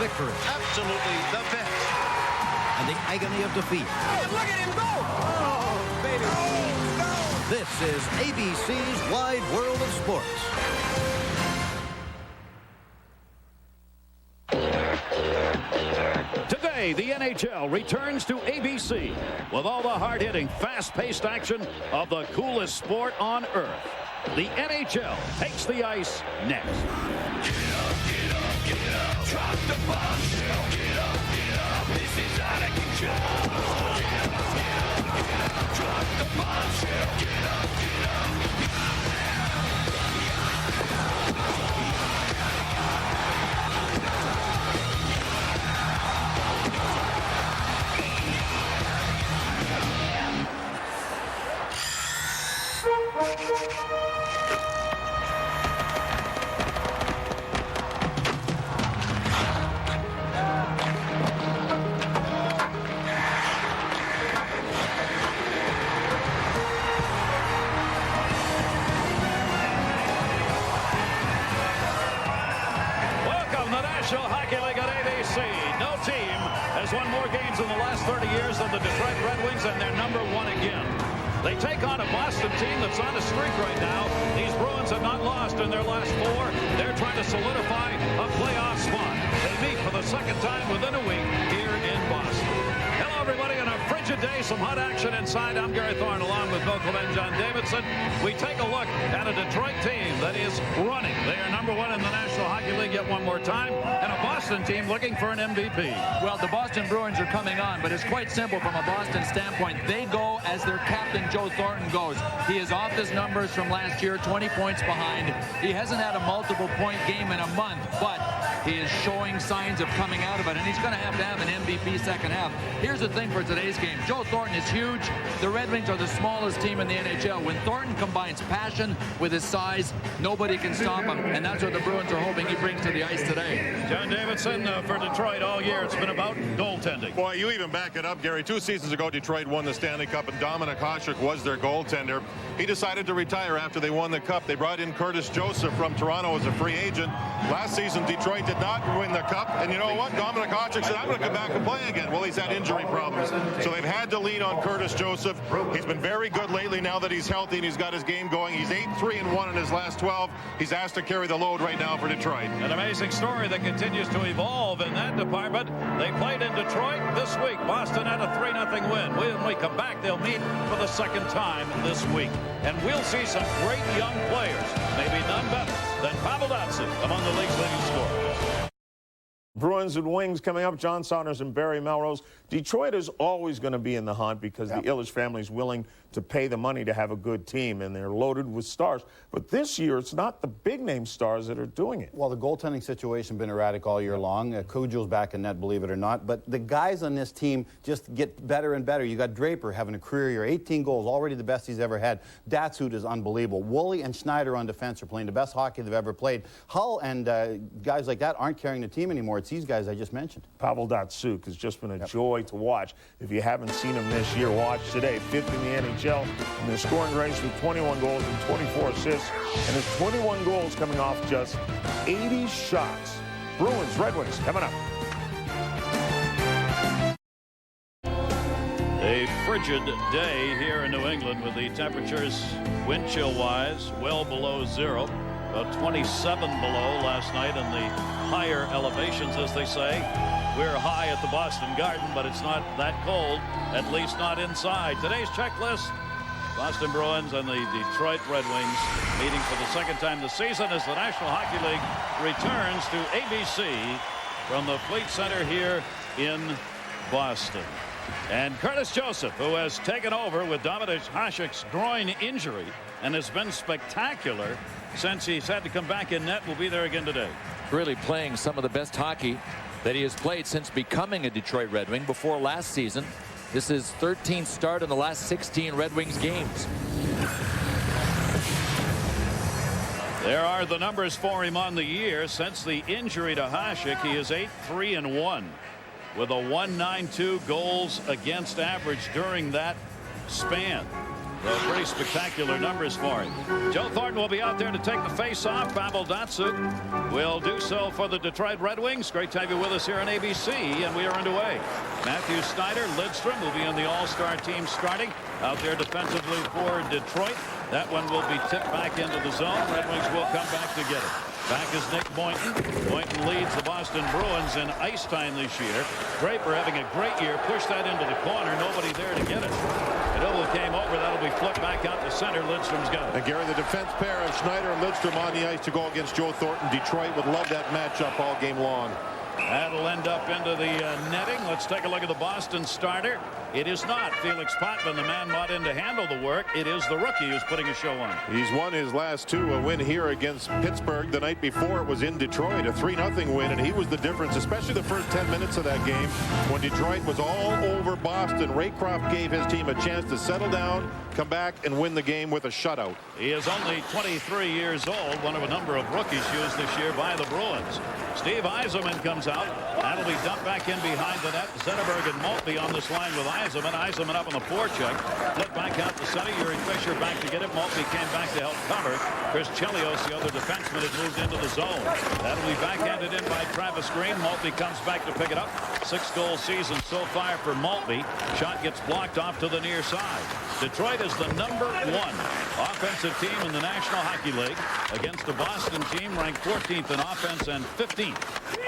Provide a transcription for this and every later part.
victory. Absolutely the best. And the agony of defeat. Look at him go! Oh, baby. Oh, no. This is ABC's Wide World of Sports. Today, the NHL returns to ABC with all the hard-hitting, fast-paced action of the coolest sport on earth. The NHL takes the ice next. Get up, get up, get up. Drop the bombshell. Get up. This is out of control. Get up. Drop the bombshell. Get up. National Hockey League at ABC. No team has won more games in the last 30 years than the Detroit Red Wings, and they're #1 again. They take on a Boston team that's on a streak right now. These Bruins have not lost in their last 4. They're trying to solidify a playoff spot. They meet for the second time within a week here in Boston. Hello, everybody. On a frigid day, some hot action inside. I'm Gary Thorne, along with Bill Clement and John Davidson. We take a look at a Detroit team that is running. They are #1 in the National Hockey League yet one more time, and a Boston team looking for an MVP. Well, the Boston Bruins are coming on, but it's quite simple from a Boston standpoint. They go as their captain, Joe Thornton, goes. He is off his numbers from last year, 20 points behind. He hasn't had a multiple-point game in a month, but he is showing signs of coming out of it, and he's going to have an MVP second half. Here's the thing for today's game. Joe Thornton is huge. The Red Wings are the smallest team in the NHL. When Thornton combines passion with his size, nobody can stop him, and that's what the Bruins are hoping he brings to the ice today. John Davidson, for Detroit all year, it's been about goaltending. Boy, you even back it up, Gary. 2 seasons ago, Detroit won the Stanley Cup, and Dominik Hasek was their goaltender. He decided to retire after they won the Cup. They brought in Curtis Joseph from Toronto as a free agent. Last season, Detroit did not win the Cup, and you know what? Dominik Hasek said, I'm going to come back and play again. Well, he's had injury problems, so they've had to lean on Curtis Joseph. He's been very good lately now that he's healthy and he's got his game going. He's 8-3-1 in his last 12. He's asked to carry the load right now for Detroit. An amazing story that continues to evolve in that department. They played in Detroit this week. Boston had a 3-0 win. When we come back, they'll meet for the second time this week. And we'll see some great young players, maybe none better than Pavel Datsyuk among the league's leading scorers. Bruins and Wings coming up. John Saunders and Barry Melrose. Detroit is always going to be in the hunt because the Ilitch family is willing to pay the money to have a good team, and they're loaded with stars. But this year, it's not the big-name stars that are doing it. Well, the goaltending situation has been erratic all year long. Cujo's back in net, believe it or not. But the guys on this team just get better and better. You got Draper having a career year, 18 goals, already the best he's ever had. Datsyuk is unbelievable. Woolley and Schneider on defense are playing the best hockey they've ever played. Hull and guys like that aren't carrying the team anymore. It's these guys I just mentioned. Pavel Datsyuk has just been a joy to watch. If you haven't seen him this year, watch today. 5th in the NHL in the scoring race with 21 goals and 24 assists. And his 21 goals coming off just 80 shots. Bruins, Red Wings coming up. A frigid day here in New England with the temperatures wind chill wise well below 0. 27 below last night in the higher elevations, as they say. We're high at the Boston Garden, but it's not that cold, at least not inside. Today's checklist: Boston Bruins and the Detroit Red Wings meeting for the second time this season as the National Hockey League returns to ABC from the Fleet Center here in Boston. And Curtis Joseph, who has taken over with Dominik Hasek's groin injury and has been spectacular since he's had to come back in net, will be there again today. Really playing some of the best hockey that he has played since becoming a Detroit Red Wing before last season. This is 13th start in the last 16 Red Wings games. There are the numbers for him on the year. Since the injury to Hasek, he is 8-3-1 with a .192 goals against average during that span. So pretty spectacular numbers for him. Joe Thornton will be out there to take the face-off. Pavel Datsyuk will do so for the Detroit Red Wings. Great to have you with us here on ABC, and we are underway. Matthew Snyder, Lidstrom will be on the all-star team starting out there defensively for Detroit. That one will be tipped back into the zone. Red Wings will come back to get it. Back is Nick Boynton. Boynton leads the Boston Bruins in ice time this year. Draper having a great year. Pushed that into the corner. Nobody there to get it. It came over. That'll be flipped back out to center. Lidstrom's got it. And Gary, the defense pair of Schneider and Lidstrom on the ice to go against Joe Thornton. Detroit would love that matchup all game long. That'll end up into the netting. Let's take a look at the Boston starter. It is not Felix Potvin, the man brought in to handle the work. It is the rookie who's putting a show on. He's won his last two. A win here against Pittsburgh. The night before it was in Detroit. A 3-0 win, and he was the difference, especially the first 10 minutes of that game when Detroit was all over Boston. Raycroft gave his team a chance to settle down, come back, and win the game with a shutout. He is only 23 years old, one of a number of rookies used this year by the Bruins. Steve Yzerman comes out. That'll be dumped back in behind the net. Zetterberg and Maltby on this line with Yzerman. Yzerman up on the forecheck. Flip back out to center. Yuri Fisher back to get it. Maltby came back to help cover. Chris Chelios, the other defenseman, has moved into the zone. That'll be backhanded in by Travis Green. Maltby comes back to pick it up. 6-goal season so far for Maltby. Shot gets blocked off to the near side. Detroit is the #1 offensive team in the National Hockey League against the Boston team ranked 14th in offense and 15th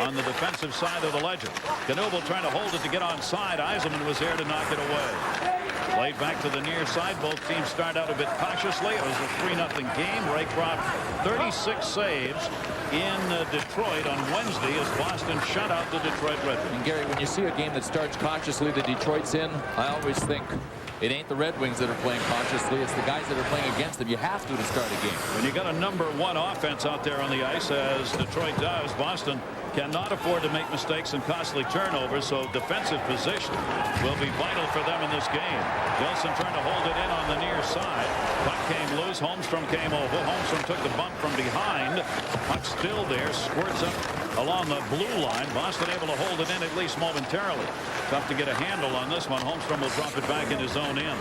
on the defensive side of the ledger. Knuble trying to hold it to get onside. Yzerman was there to knock it away. Played back to the near side. Both teams start out a bit cautiously. It was a 3-0 game. Raycroft 36 saves in Detroit on Wednesday as Boston shut out the Detroit Red Wings. And Gary, when you see a game that starts cautiously that Detroit's in, I always think it ain't the Red Wings that are playing cautiously. It's the guys that are playing against them. You have to start a game. When you got a #1 offense out there on the ice, as Detroit does, Boston cannot afford to make mistakes and costly turnovers, so defensive position will be vital for them in this game. Wilson trying to hold it in on the near side. Puck came loose. Holmstrom came over. Holmstrom took the bump from behind. Puck still there. Squirts up along the blue line. Boston able to hold it in at least momentarily. Tough to get a handle on this one. Holmstrom will drop it back in his own end.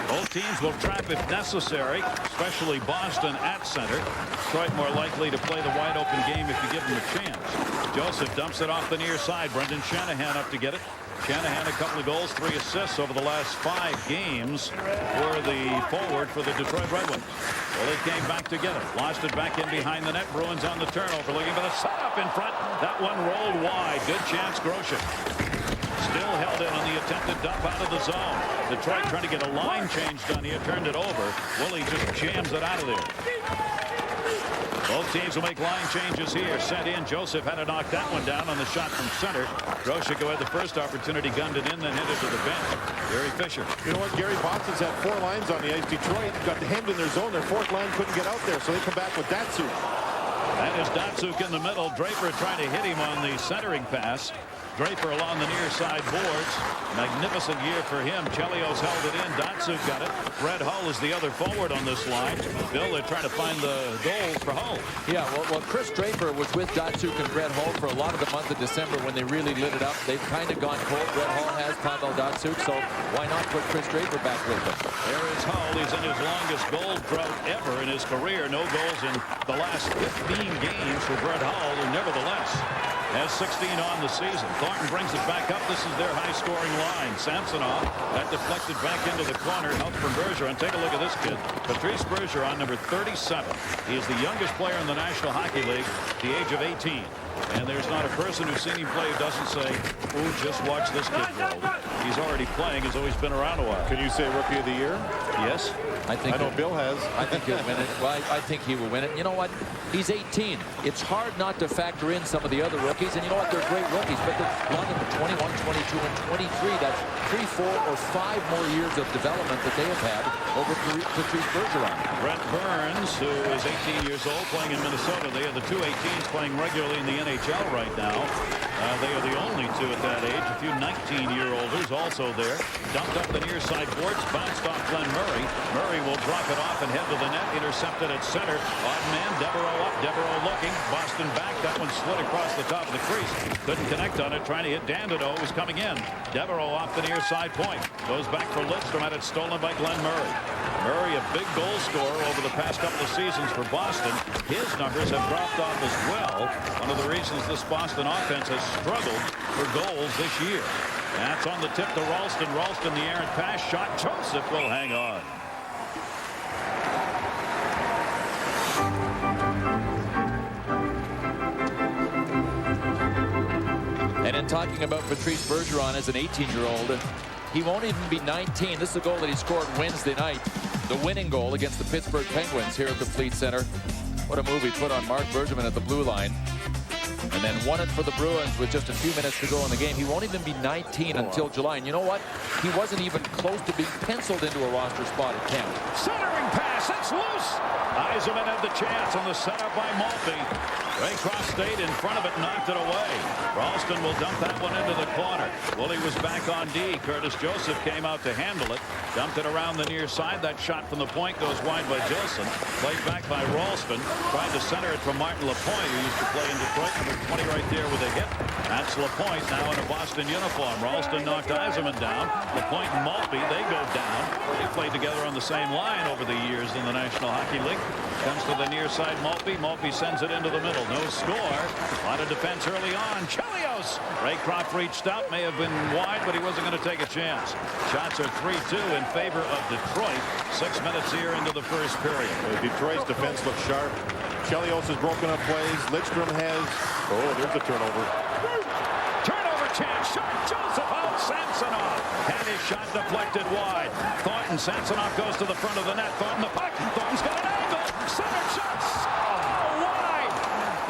Both teams will trap if necessary, especially Boston at center. Detroit more likely to play the wide open game if you give them a chance. Joseph dumps it off the near side. Brendan Shanahan up to get it. Shanahan a couple of goals, 3 assists over the last 5 games for the forward for the Detroit Red Wings. Well, it came back together. Lost it back in behind the net. Bruins on the turnover, looking for the setup in front. That one rolled wide. Good chance, Grosjean. Still held in on the attempted dump out of the zone. Detroit trying to get a line change done here. Turned it over. Willie just jams it out of there. Both teams will make line changes here. Sent in. Joseph had to knock that one down on the shot from center. Grosjean had the first opportunity, gunned it in, then headed to the bench. Gary Fisher. You know what, Gary? Boston's had 4 lines on the ice. Detroit got the hemmed in their zone. Their 4th line couldn't get out there, so they come back with Datsyuk. That is Datsyuk in the middle. Draper trying to hit him on the centering pass. Draper along the near side boards. Magnificent year for him. Chelios held it in. Datsyuk got it. Brett Hull is the other forward on this line. Bill, they're trying to find the goal for Hull. Yeah, well, Chris Draper was with Datsyuk and Brett Hull for a lot of the month of December when they really lit it up. They've kind of gone cold. Brett Hull has Pavel Datsyuk, so why not put Chris Draper back with them? There is Hull. He's in his longest goal drought ever in his career. No goals in the last 15 games for Brett Hull, and nevertheless has 16 on the season. Thornton brings it back up. This is their high-scoring line. Samsonov, that deflected back into the corner. Help from Bergeron. Take a look at this kid. Patrice Bergeron, number 37. He is the youngest player in the National Hockey League, the age of 18. And there's not a person who's seen him play who doesn't say, "Ooh, just watch this kid roll." He's already playing as though he's been around a while. Can you say Rookie of the Year? Yes. I know Bill has. I think he'll win it. Well, I think he will win it. You know what? He's 18. It's hard not to factor in some of the other rookies. And you know what? They're great rookies. But a lot of them are 21, 22, and 23. That's 3, 4, or 5 more years of development that they have had over Patrice Bergeron. Brent Burns, who is 18 years old, playing in Minnesota. They are the 2 18s playing regularly in the NHL right now. They are the only two at that age. A few 19-year-olders also there. Dumped up the near side boards, bounced off Glenn Murray. Murray will drop it off and head to the net. Intercepted at center. Odd man, Devereaux up. Devereaux looking. Boston back. That one slid across the top of the crease. Couldn't connect on it. Trying to hit Dandeneau. Was coming in. Devereaux off the near side point. Goes back for Lidstrom. Had it stolen by Glenn Murray. Murray, a big goal scorer over the past couple of seasons for Boston. His numbers have dropped off as well. One of the reasons this Boston offense has struggled for goals this year. That's on the tip to Ralston. Ralston, the errant pass shot. Joseph will hang on. And in talking about Patrice Bergeron as an 18-year-old, he won't even be 19. This is a goal that he scored Wednesday night. The winning goal against the Pittsburgh Penguins here at the Fleet Center. What a move he put on Mark Bergevin at the blue line. And then won it for the Bruins with just a few minutes to go in the game. He won't even be 19 until July. And you know what? He wasn't even close to being penciled into a roster spot at camp. Centering pass. It's loose. Yzerman had the chance on the setup by Maltby. Raycroft stayed in front of it, knocked it away. Ralston will dump that one into the corner. Woolley was back on D. Curtis Joseph came out to handle it. Dumped it around the near side. That shot from the point goes wide by Gilson. Played back by Ralston. Tried to center it from Martin Lapointe, who used to play in Detroit. Number 20 right there with a hit. That's Lapointe now in a Boston uniform. Ralston knocked Yzerman down. Lapointe and Maltby, they go down. They played together on the same line over the years in the National Hockey League. Comes to the near side, Maltby. Maltby sends it into the middle. No score. A lot of defense early on. Chelios. Raycroft reached out. May have been wide, but he wasn't going to take a chance. Shots are 3-2 in favor of Detroit. 6 minutes here into the first period. Detroit's defense looks sharp. Chelios has broken up plays. Lidstrom has. Oh, there's a turnover. Turnover chance. Shot. Joseph out. Samsonov. And his shot deflected wide. Thornton. Samsonov goes to the front of the net. Thornton the puck. Thornton's got an angle. Center shots. Oh, wide.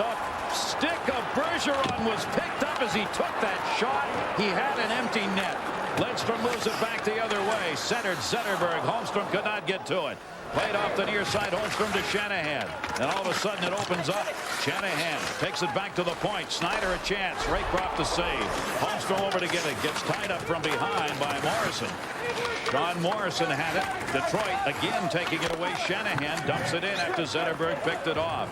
The stick of Bergeron was picked up as he took that shot. He had an empty net. Lidstrom moves it back the other way. Centered Zetterberg. Holmstrom could not get to it. Played off the near side. Holmstrom to Shanahan. And all of a sudden it opens up. Shanahan takes it back to the point. Snyder a chance. Raycroft to save. Holmstrom over to get it. Gets tied up from behind by Morrison. John Morrison had it. Detroit again taking it away. Shanahan dumps it in after Zetterberg picked it off.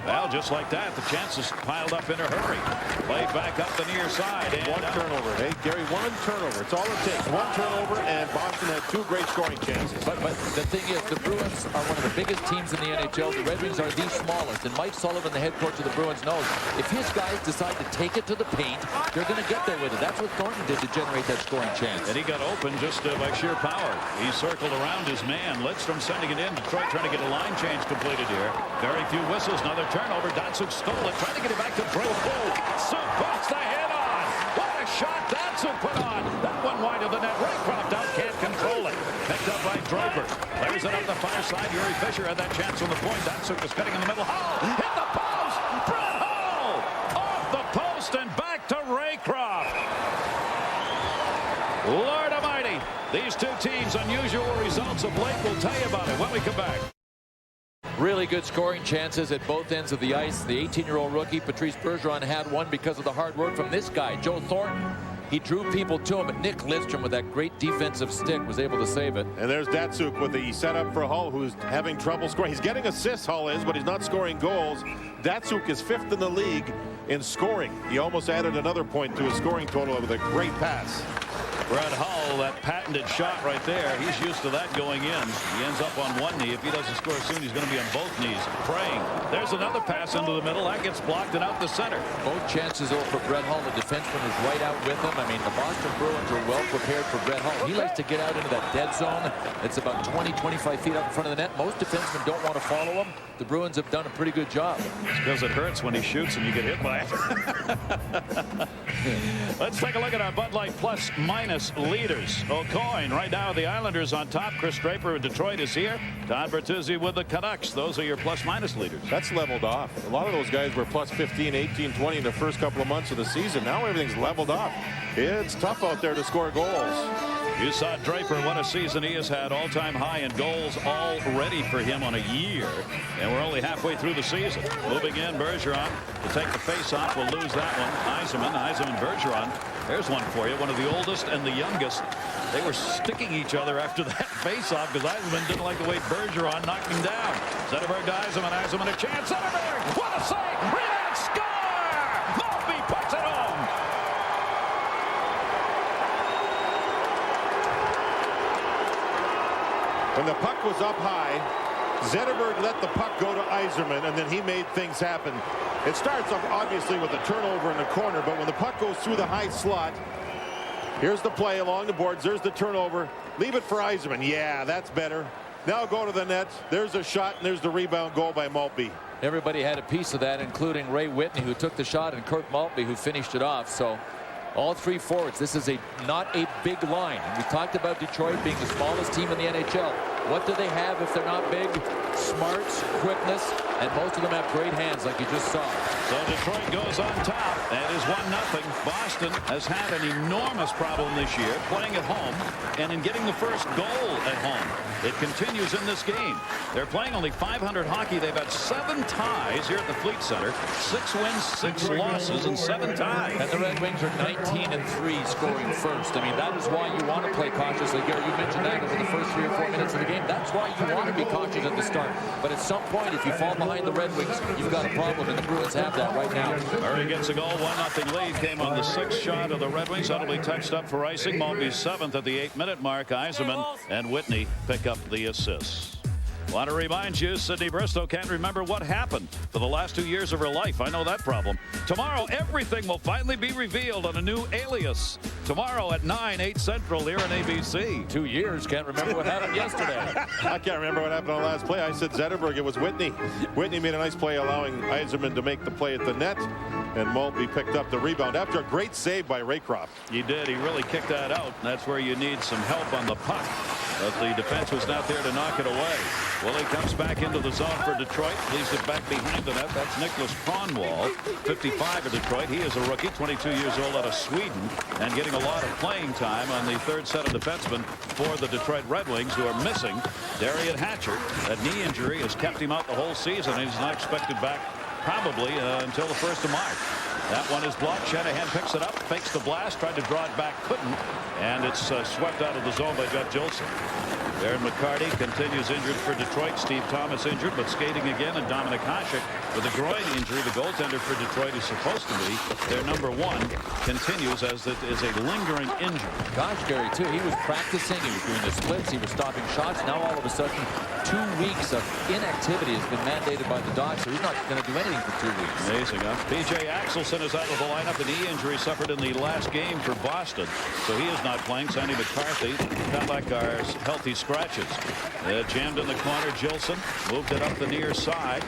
Well, just like that, the chances piled up in a hurry. Played back up the near side. And one turnover. Hey, Gary, one turnover. It's all it takes. One turnover, and Boston had 2 great scoring chances. But the thing is, the Bruins are one of the biggest teams in the NHL. The Red Wings are the smallest. And Mike Sullivan, the head coach of the Bruins, knows if his guys decide to take it to the paint, they're going to get there with it. That's what Thornton did to generate that scoring chance. And he got open just by sheer power. He circled around his man. Lidstrom sending it in. Detroit trying to get a line change completed here. Very few whistles. Another turnover. Datsuk stole it. Trying to get it back to Brink. Datsuk puts the head on. What a shot Datsuk put on. That one wide of the net. Raycroft out. Can't control it. Picked up by Draper. Plays it up the far side. Yuri Fisher had that chance on the point. Datsuk was cutting in the middle. Hull hit the post. Brett Hull off the post and back to Raycroft. Lord Almighty. These two teams, unusual results of late. We'll tell you about it when we come back. Really good scoring chances at both ends of the ice. The 18-year-old rookie, Patrice Bergeron, had one because of the hard work from this guy, Joe Thornton. He drew people to him, but Nick Lidstrom with that great defensive stick was able to save it. And there's Datsuk with the setup for Hull, who's having trouble scoring. He's getting assists, Hull is, but he's not scoring goals. Datsuk is 5th in the league in scoring. He almost added another point to his scoring total with a great pass. Brett Hull, that patented shot right there. He's used to that going in. He ends up on one knee. If he doesn't score soon, he's going to be on both knees, praying. There's another pass into the middle. That gets blocked and out the center. Both chances over for Brett Hull. The defenseman is right out with him. I mean, the Boston Bruins are well prepared for Brett Hull. He likes to get out into that dead zone. It's about 20, 25 feet up in front of the net. Most defensemen don't want to follow him. The Bruins have done a pretty good job. It's because it hurts when he shoots and you get hit by it. Let's take a look at our Bud Light Plus Minus leaders. O'Coin right now, the Islanders on top. Chris Draper of Detroit is here. Todd Bertuzzi with the Canucks. Those are your plus minus leaders. That's leveled off. A lot of those guys were plus 15, 18, 20 in the first couple of months of the season. Now everything's leveled off. It's tough out there to score goals. You saw Draper, what a season he has had. All-time high in goals already for him on a year. And we're only halfway through the season. Moving in, Bergeron to take the face-off. We'll lose that one. Yzerman, Bergeron. There's one for you. One of the oldest and the youngest. They were sticking each other after that face-off because Yzerman didn't like the way Bergeron knocked him down. Zetterberg to Yzerman a chance. Zetterberg, what a save! Rebound, score! Maltby puts it home. When the puck was up high, Zetterberg let the puck go to Yzerman, and then he made things happen. It starts off obviously with a turnover in the corner, but when the puck goes through the high slot, here's the play along the boards. There's the turnover. Leave it for Yzerman. Yeah, that's better. Now go to the net. There's a shot, and there's the rebound goal by Maltby. Everybody had a piece of that, including Ray Whitney, who took the shot, and Kurt Maltby, who finished it off. So all three forwards. This is not a big line. And we talked about Detroit being the smallest team in the NHL. What do they have if they're not big? Smarts, quickness, and most of them have great hands like you just saw. So Detroit goes on top and is 1-0. Boston has had an enormous problem this year playing at home and in getting the first goal at home. It continues in this game. They're playing only .500 hockey. They've had 7 ties here at the Fleet Center. 6 wins, 6 losses, and 7 ties. And the Red Wings are 19-3 scoring first. I mean, that is why you want to play cautiously. Gary, you mentioned that over the first 3 or 4 minutes of the game. That's why you want to be cautious at the start. But at some point, if you fall behind the Red Wings, you've got a problem, and the Bruins have that right now. Murray gets a goal. 1-0 lead came on the 6th shot of the Red Wings. That'll be touched up for icing. Maltby's 7th at the 8-minute mark. Yzerman and Whitney pick up the assists. Want to remind you, Sydney Bristow can't remember what happened for the last 2 years of her life. I know that problem. Tomorrow, everything will finally be revealed on a new Alias. Tomorrow at 9, 8 Central here on ABC. 2 years, can't remember what happened yesterday. I can't remember what happened on the last play. I said Zetterberg. It was Whitney. Whitney made a nice play allowing Yzerman to make the play at the net. And Maltby picked up the rebound after a great save by Raycroft. He did. He really kicked that out. And that's where you need some help on the puck. But the defense was not there to knock it away. Willie comes back into the zone for Detroit. Leaves it back behind the net. That's Nicholas Kronwall, 55 of Detroit. He is a rookie, 22 years old, out of Sweden, and getting a lot of playing time on the third set of defensemen for the Detroit Red Wings, who are missing Darian Hatcher. That knee injury has kept him out the whole season, and he's not expected back probably until the 1st of March. That one is blocked. Shanahan picks it up, fakes the blast, tried to draw it back, couldn't, and it's swept out of the zone by Jeff Gilson. Darren McCarty continues injured for Detroit. Steve Thomas injured, but skating again, and Dominic Hasek with a groin injury. The goaltender for Detroit is supposed to be their #1, continues as it is a lingering injury. Gosh, Gary, too, he was practicing, he was doing the splits, he was stopping shots. Now all of a sudden 2 weeks of inactivity has been mandated by the Docs, so he's not going to do anything for 2 weeks. Amazing, huh? PJ Axelson is out of the lineup. A knee injury suffered in the last game for Boston, so he is not playing. Sandy McCarthy, Cadillac are healthy scratches. Jammed in the corner. Gilson moved it up the near side.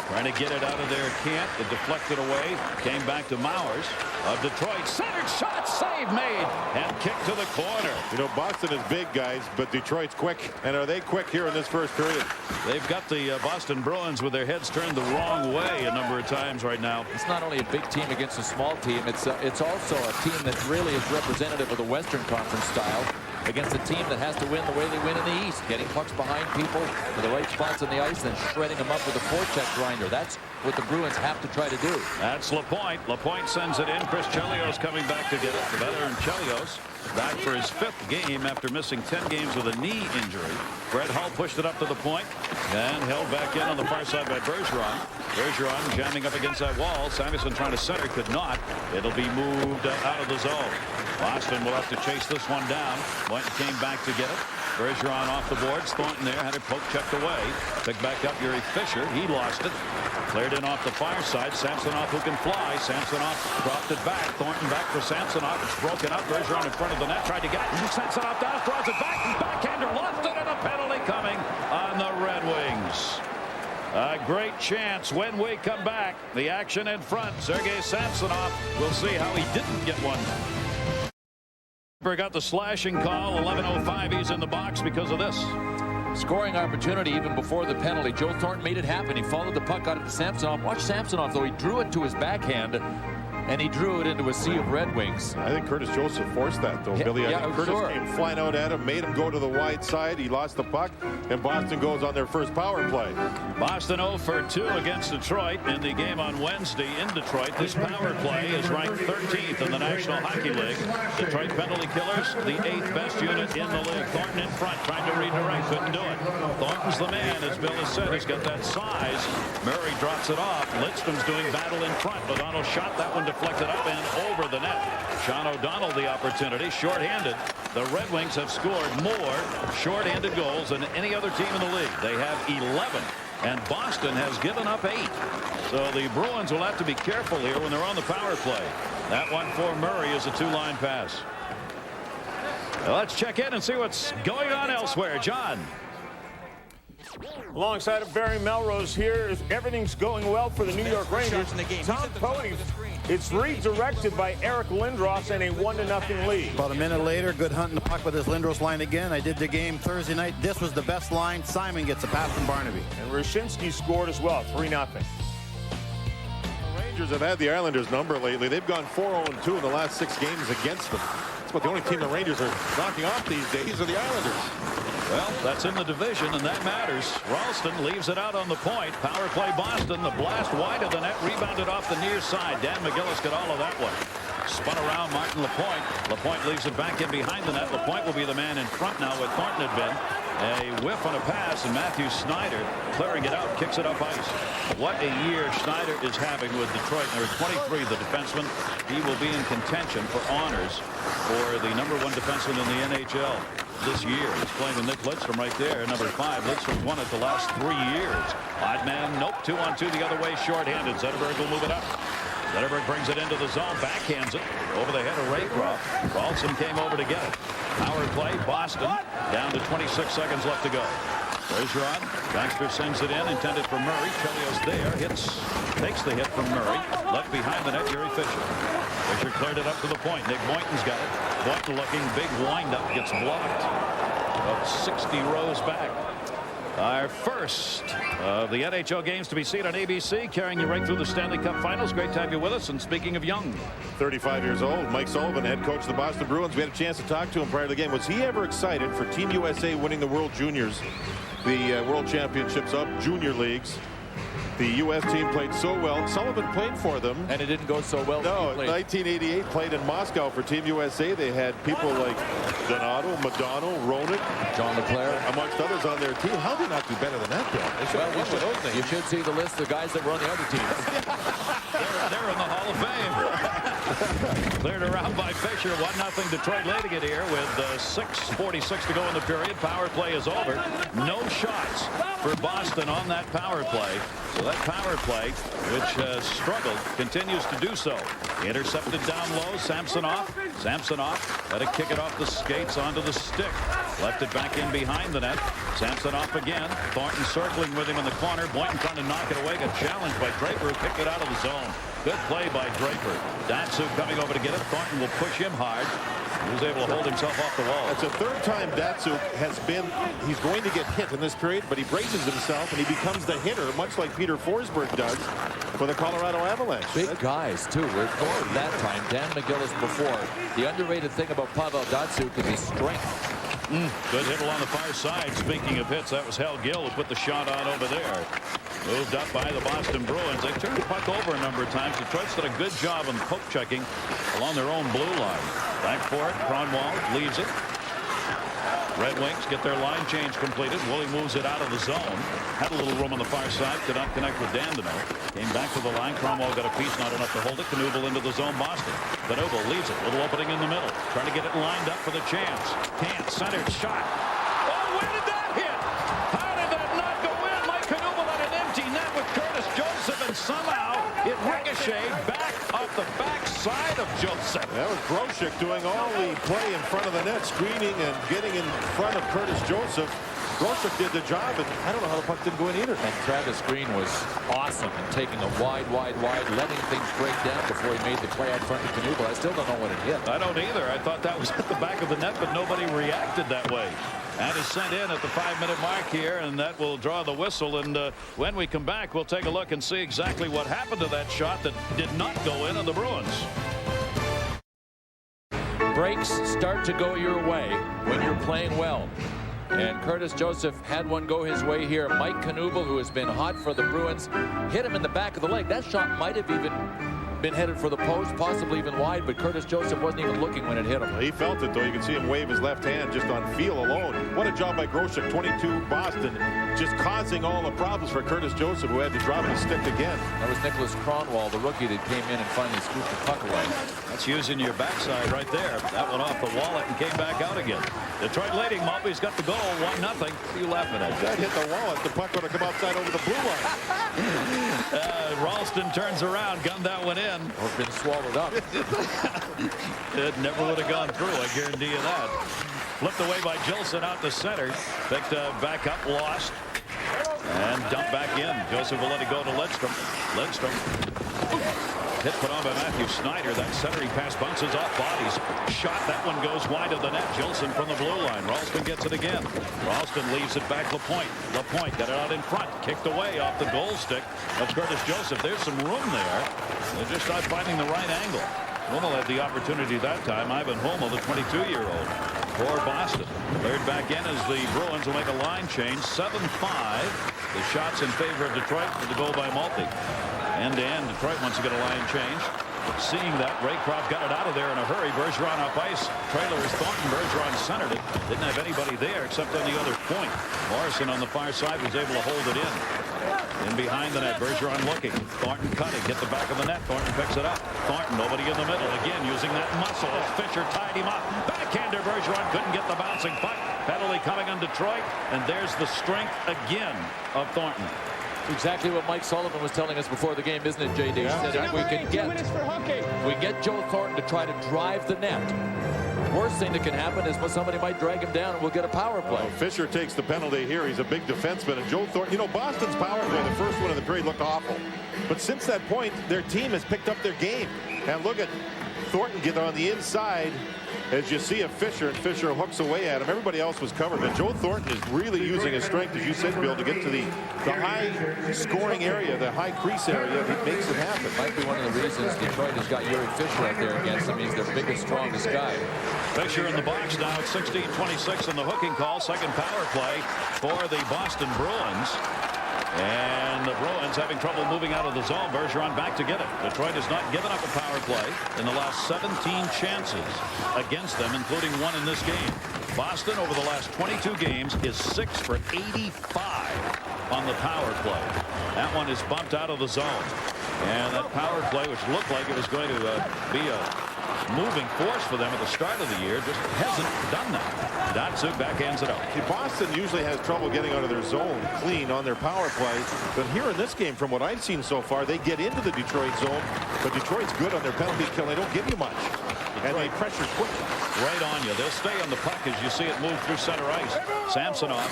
Trying to get it out of there. Can't. It deflected away. Came back to Mowers of Detroit. Centered shot. Save made. And kick to the corner. You know, Boston is big, guys, but Detroit's quick. And are they quick here in this first period? They've got the Boston Bruins with their heads turned the wrong way a number of times right now. It's not only a big team against a small team. It's also a team that really is representative of the Western Conference style against a team that has to win the way they win in the East, getting pucks behind people to the right spots on the ice, then shredding them up with a forecheck grinder. That's what the Bruins have to try to do. That's Lapointe. Lapointe sends it in. Chris Chelios coming back to get it. The veteran Chelios back for his 5th game after missing 10 games with a knee injury. Fred Hull pushed it up to the point and held back in on the far side by Bergeron. Bergeron jamming up against that wall. Samuelson trying to center, could not. It'll be moved out of the zone. Boston will have to chase this one down. Boynton came back to get it. Bergeron off the boards. Thornton there had it poke checked away. Picked back up Yuri Fisher. He lost it. Cleared in off the far side. Samsonov who can fly. Samsonov dropped it back. Thornton back for Samsonov. It's broken up. Bergeron in front of the net. Tried to get it. Samsonov down. Throws it back. Backhander lost it, and a penalty coming on the Red Wings. A great chance when we come back. The action in front. Sergei Samsonov. We'll see how he didn't get one. Got the slashing call. 11:05. He's in the box because of this. Scoring opportunity even before the penalty. Joe Thornton made it happen. He followed the puck out of Samsonov. Watch Samsonov, though. He drew it to his backhand. and he drew it into a sea of Red Wings. I think Curtis Joseph forced that, though, Billy. I think Curtis came flying out at him, made him go to the wide side. He lost the puck, and Boston goes on their first power play. Boston 0 for 2 against Detroit in the game on Wednesday in Detroit. This power play is ranked 13th in the National Hockey League. Detroit penalty killers, the 8th best unit in the league. Thornton in front, trying to redirect, couldn't do it. Thornton's the man, as Bill has said. He's got that size. Murray drops it off. Lidstrom's doing battle in front. O'Donnell shot that one, deflected up and over the net. Sean O'Donnell the opportunity, shorthanded. The Red Wings have scored more shorthanded goals than any other team in the league. They have 11, and Boston has given up 8. So the Bruins will have to be careful here when they're on the power play. That one for Murray is a 2-line pass. Well, let's check in and see what's going on elsewhere. John. Alongside of Barry Melrose here, everything's going well for the New York Rangers. Tom Cody, it's redirected by Eric Lindros and a 1-0 lead. About a minute later, good hunting the puck with his Lindros line again. I did the game Thursday night. This was the best line. Simon gets a pass from Barnaby. And Rashinsky scored as well, 3-0. The Rangers have had the Islanders number lately. They've gone 4-0-2 in the last 6 games against them. That's about the only team the Rangers are knocking off these days are the Islanders. Well, that's in the division, and that matters. Ralston leaves it out on the point. Power play Boston. The blast wide of the net, rebounded off the near side. Dan McGillis got all of that one. Spun around Martin Lapointe. Lapointe leaves it back in behind the net. Lapointe will be the man in front now where Thornton had been. A whiff on a pass, and Matthew Snyder clearing it out, kicks it up ice. What a year Snyder is having with Detroit. Number 23, the defenseman. He will be in contention for honors for the #1 defenseman in the NHL this year. He's playing with Nick Lidstrom right there. Number 5. Lidstrom's won it the last 3 years. Odd man, nope. 2-on-2 the other way, shorthanded. Zetterberg will move it up. Zetterberg brings it into the zone, backhands it over the head of Raycroft. Ralston came over to get it. Power play, Boston, down to 26 seconds left to go. Bergeron, Baxter sends it in, intended for Murray. Chelios there, takes the hit from Murray. Left behind the net, Gary Fisher. Fisher cleared it up to the point. Nick Boynton's got it. Boynton looking, big windup, gets blocked. About 60 rows back. Our first of the NHL games to be seen on ABC, carrying you right through the Stanley Cup Finals. Great to have you with us. And speaking of young, 35 years old, Mike Sullivan, head coach of the Boston Bruins. We had a chance to talk to him prior to the game. Was he ever excited for Team USA winning the World Juniors, the World Championships of Junior Leagues? The U.S. team played so well. Sullivan played for them. And it didn't go so well. No, 1988 played in Moscow for Team USA. They had people like Donato, Madonna, Roenick, John LeClaire, amongst others on their team. How did they not do better than that, Bill? They should have won with those names. You should see the list of guys that were on the other teams. they're in the Hall of Fame. Cleared around by Fisher. 1-0 Detroit leading it here with 6:46 to go in the period. Power play is over. No shots for Boston on that power play. So that power play, which has struggled, continues to do so. Intercepted down low. Samsonov had to kick it off the skates onto the stick. Left it back in behind the net. Samsonov again. Thornton circling with him in the corner. Boynton trying to knock it away. Got challenged by Draper, who kicked it out of the zone. Good play by Draper. Datsyuk coming over to get it. Thornton will push him hard. He was able to hold himself off the wall. It's the 3rd time Datsyuk has been, he's going to get hit in this period, but he braces himself and he becomes the hitter, much like Peter Forsberg does for the Colorado Avalanche. Big guys, too. We're going that time. Dan McGillis before. The underrated thing about Pavel Datsyuk is his strength. Good hit along the far side. Speaking of hits, that was Hal Gill who put the shot on over there. Moved up by the Boston Bruins. They turned the puck over a number of times. Detroit's done a good job on poke checking along their own blue line. Back for it. Kronwall leaves it. Red Wings get their line change completed. Woolley moves it out of the zone. Had a little room on the far side. Could not connect with Dandino. Came back to the line. Kronwall got a piece, not enough to hold it. Knuble into the zone. Boston. Knuble leaves it. Little opening in the middle. Trying to get it lined up for the chance. Can't. Centered shot. Oh, where did that hit? How did that not go in? Mike Knuble on an empty net with Curtis Joseph, and somehow it ricocheted back off the backside of Joseph. That was Brochik doing all the play in front of the net, screening and getting in front of Curtis Joseph. Groshek did the job, and I don't know how the puck didn't go in either. And Travis Green was awesome in taking a wide, letting things break down before he made the play out front to Knuble. I still don't know what it hit. I don't either. I thought that was at the back of the net, but nobody reacted that way. And is sent in at the 5-minute mark here, and that will draw the whistle. And when we come back, we'll take a look and see exactly what happened to that shot that did not go in on the Bruins. Breaks start to go your way when you're playing well. And Curtis Joseph had one go his way here. Mike Knuble, who has been hot for the Bruins, hit him in the back of the leg. That shot might have even been headed for the post, possibly even wide, but Curtis Joseph wasn't even looking when it hit him. Well, he felt it, though. You can see him wave his left hand just on feel alone. What a job by Groshek, 22 Boston, just causing all the problems for Curtis Joseph, who had to drop his stick again. That was Nicholas Kronwall, the rookie that came in and finally scooped the puck away. That's using your backside right there. That went off the wallet and came back out again. Detroit leading. Maltby's got the goal, 1-0. What are you laughing at? That hit the wallet. The puck would have come outside over the blue line. Ralston turns around, gunned that one in. Or been swallowed up. It never would have gone through, I guarantee you that. Flipped away by Gilson out to center. Picked back up, lost. And dumped back in. Joseph will let it go to Lidstrom. Lidstrom. Hit put on by Matthew Snyder. That centering pass bounces off bodies. Shot. That one goes wide of the net. Gilson from the blue line. Ralston gets it again. Ralston leaves it back. Lapointe. Lapointe got it out in front. Kicked away off the goal stick of Curtis Joseph. There's some room there. They're just not finding the right angle. Hummel had the opportunity that time. Ivan Hummel, the 22-year-old for Boston. Third back in as the Bruins will make a line change. 7-5. The shots in favor of Detroit with the goal by Maltby. End-to-end, Detroit wants to get a line change. Seeing that, Raycroft got it out of there in a hurry. Bergeron up ice. Trailer is Thornton. Bergeron centered it. Didn't have anybody there except on the other point. Morrison on the far side was able to hold it in. In behind the net, Bergeron looking. Thornton cutting. Get the back of the net. Thornton picks it up. Thornton, nobody in the middle. Again, using that muscle. Fisher tied him up. Backhander Bergeron couldn't get the bouncing puck. Penalty coming on Detroit. And there's the strength again of Thornton. Exactly what Mike Sullivan was telling us before the game, isn't it, JD? He said if we can get Joe Thornton to try to drive the net, worst thing that can happen is somebody might drag him down and we'll get a power play. Well, Fisher takes the penalty here. He's a big defenseman. And Joe Thornton, you know, Boston's power play, the first one of the period, looked awful. But since that point, their team has picked up their game. And look at Thornton get on the inside as you see a Fisher, and Fisher hooks away at him. Everybody else was covered, but Joe Thornton is really using his strength, as you said, Bill, to get to the high scoring area, the high crease area. He makes it happen. Might be one of the reasons Detroit has got Yuri Fisher out there against him. He's their biggest, strongest guy. Fisher in the box now at 16:26 in the hooking call. Second power play for the Boston Bruins. And the Bruins having trouble moving out of the zone. Bergeron back to get it. Detroit has not given up a power play in the last 17 chances against them, including one in this game. Boston over the last 22 games is 6 for 85 on the power play. That one is bumped out of the zone. And that power play, which looked like it was going to be a moving force for them at the start of the year, just hasn't done that. Datsuk backhands it out. See, Boston usually has trouble getting out of their zone clean on their power play. But here in this game, from what I've seen so far, they get into the Detroit zone. But Detroit's good on their penalty kill. They don't give you much. And they pressure quickly. Right on you. They'll stay on the puck as you see it move through center ice. Samsonov.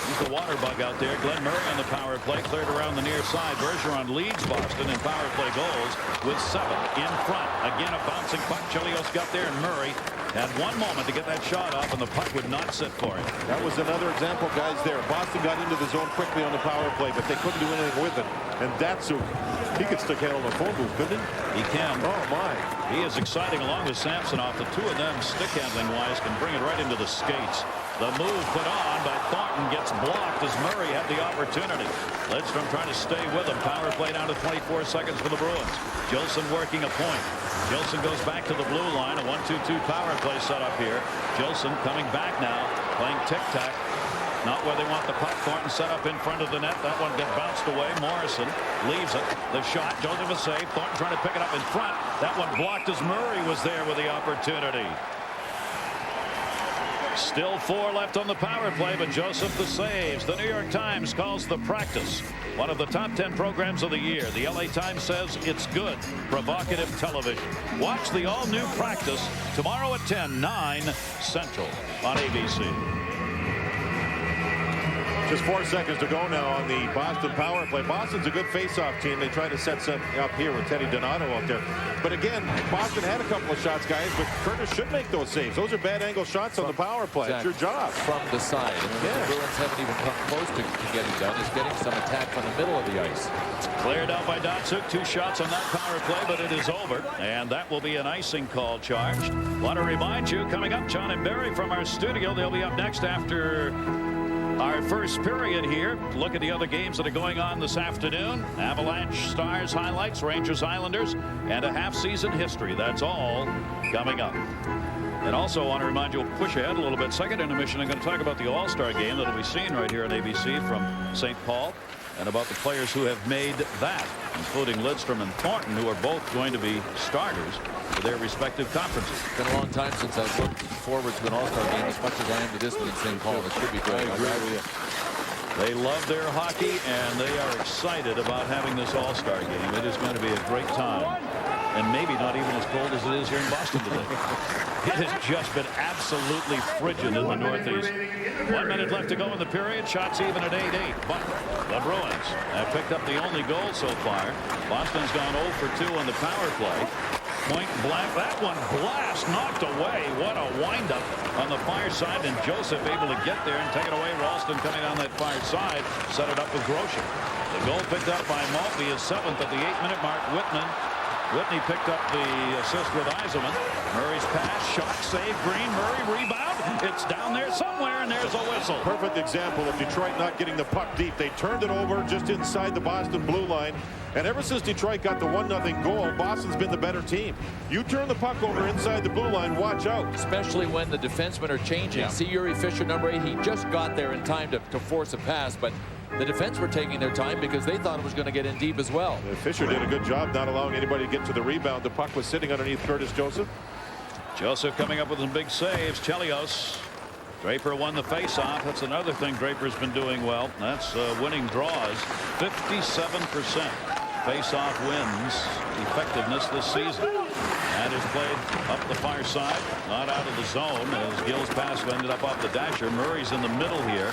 He's the water bug out there. Glenn Murray on the power play. Cleared around the near side. Bergeron leads Boston in power play goals with 7 in front. Again, a bouncing puck. Chelios got there, and Murray had one moment to get that shot off, and the puck would not sit for him. That was another example, guys, there. Boston got into the zone quickly on the power play, but they couldn't do anything with it. And Datsuk, he could stick handle the phone booth, couldn't he? He can. Oh, my. He is exciting along with Samsonov. The two of them, stick handling wise, can bring it right into the skates. The move put on by Thornton gets blocked as Murray had the opportunity. Lidstrom trying to stay with him. Power play down to 24 seconds for the Bruins. Gilson working a point. Gilson goes back to the blue line. A 1-2-2 power play set up here. Gilson coming back now, playing tic-tac. Not where they want the puck. Thornton set up in front of the net. That one gets bounced away. Morrison leaves it. The shot. Joseph a save. Thornton trying to pick it up in front. That one blocked as Murray was there with the opportunity. Still 4 left on the power play, but Joseph the saves. The New York Times calls the practice one of the top 10 programs of the year. The LA Times says it's good, provocative television. Watch the all-new practice tomorrow at 10, 9 Central on ABC. Just 4 seconds to go now on the Boston power play. Boston's a good face-off team. They try to set something up here with Teddy Donato out there. But again, Boston had a couple of shots, guys, but Curtis should make those saves. Those are bad angle shots on the power play. Exactly. It's your job. From the side. And the Bruins haven't even come close to getting done. Is getting some attack from the middle of the ice. Cleared out by Datsuk. 2 shots on that power play, but it is over. And that will be an icing call charged. Want to remind you, coming up, John and Barry from our studio. They'll be up next after our first period here. Look at the other games that are going on this afternoon. Avalanche Stars highlights, Rangers Islanders, and a half-season history. That's all coming up. And also want to remind you, we'll push ahead a little bit. Second intermission, I'm going to talk about the All-Star game that'll be seen right here on ABC from St. Paul, and about the players who have made that, including Lidstrom and Thornton, who are both going to be starters for their respective conferences. It's been a long time since I've looked forward to an All-Star game as much as I am to this one in St. Paul. It should be great. I agree with you. They love their hockey, and they are excited about having this All-Star game. It is going to be a great time, and maybe not even as cold as it is here in Boston today. It has just been absolutely frigid in the Northeast. 1 minute left to go in the period. Shots even at 8-8. But the Bruins have picked up the only goal so far. Boston's gone 0 for 2 on the power play. Point blank. That one blast knocked away. What a windup on the far side. And Joseph able to get there and take it away. Ralston coming on that far side. Set it up with Grosjean. The goal picked up by Maltby is 7th at the 8-minute mark. Whitney picked up the assist with Yzerman. Murray's pass, shot, save, Green, Murray, rebound. It's down there somewhere, and there's a whistle. Perfect example of Detroit not getting the puck deep. They turned it over just inside the Boston blue line. And ever since Detroit got the 1-0 goal, Boston's been the better team. You turn the puck over inside the blue line, watch out. Especially when the defensemen are changing. See Yuri Fisher, number 8, he just got there in time to force a pass, but the defense were taking their time because they thought it was going to get in deep as well. Fisher did a good job not allowing anybody to get to the rebound. The puck was sitting underneath Curtis Joseph. Joseph coming up with some big saves. Chelios. Draper won the faceoff. That's another thing Draper's been doing well. That's winning draws. 57% faceoff wins effectiveness this season. And is played up the far side, not out of the zone as Gill's pass ended up off the dasher. Murray's in the middle here.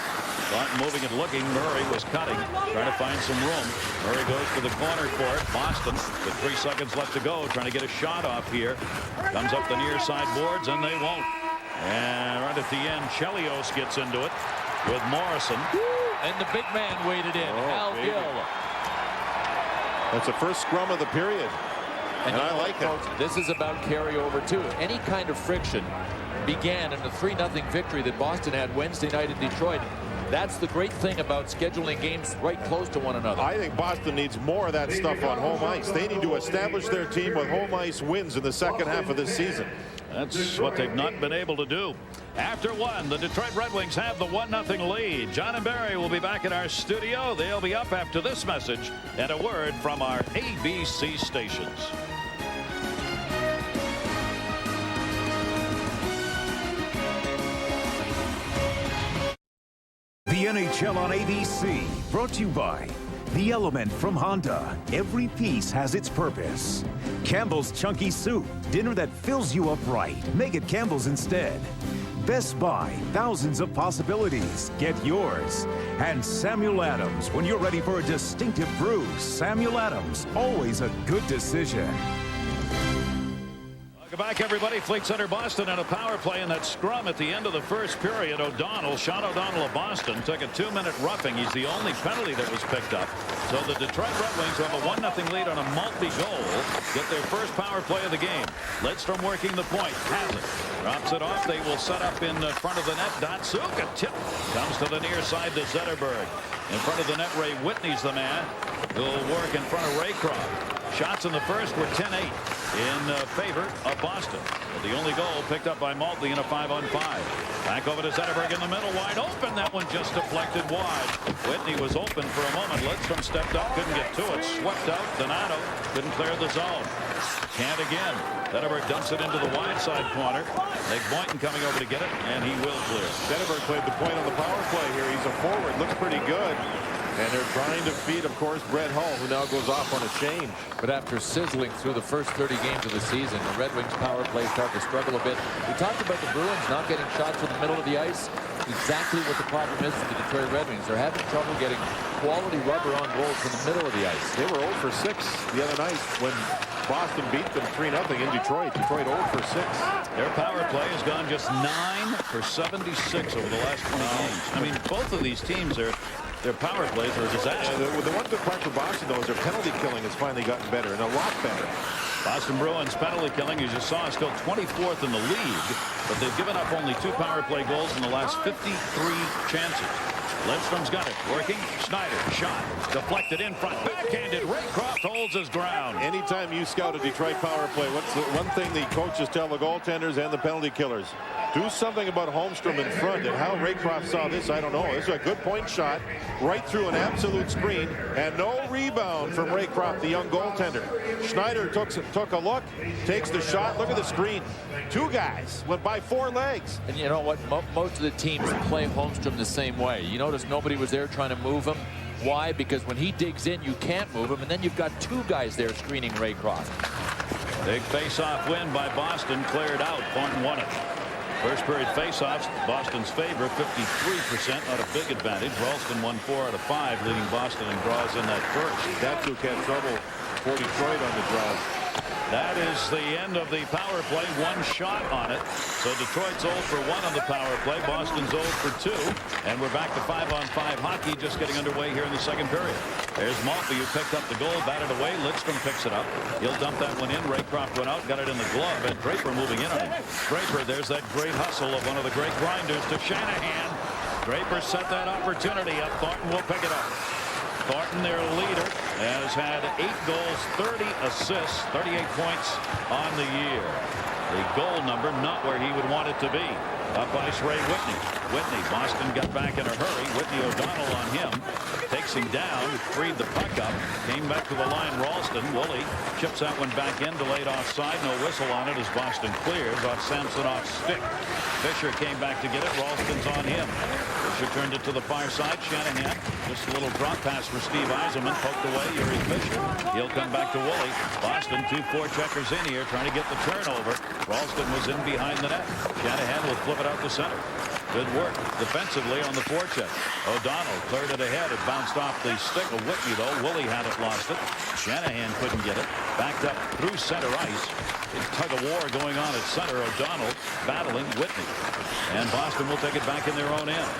Thornton moving and looking. Murray was cutting, trying to find some room. Murray goes to the corner for it. Boston with 3 seconds left to go, trying to get a shot off here. Comes up the near side boards, and they won't. And right at the end, Chelios gets into it with Morrison. And the big man waded in. Al Gill. That's the first scrum of the period. And I like it. This is about carryover, too. Any kind of friction began in the 3-0 victory that Boston had Wednesday night in Detroit. That's the great thing about scheduling games right close to one another. I think Boston needs more of that stuff on home ice. They need to establish their team with home ice wins in the second half of this season. That's what they've not been able to do. After 1, the Detroit Red Wings have the 1-0 lead. John and Barry will be back in our studio. They'll be up after this message and a word from our ABC stations. The NHL on ABC, brought to you by The Element from Honda. Every piece has its purpose. Campbell's Chunky Soup, dinner that fills you up right. Make it Campbell's instead. Best Buy, thousands of possibilities. Get yours. And Samuel Adams, when you're ready for a distinctive brew, Samuel Adams, always a good decision. Welcome back, everybody. Fleet Center, Boston, and a power play in that scrum at the end of the first period. Sean O'Donnell of Boston took a 2-minute roughing. He's the only penalty that was picked up. So the Detroit Red Wings have a 1-0 lead on a Maltby goal. Get their first power play of the game. Lidstrom working the point. Has it. Drops it off. They will set up in front of the net. Datsuk, a tip. Comes to the near side to Zetterberg. In front of the net, Ray Whitney's the man who'll work in front of Raycroft. Shots in the first were 10-8 in favor of Boston. But the only goal picked up by Maltby in a 5-on-5. Back over to Zetterberg in the middle, wide open. That one just deflected wide. Whitney was open for a moment. Lidstrom stepped up, couldn't get to it. Swept out. Donato couldn't clear the zone. Can't again. Zetterberg dumps it into the wide side corner. Nick Boynton coming over to get it, and he will clear. Zetterberg played the point on the power play here. He's a forward. Looks pretty good. And they're trying to feed, of course, Brett Hull, who now goes off on a change. But after sizzling through the first 30 games of the season, the Red Wings power play start to struggle a bit. We talked about the Bruins not getting shots from the middle of the ice. exactly what the problem is for the Detroit Red Wings. They're having trouble getting quality rubber on goals in the middle of the ice. They were 0 for 6 the other night when Boston beat them 3-0 in Detroit. Detroit 0 for 6. Their power play has gone just 9 for 76 over the last 20 games. I mean, both of these teams are. Their power plays are a disaster. The one good part for Boston, though, is their penalty killing has finally gotten better, and a lot better. Boston Bruins penalty killing, as you saw, is still 24th in the league, but they've given up only 2 power play goals in the last 53 chances. Lidstrom's got it. Working. Schneider. Shot. Deflected in front. Backhanded. Raycroft holds his ground. Anytime you scout a Detroit power play, what's the one thing the coaches tell the goaltenders and the penalty killers? Do something about Holmstrom in front. And how Raycroft saw this, I don't know. This is a good point shot right through an absolute screen. And no rebound from Raycroft, the young goaltender. Schneider took a look, takes the shot. Look at the screen. 2 guys went by 4 legs. And you know what? Most of the teams play Holmstrom the same way. You notice nobody was there trying to move him. Why? Because when he digs in, you can't move him, and then you've got 2 guys there screening Raycroft. Big face-off win by Boston, cleared out. Thornton won it. First period face-offs, Boston's favor, 53%, not a big advantage. Ralston won 4 out of 5, leading Boston in draws in that first. Datsuk had trouble for Detroit on the draws. That is the end of the power play. 1 shot on it. So Detroit's 0 for 1 on the power play. Boston's 0 for 2. And we're back to 5-on-5 hockey just getting underway here in the second period. There's Maltby, who picked up the goal, batted away. Lidstrom picks it up. He'll dump that one in. Raycroft went out, got it in the glove, and Draper moving in on him. Draper, there's that great hustle of one of the great grinders to Shanahan. Draper set that opportunity up. Thornton will pick it up. Thornton, their leader, has had 8 goals, 30 assists, 38 points on the year. The goal number not where he would want it to be. Up ice, Ray Whitney. Whitney, Boston got back in a hurry. Whitney O'Donnell on him. Takes him down, freed the puck up. Came back to the line, Ralston. Woolley chips that one back in, delayed offside. No whistle on it as Boston clears off Samsonov's stick. Fisher came back to get it. Ralston's on him. Fisher turned it to the far side. Shanahan, just a little drop pass for Steve Yzerman. Poked away, Yuri Fisher. He'll come back to Woolley. Boston, 2 forecheckers in here, trying to get the turnover. Ralston was in behind the net. Shanahan will flip it out to center. Good work defensively on the forecheck. O'Donnell cleared it ahead. It bounced off the stick of Whitney, though. Woolley had it, lost it. Shanahan couldn't get it. Backed up through center ice. Big tug of war going on at center. O'Donnell battling Whitney. And Boston will take it back in their own end.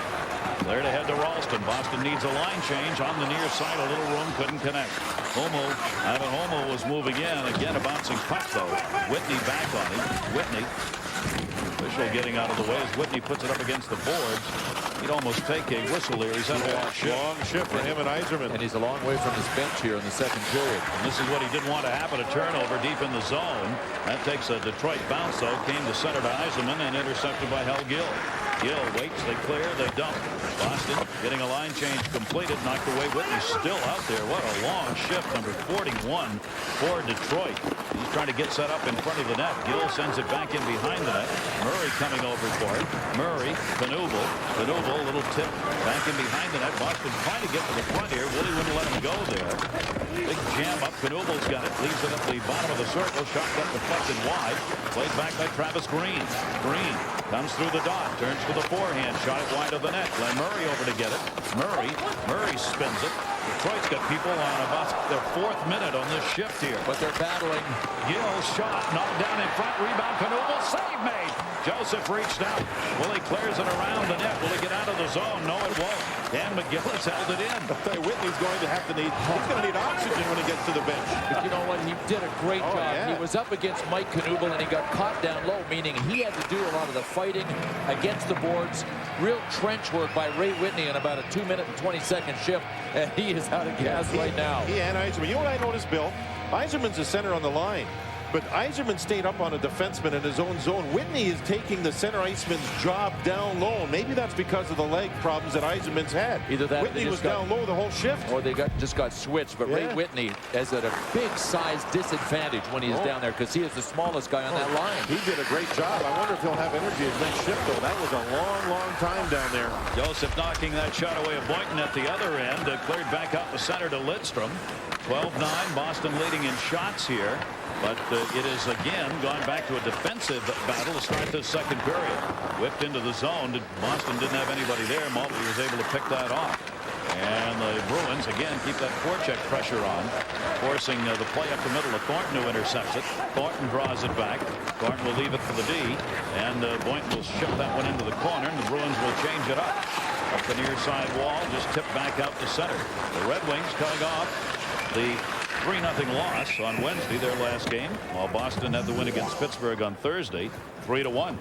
Cleared ahead to Ralston. Boston needs a line change on the near side. A little room, couldn't connect. Ivan Homo was moving in. Again, a bouncing puck, though. Whitney back on him. Whitney. Official getting out of the way as Whitney puts it up against the boards. He'd almost take a whistle here. He's had a long shift for him and Yzerman. And he's a long way from his bench here in the second period. And this is what he didn't want to happen, a turnover deep in the zone. That takes a Detroit bounce, though. Came to center to Yzerman and intercepted by Hal Gill. Gill waits, they clear, they dump. Boston getting a line change completed, knocked away. Whitney still out there. What a long shift, number 41 for Detroit. He's trying to get set up in front of the net. Gill sends it back in behind the net. Murray coming over for it. Murray, Knuble, a little tip back in behind the net. Boston trying to get to the front here. Woolley wouldn't let him go there. Big jam up. Knuble's got it. Leaves it at the bottom of the circle. Shot got deflected wide. Played back by Travis Green. Green comes through the dot. Turns to the forehand. Shot it wide of the net. Glenn Murray over to get it. Murray spins it. Detroit's got people on about their 4th minute on this shift here. But they're battling. Gill's shot knocked down in front. Rebound. Knuble. Save made. Joseph reached out. Woolley clears it around the net. Will he get out of the zone? No, it won't. Dan McGillis held it in. Whitney's going to have to need. He's going to need oxygen when he gets to the bench. But you know what? He did a great job. Yeah. He was up against Mike Knuble, and he got caught down low, meaning he had to do a lot of the fighting against the boards. Real trench work by Ray Whitney in about a 2-minute and 20-second shift, and he is out of gas right now. He and Yzerman. You know what I noticed, Bill? Yzerman's a center on the line. But Yzerman stayed up on a defenseman in his own zone. Whitney is taking the center iceman's job down low. Maybe that's because of the leg problems that Yzerman's had. Either that Whitney was down low the whole shift. Or they just got switched. But Ray Whitney is at a big size disadvantage when he is down there because he is the smallest guy on that line. He did a great job. I wonder if he'll have energy his next shift, though. That was a long time down there. Joseph knocking that shot away of Boynton at the other end. Cleared back out the center to Lidstrom. 12-9, Boston leading in shots here. But it is again gone back to a defensive battle to start this second period. Whipped into the zone. Boston didn't have anybody there. Maltby was able to pick that off. And the Bruins again keep that forecheck pressure on, forcing the play up the middle of Thornton, who intercepts it. Thornton draws it back. Thornton will leave it for the D, and Boynton will ship that one into the corner, and the Bruins will change it up. Up the near side wall, just tipped back out to center. The Red Wings coming off the 3-0 loss on Wednesday, their last game, while Boston had the win against Pittsburgh on Thursday, 3-1.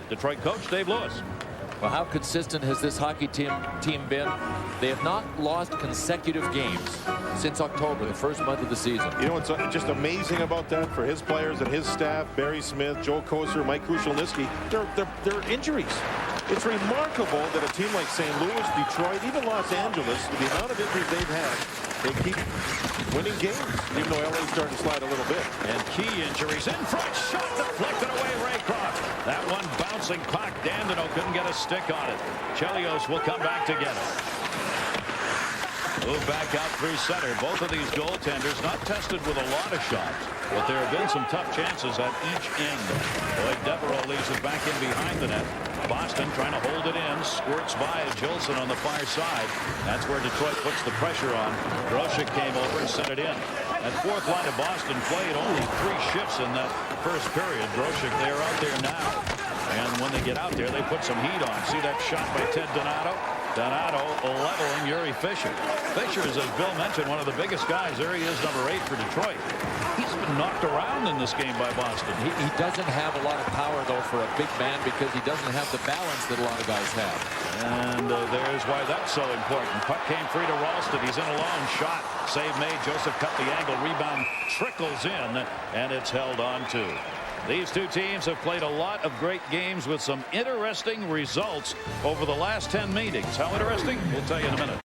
Detroit coach Dave Lewis. Well, how consistent has this hockey team been? They have not lost consecutive games since October, the first month of the season. You know what's just amazing about that for his players and his staff, Barry Smith, Joe Koser, Mike Krushelnyski, they're injuries. It's remarkable that a team like St. Louis, Detroit, even Los Angeles, with the amount of injuries they've had, they keep winning games, even though LA's starting to slide a little bit. And key injuries in front, shot deflected away, Raycroft. That one bouncing puck, Dandino couldn't get a stick on it. Chelios will come back to get it. Move back out through center. Both of these goaltenders not tested with a lot of shots, but there have been some tough chances at each end. Boyd Devereaux leaves it back in behind the net. Boston trying to hold it in, squirts by Gilson on the far side. That's where Detroit puts the pressure on. Grosek came over and sent it in. That fourth line of Boston played only 3 shifts in that first period. Grosek, they are out there now. And when they get out there, they put some heat on. See that shot by Ted Donato? Donato leveling Yuri Fisher. Fisher is, as Bill mentioned, one of the biggest guys. There he is, number 8 for Detroit. He's been knocked around in this game by Boston. He doesn't have a lot of power, though, for a big man because he doesn't have the balance that a lot of guys have. And there's why that's so important. Puck came free to Ralston. He's in alone. Shot. Save made. Joseph cut the angle. Rebound trickles in, and it's held on to. These two teams have played a lot of great games with some interesting results over the last 10 meetings. How interesting? We'll tell you in a minute.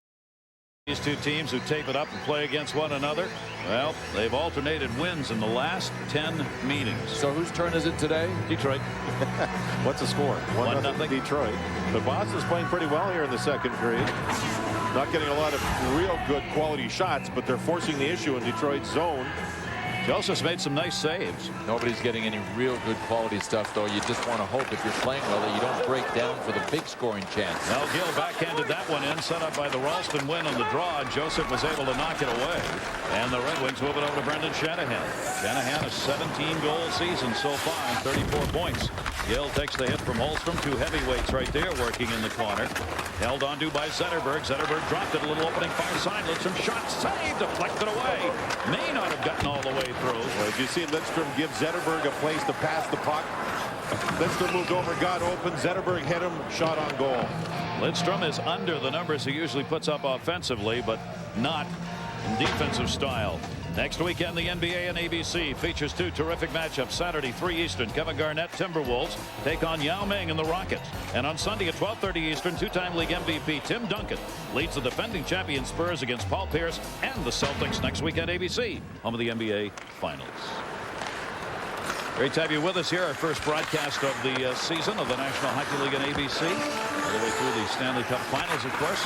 These two teams who tape it up and play against one another, well, they've alternated wins in the last 10 meetings. So whose turn is it today? Detroit. What's the score? 1-0 Detroit. But Boston's playing pretty well here in the second period. Not getting a lot of real good quality shots, but they're forcing the issue in Detroit's zone. Joseph's made some nice saves. Nobody's getting any real good quality stuff, though. You just want to hope if you're playing well that you don't break down for the big scoring chance. Well, Gill backhanded that one in, set up by the Ralston win on the draw. Joseph was able to knock it away. And the Red Wings move it over to Brendan Shanahan. Shanahan, a 17-goal season so far and 34 points. Gill takes the hit from Holmstrom. 2 heavyweights right there working in the corner. Held onto by Zetterberg. Zetterberg dropped it. A little opening far side. Lidstrom shot saved. Deflected away. May not have gotten all the way through. Well, as you see, Lidstrom give Zetterberg a place to pass the puck. Lidstrom moved over, got open. Zetterberg hit him, shot on goal. Lidstrom is under the numbers he usually puts up offensively, but not in defensive style. Next weekend, the NBA and ABC features 2 terrific matchups. Saturday, 3 Eastern, Kevin Garnett, Timberwolves take on Yao Ming and the Rockets. And on Sunday at 12:30 Eastern, 2-time league MVP Tim Duncan leads the defending champion Spurs against Paul Pierce and the Celtics next week at ABC, home of the NBA Finals. Great to have you with us here. Our first broadcast of the season of the National Hockey League and ABC. All the way through the Stanley Cup Finals, of course.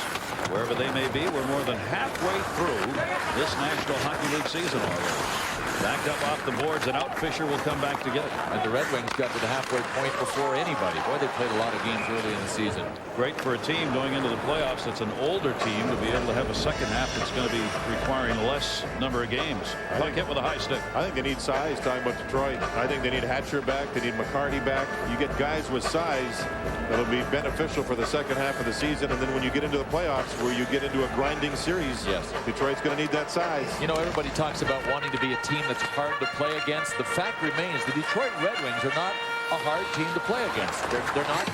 Wherever they may be, we're more than halfway through this National Hockey League season already. Backed up off the boards, and out Fisher will come back to get it. And the Red Wings got to the halfway point before anybody. Boy, they played a lot of games early in the season. Great for a team going into the playoffs that's an older team to be able to have a second half that's going to be requiring less number of games. Puck hit with a high stick. I think they need size, talking about Detroit. I think they need Hatcher back. They need McCarty back. You get guys with size that'll be beneficial for the second half of the season. And then when you get into the playoffs where you get into a grinding series, yes, Detroit's going to need that size. You know, everybody talks about wanting to be a team that's hard to play against. The fact remains the Detroit Red Wings are not a hard team to play against. They're not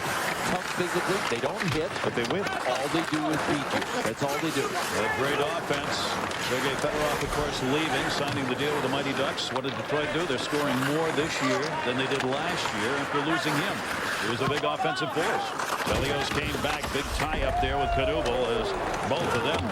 tough physically. They don't hit, but they win. All they do is beat you. That's all they do. A great offense. Sergei Fedorov, of course, leaving, signing the deal with the Mighty Ducks. What did Detroit do? They're scoring more this year than they did last year after losing him. He was a big offensive force. Chelios came back. Big tie up there with Knubel as both of them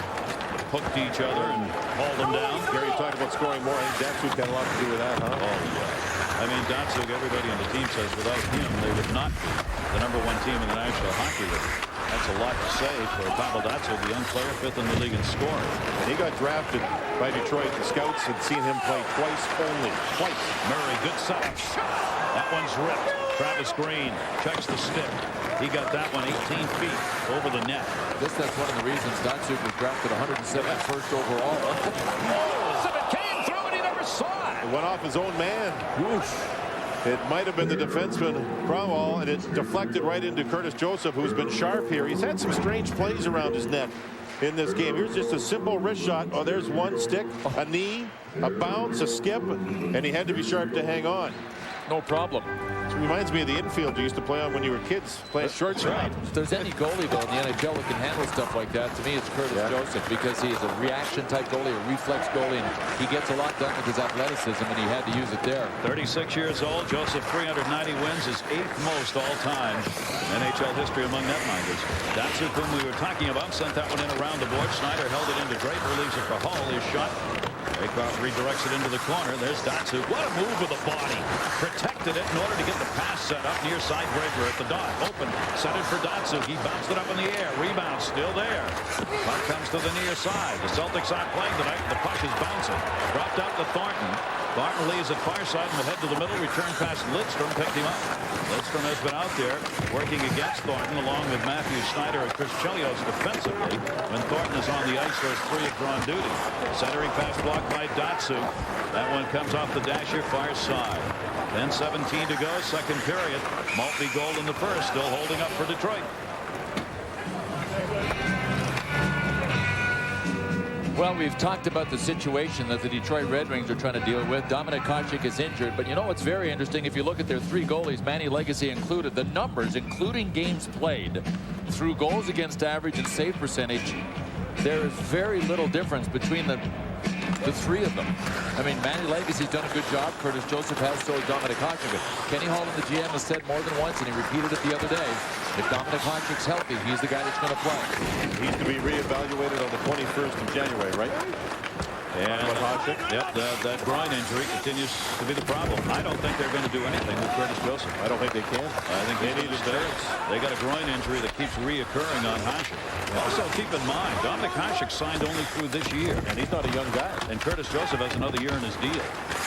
hooked each other and hauled them down. Gary talked about scoring more. I think Datsuk got a lot to do with that, huh? Oh, yeah. I mean, Datsuk, everybody on the team says without him, they would not be the #1 team in the National Hockey League. That's a lot to say for Pavel Datsyuk, the young player, 5th in the league in scoring. And he got drafted by Detroit. The scouts had seen him play twice only. Twice. Murray, good setup. That one's ripped. Travis Green checks the stick. He got that one 18 feet over the net. That's one of the reasons Datsyuk was drafted 171st overall. Oh, it came through and he never saw it. It went off his own man. Whoosh. It might have been the defenseman Cromwell, and it deflected right into Curtis Joseph, who's been sharp here. He's had some strange plays around his net in this game. Here's just a simple wrist shot. Oh, there's one stick, a knee, a bounce, a skip, and he had to be sharp to hang on. No problem. It reminds me of the infield you used to play on when you were kids, playing shortstop. If there's any goalie, though, in the NHL that can handle stuff like that, to me, it's Curtis Joseph, because he is a reaction-type goalie, a reflex goalie, and he gets a lot done with his athleticism, and he had to use it there. 36 years old, Joseph, 390 wins, his 8th most all-time in NHL history among netminders. Datsyuk, whom we were talking about, sent that one in around the board. Schneider held it into Draper, leaves it for Hull. His shot. Raycroft redirects it into the corner. There's Datsyuk. What a move with the body. Protected it in order to get the pass set up near side Draper at the dot. Open. Centered for Datsyuk. He bounced it up in the air. Rebound still there. Puck comes to the near side. The Celtics aren't playing tonight. The puck is bouncing. Dropped out to Thornton. Thornton leaves it far side and will head to the middle. Return past Lidstrom. Picked him up. Lidstrom has been out there working against Thornton along with Matthew Schneider and Chris Chelios defensively. When Thornton is on the ice, those 3 have drawn duty. Centering pass blocked by Datsyuk. That one comes off the dasher far side. 10:17 to go, second period. Maltby goal in the first, still holding up for Detroit. Well, we've talked about the situation that the Detroit Red Wings are trying to deal with. Dominik Hasek is injured, but you know what's very interesting? If you look at their 3 goalies, Manny Legacy included, the numbers, including games played, through goals against average and save percentage, there is very little difference between the 3 of them. I mean, Manny Legacy's done a good job. Curtis Joseph has, so has Dominik Hasek. Kenny Holland, the GM, has said more than once, and he repeated it the other day, if Dominik Hasek's healthy, he's the guy that's going to play. He's to be reevaluated on the 21st of January, right? And yep, that groin injury continues to be the problem. I don't think they're going to do anything with Curtis Joseph. I don't think they can. I think they need insurance. They got a groin injury that keeps reoccurring on Hasek. Also, keep in mind, Dominik Hasek signed only through this year, and he's not a young guy. And Curtis Joseph has another year in his deal.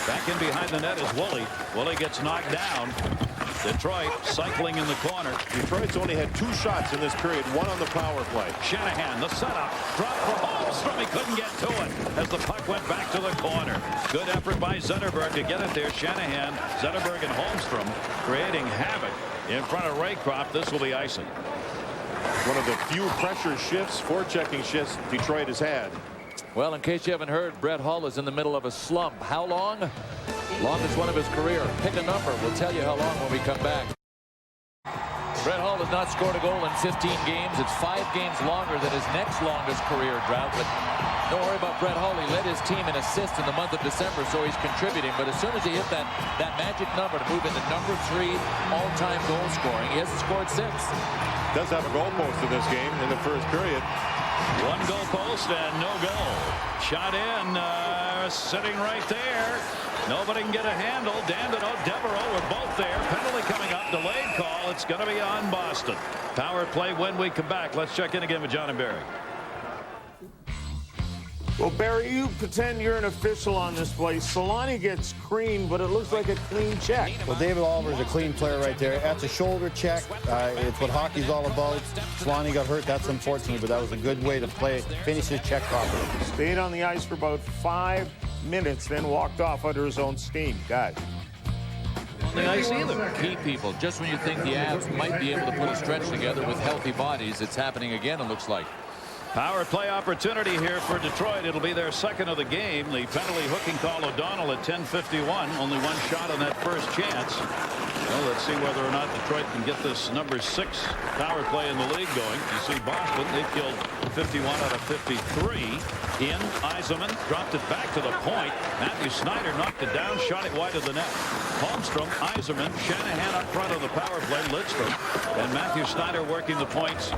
Back in behind the net is Woolley. Woolley gets knocked down. Detroit cycling in the corner. Detroit's only had 2 shots in this period, 1 on the power play. Shanahan, the setup, drop for Holmstrom. He couldn't get to it as the puck went back to the corner. Good effort by Zetterberg to get it there. Shanahan, Zetterberg, and Holmstrom creating havoc in front of Raycroft. This will be icing. One of the few pressure shifts, forechecking shifts Detroit has had. Well, in case you haven't heard, Brett Hull is in the middle of a slump. How long? Longest one of his career. Pick a number. We'll tell you how long when we come back. Brett Hull has not scored a goal in 15 games. It's 5 games longer than his next longest career drought. But don't worry about Brett Hull. He led his team in assists in the month of December, so he's contributing. But as soon as he hit that magic number to move into number 3 all-time goal scoring, he hasn't scored 6. Does have a goal post in this game in the first period. 1 goal post and no goal. Shot in, sitting right there. Nobody can get a handle. Dandino, Devereaux were both there. Penalty coming up. Delayed call. It's going to be on Boston. Power play when we come back. Let's check in again with John and Barry. Well, Barry, you pretend you're an official on this play. Solani gets creamed, but it looks like a clean check. Well, David Oliver's a clean player right there. That's a shoulder check. It's what hockey's all about. Solani got hurt. That's unfortunate, but that was a good way to finish his check properly. Stayed on the ice for about 5 minutes, then walked off under his own steam. Guys. On the ice either. Key people. Just when you think the Avs might be able to put a stretch together with healthy bodies, it's happening again, it looks like. Power play opportunity here for Detroit. It'll be their second of the game. The penalty hooking call O'Donnell at 10:51. Only 1 shot on that first chance. Well, let's see whether or not Detroit can get this number 6 power play in the league going. You see Boston, they killed 51 out of 53. In, Yzerman dropped it back to the point. Matthew Schneider knocked it down, shot it wide of the net. Holmstrom, Yzerman, Shanahan up front of the power play, Lidstrom, and Matthew Schneider working the points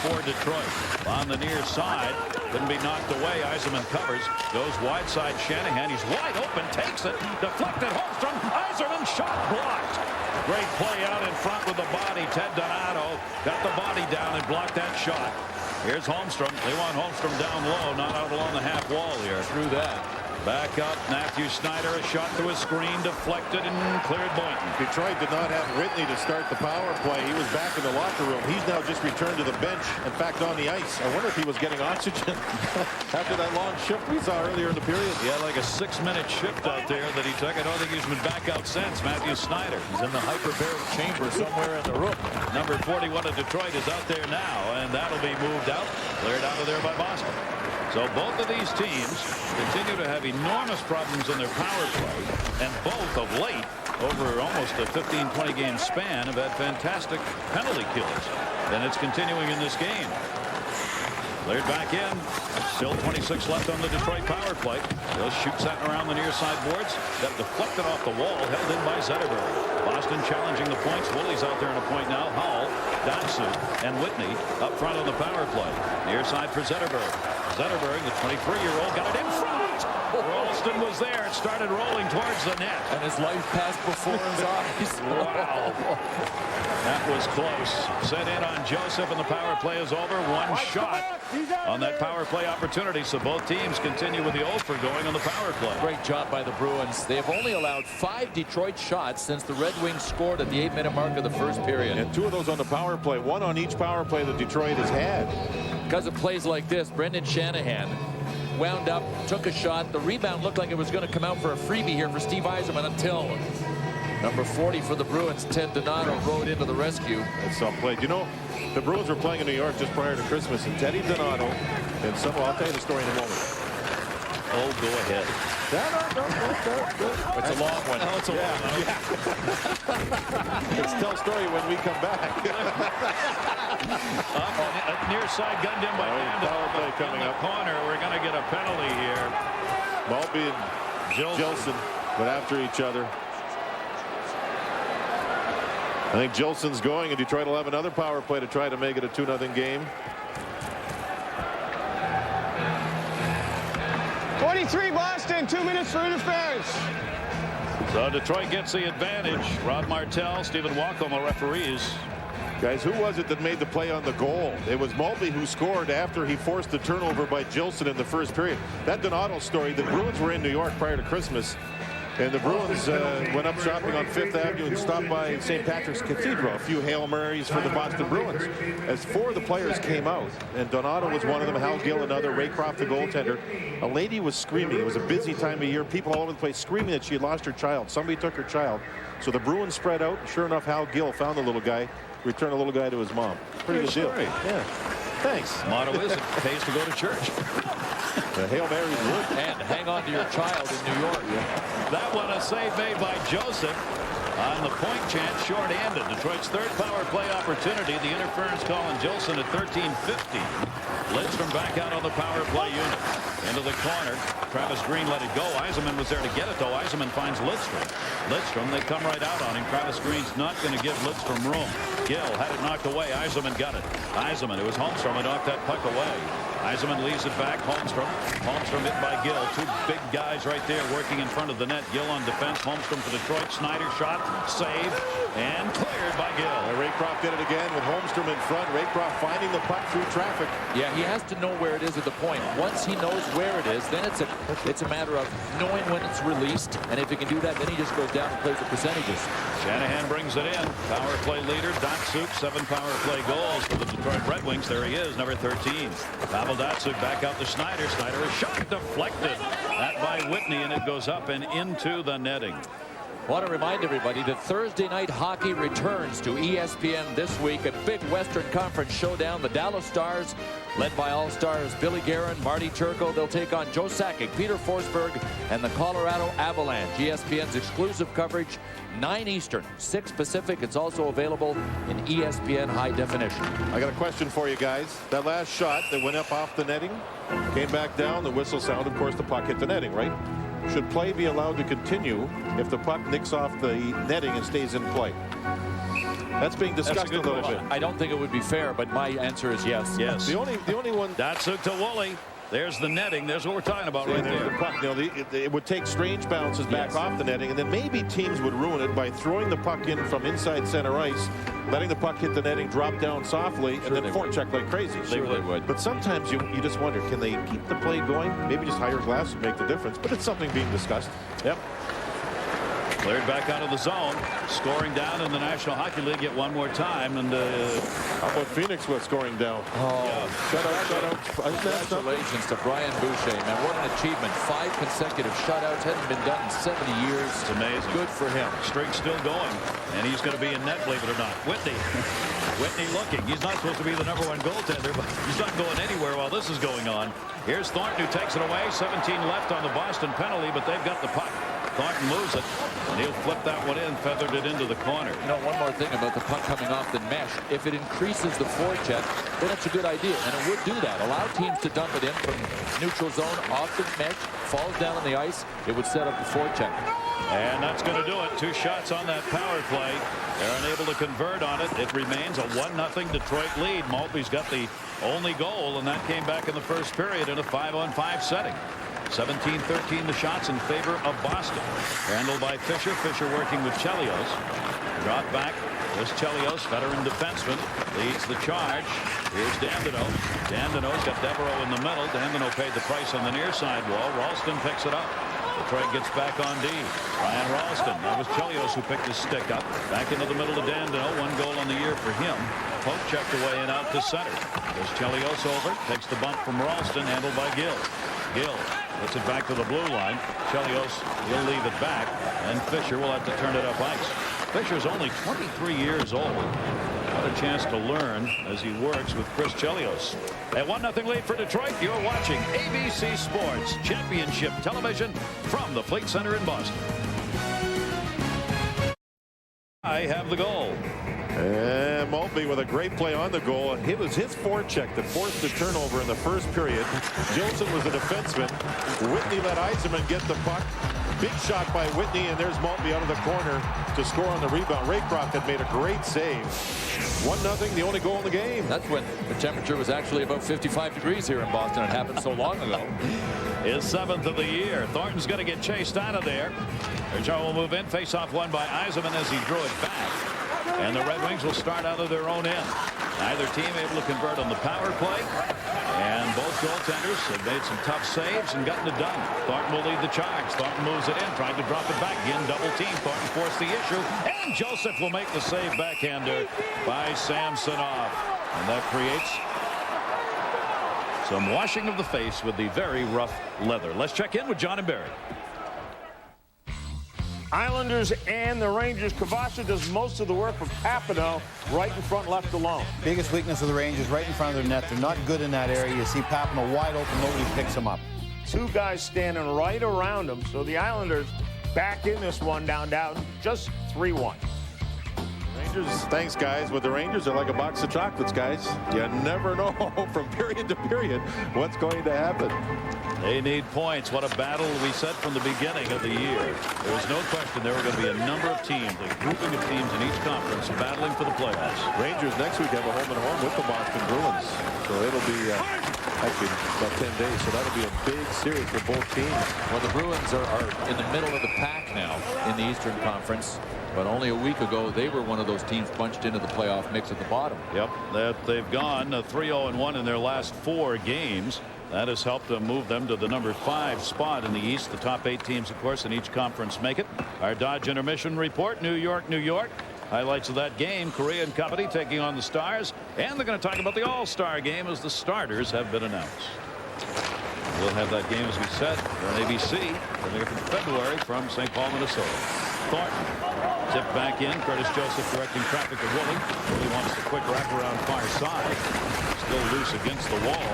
for Detroit. On the near side, couldn't be knocked away. Yzerman covers, goes wide side. Shanahan, he's wide open, takes it, deflected. Holmstrom, Yzerman, shot blocked. Great play out in front with the body. Ted Donato got the body down and blocked that shot. Here's Holmstrom. They want Holmstrom down low, not out along the half wall here. Through that. Back up, Matthew Snyder, a shot through a screen, deflected and cleared Boynton. Detroit did not have Whitney to start the power play. He was back in the locker room. He's now just returned to the bench, in fact, on the ice. I wonder if he was getting oxygen after that long shift we saw earlier in the period. Yeah, like a 6-minute shift out there that he took. I don't think he's been back out since. Matthew Snyder. He's in the hyperbaric chamber somewhere in the room. Number 41 of Detroit is out there now, and that'll be moved out. Cleared out of there by Boston. So both of these teams continue to have enormous problems in their power play, and both of late, over almost a 15-20 game span, have had fantastic penalty kills. And it's continuing in this game. Cleared back in. Still 26 left on the Detroit power play. They'll shoot that around the near side boards. That deflected off the wall, held in by Zetterberg. Boston challenging the points. Woolley's out there in a point now. Hull, Datsyuk, and Whitney up front on the power play. Near side for Zetterberg. Zetterberg, the 23-year-old, got it in front. Rolston was there. It started rolling towards the net. And his life passed before his eyes. Wow. That was close. Set in on Joseph, and the power play is over. One shot on that power play opportunity. So both teams continue with the 0 for going on the power play. Great job by the Bruins. They have only allowed 5 Detroit shots since the Red Wings scored at the 8-minute mark of the first period. And 2 of those on the power play. 1 on each power play that Detroit has had. Because of plays like this, Brendan Shanahan wound up, took a shot. The rebound looked like it was going to come out for a freebie here for Steve Yzerman until number 40 for the Bruins, Ted Donato, rode into the rescue. That's some play. You know, the Bruins were playing in New York just prior to Christmas, and Teddy Donato, and I'll tell you the story in a moment. Oh, go ahead. It's a long one. No, it's a long one. Let's tell story when we come back. Near side gunned in by power play coming up. Corner. We're going to get a penalty here. Maltby and Gilson went after each other. I think Gilson's going, and Detroit will have another power play to try to make it a 2-0 game. 23 Boston, 2 minutes for interference. So Detroit gets the advantage. Rod Martell, Stephen Walcom, the referees. Guys, who was it that made the play on the goal? It was Maltby who scored after he forced the turnover by Gilson in the first period. That Donato story, the Bruins were in New York prior to Christmas, and the Bruins went up shopping on 5th Avenue and stopped by St. Patrick's Cathedral. A few Hail Marys for the Boston Bruins. As 4 of the players came out, and Donato was one of them, Hal Gill another, Ray Croft the goaltender. A lady was screaming. It was a busy time of year. People all over the place screaming that she had lost her child. Somebody took her child. So the Bruins spread out. Sure enough, Hal Gill found the little guy, returned the little guy to his mom. Pretty good deal. Yeah. Thanks. Motto is it pays to go to church. The Hail Marys would. And hang on to your child in New York. That one a save made by Joseph on the point chance, short-handed. Detroit's 3rd power play opportunity. The interference call on Gilson at 13:50. Lidstrom back out on the power play unit. Into the corner. Travis Green let it go. Yzerman was there to get it, though. Yzerman finds Lidstrom. Lidstrom, they come right out on him. Travis Green's not going to give Lidstrom room. Gill had it knocked away. Yzerman got it. Yzerman, it was Holmstrom who knocked that puck away. Yzerman leaves it back. Holmstrom hit by Gill. 2 big guys right there working in front of the net. Gill on defense. Holmstrom for Detroit. Snyder shot, save, and cleared by Gill. Ray Croft did it again with Holmstrom in front. Ray Croft finding the puck through traffic. Yeah, he has to know where it is at the point. Once he knows where it is, then it's a matter of knowing when it's released, and if he can do that, then he just goes down and plays the percentages. Shanahan brings it in. Power play leader, Datsyuk, 7 power play goals for the Detroit Red Wings. There he is, number 13. Pavel Datsyuk back out to Snyder. Snyder is shot deflected. That by Whitney, and it goes up and into the netting. I want to remind everybody that Thursday night hockey returns to ESPN this week. A big Western Conference showdown. The Dallas Stars, led by All-Stars Billy Guerin, Marty Turco, they'll take on Joe Sakic, Peter Forsberg, and the Colorado Avalanche. ESPN's exclusive coverage, 9 Eastern, 6 Pacific. It's also available in ESPN High Definition. I got a question for you guys. That last shot that went up off the netting, came back down, the whistle sounded, of course, the puck hit the netting, right? Should play be allowed to continue if the puck nicks off the netting and stays in play? That's being discussed a little bit. I don't think it would be fair, but my answer is yes. Yes. The only one. Datsyuk to Woolley. There's the netting. There's what we're talking about right there. The puck. You know, it would take strange bounces back off the netting, and then maybe teams would ruin it by throwing the puck in from inside center ice, letting the puck hit the netting, drop down softly, and then forecheck like crazy. They would. But sometimes you just wonder, can they keep the play going? Maybe just higher glass would make the difference, but it's something being discussed. Yep. Cleared back out of the zone. Scoring down in the National Hockey League yet one more time. And how about Phoenix was scoring down? Shutout. Congratulations to Brian Boucher, man. What an achievement. 5 consecutive shutouts. Hadn't been done in 70 years. It's amazing. Good for him. Streak's still going. And he's going to be in net, believe it or not. Whitney looking. He's not supposed to be the #1 goaltender, but he's not going anywhere while this is going on. Here's Thornton who takes it away. 17 left on the Boston penalty, but they've got the puck. Thornton moves it, and he'll flip that one in, feathered it into the corner. You know, one more thing about the puck coming off the mesh. If it increases the forecheck, then it's a good idea, and it would do that. Allow teams to dump it in from neutral zone, off the mesh, falls down on the ice. It would set up the forecheck. And that's going to do it. 2 shots on that power play. They're unable to convert on it. It remains a 1-0 Detroit lead. Maltby's got the only goal, and that came back in the first period in a 5-on-5 setting. 17-13 the shots in favor of Boston. Handled by Fisher. Fisher working with Chelios. Dropped back. This Chelios, veteran defenseman, leads the charge. Here's Dandino. Dandino's got Devereaux in the middle. Dandino paid the price on the near side wall. Ralston picks it up. Detroit gets back on D. Ryan Ralston. That was Chelios who picked his stick up. Back into the middle of Dandino. 1 goal on the year for him. Pope checked away and out to center. There's Chelios over. Takes the bump from Ralston. Handled by Gill. Gill puts it back to the blue line. Chelios, he'll leave it back. And Fisher will have to turn it up ice. Fisher's only 23 years old. What a chance to learn as he works with Chris Chelios. At 1-0 lead for Detroit, you're watching ABC Sports Championship Television from the Fleet Center in Boston. I have the goal. And Maltby with a great play on the goal. It was his forecheck that forced the turnover in the first period. Gilson was a defenseman. Whitney let Yzerman get the puck. Big shot by Whitney, and there's Maltby out of the corner to score on the rebound. Raycroft had made a great save. 1-0, the only goal in the game. That's when the temperature was actually about 55 degrees here in Boston. It happened so long ago. His 7th of the year. Thornton's going to get chased out of there. Joe will move in. Face-off won by Yzerman as he drew it back. And the Red Wings will start out of their own end. Neither team able to convert on the power play. And both goaltenders have made some tough saves and gotten it done. Thornton will lead the charge. Thornton moves it in, trying to drop it back. Again, double team. Thornton forced the issue. And Joseph will make the save backhander by Samsonov. And that creates some washing of the face with the very rough leather. Let's check in with John and Barry. Islanders and the Rangers. Kavasha does most of the work for Papineau, right in front, left alone. Biggest weakness of the Rangers, right in front of their net. They're not good in that area. You see Papineau wide open. Nobody picks him up. 2 guys standing right around him. So the Islanders back in this one down just 3-1. Rangers, thanks, guys. With the Rangers, they're like a box of chocolates, guys. You never know from period to period what's going to happen. They need points. What a battle we said from the beginning of the year. There was no question there were going to be a number of teams, a grouping of teams in each conference battling for the playoffs. Rangers next week have a home-and-home with the Boston Bruins. So it'll be actually about 10 days. So that'll be a big series for both teams. Well, the Bruins are in the middle of the pack now in the Eastern Conference. But only a week ago, they were one of those teams punched into the playoff mix at the bottom. Yep, they've gone 3-0-1 in their last 4 games. That has helped them move them to the number 5 spot in the East. The top 8 teams, of course, in each conference make it. Our Dodge Intermission Report, New York, New York. Highlights of that game, Korea and company taking on the Stars. And they're going to talk about the All-Star game as the starters have been announced. We'll have that game, as we said, on ABC coming up in February from St. Paul, Minnesota. Thornton tipped back in. Curtis Joseph directing traffic to Willie. Willie wants the quick wraparound far side. Still loose against the wall.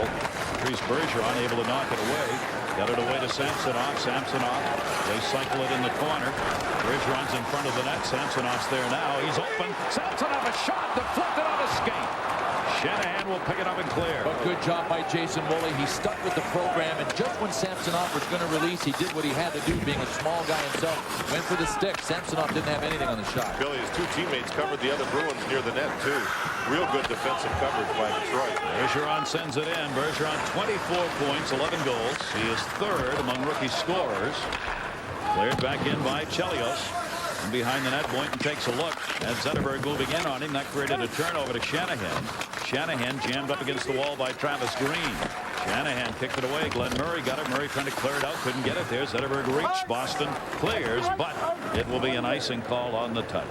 Patrice Bergeron able to knock it away. Got it away to Samsonov. Samsonov, they cycle it in the corner. Bergeron's in front of the net. Samsonov's there now. He's open. Samsonov, a shot deflected on a skate. Shanahan will pick it up and clear. But good job by Jason Woolley. He stuck with the program, and just when Samsonov was going to release, he did what he had to do, being a small guy himself. Went for the stick. Samsonov didn't have anything on the shot. Billy, his two teammates covered the other Bruins near the net, too. Real good defensive coverage by Detroit. Bergeron sends it in. Bergeron 24 points, 11 goals. He is third among rookie scorers. Cleared back in by Chelios. And behind the net, Boynton takes a look. And Zetterberg moving in on him. That created a turnover to Shanahan. Shanahan jammed up against the wall by Travis Green. Shanahan kicked it away. Glenn Murray got it. Murray trying to clear it out. Couldn't get it there. Zetterberg reached. Boston clears, but it will be an icing call on the touch.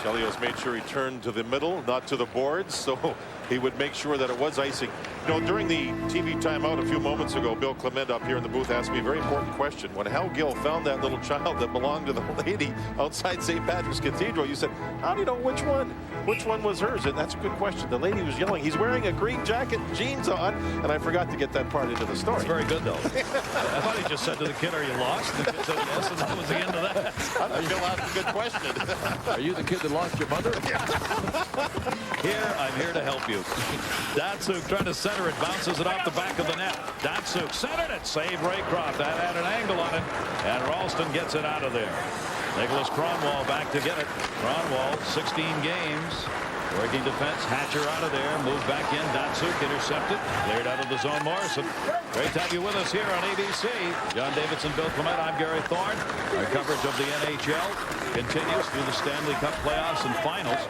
Chelios made sure he turned to the middle, not to the boards, so he would make sure that it was icing. You know, during the TV timeout a few moments ago, Bill Clement up here in the booth asked me a very important question. When Hal Gill found that little child that belonged to the lady outside St. Patrick's Cathedral, you said, how do you know which one? Which one was hers? And that's a good question. The lady was yelling, he's wearing a green jacket, jeans on, and I forgot to get that part into the story. It's very good, though. I thought he just said to the kid, are you lost? And the kid said yes, and that was the end of that. I thought Bill asked a good question. Are you the kid that lost your mother? Here, I'm here to help you. Datsuk trying to center it, bounces it off the back of the net. Datsuk centered it, save Ray Croft. That had an angle on it, and Ralston gets it out of there. Nicholas Kronwall back to get it. Kronwall, 16 games. Working defense, Hatcher out of there, moved back in. Datsuk intercepted, cleared out of the zone. Morrison, great to have you with us here on ABC. John Davidson, Bill Clement, I'm Gary Thorne. Our coverage of the NHL continues through the Stanley Cup playoffs and finals.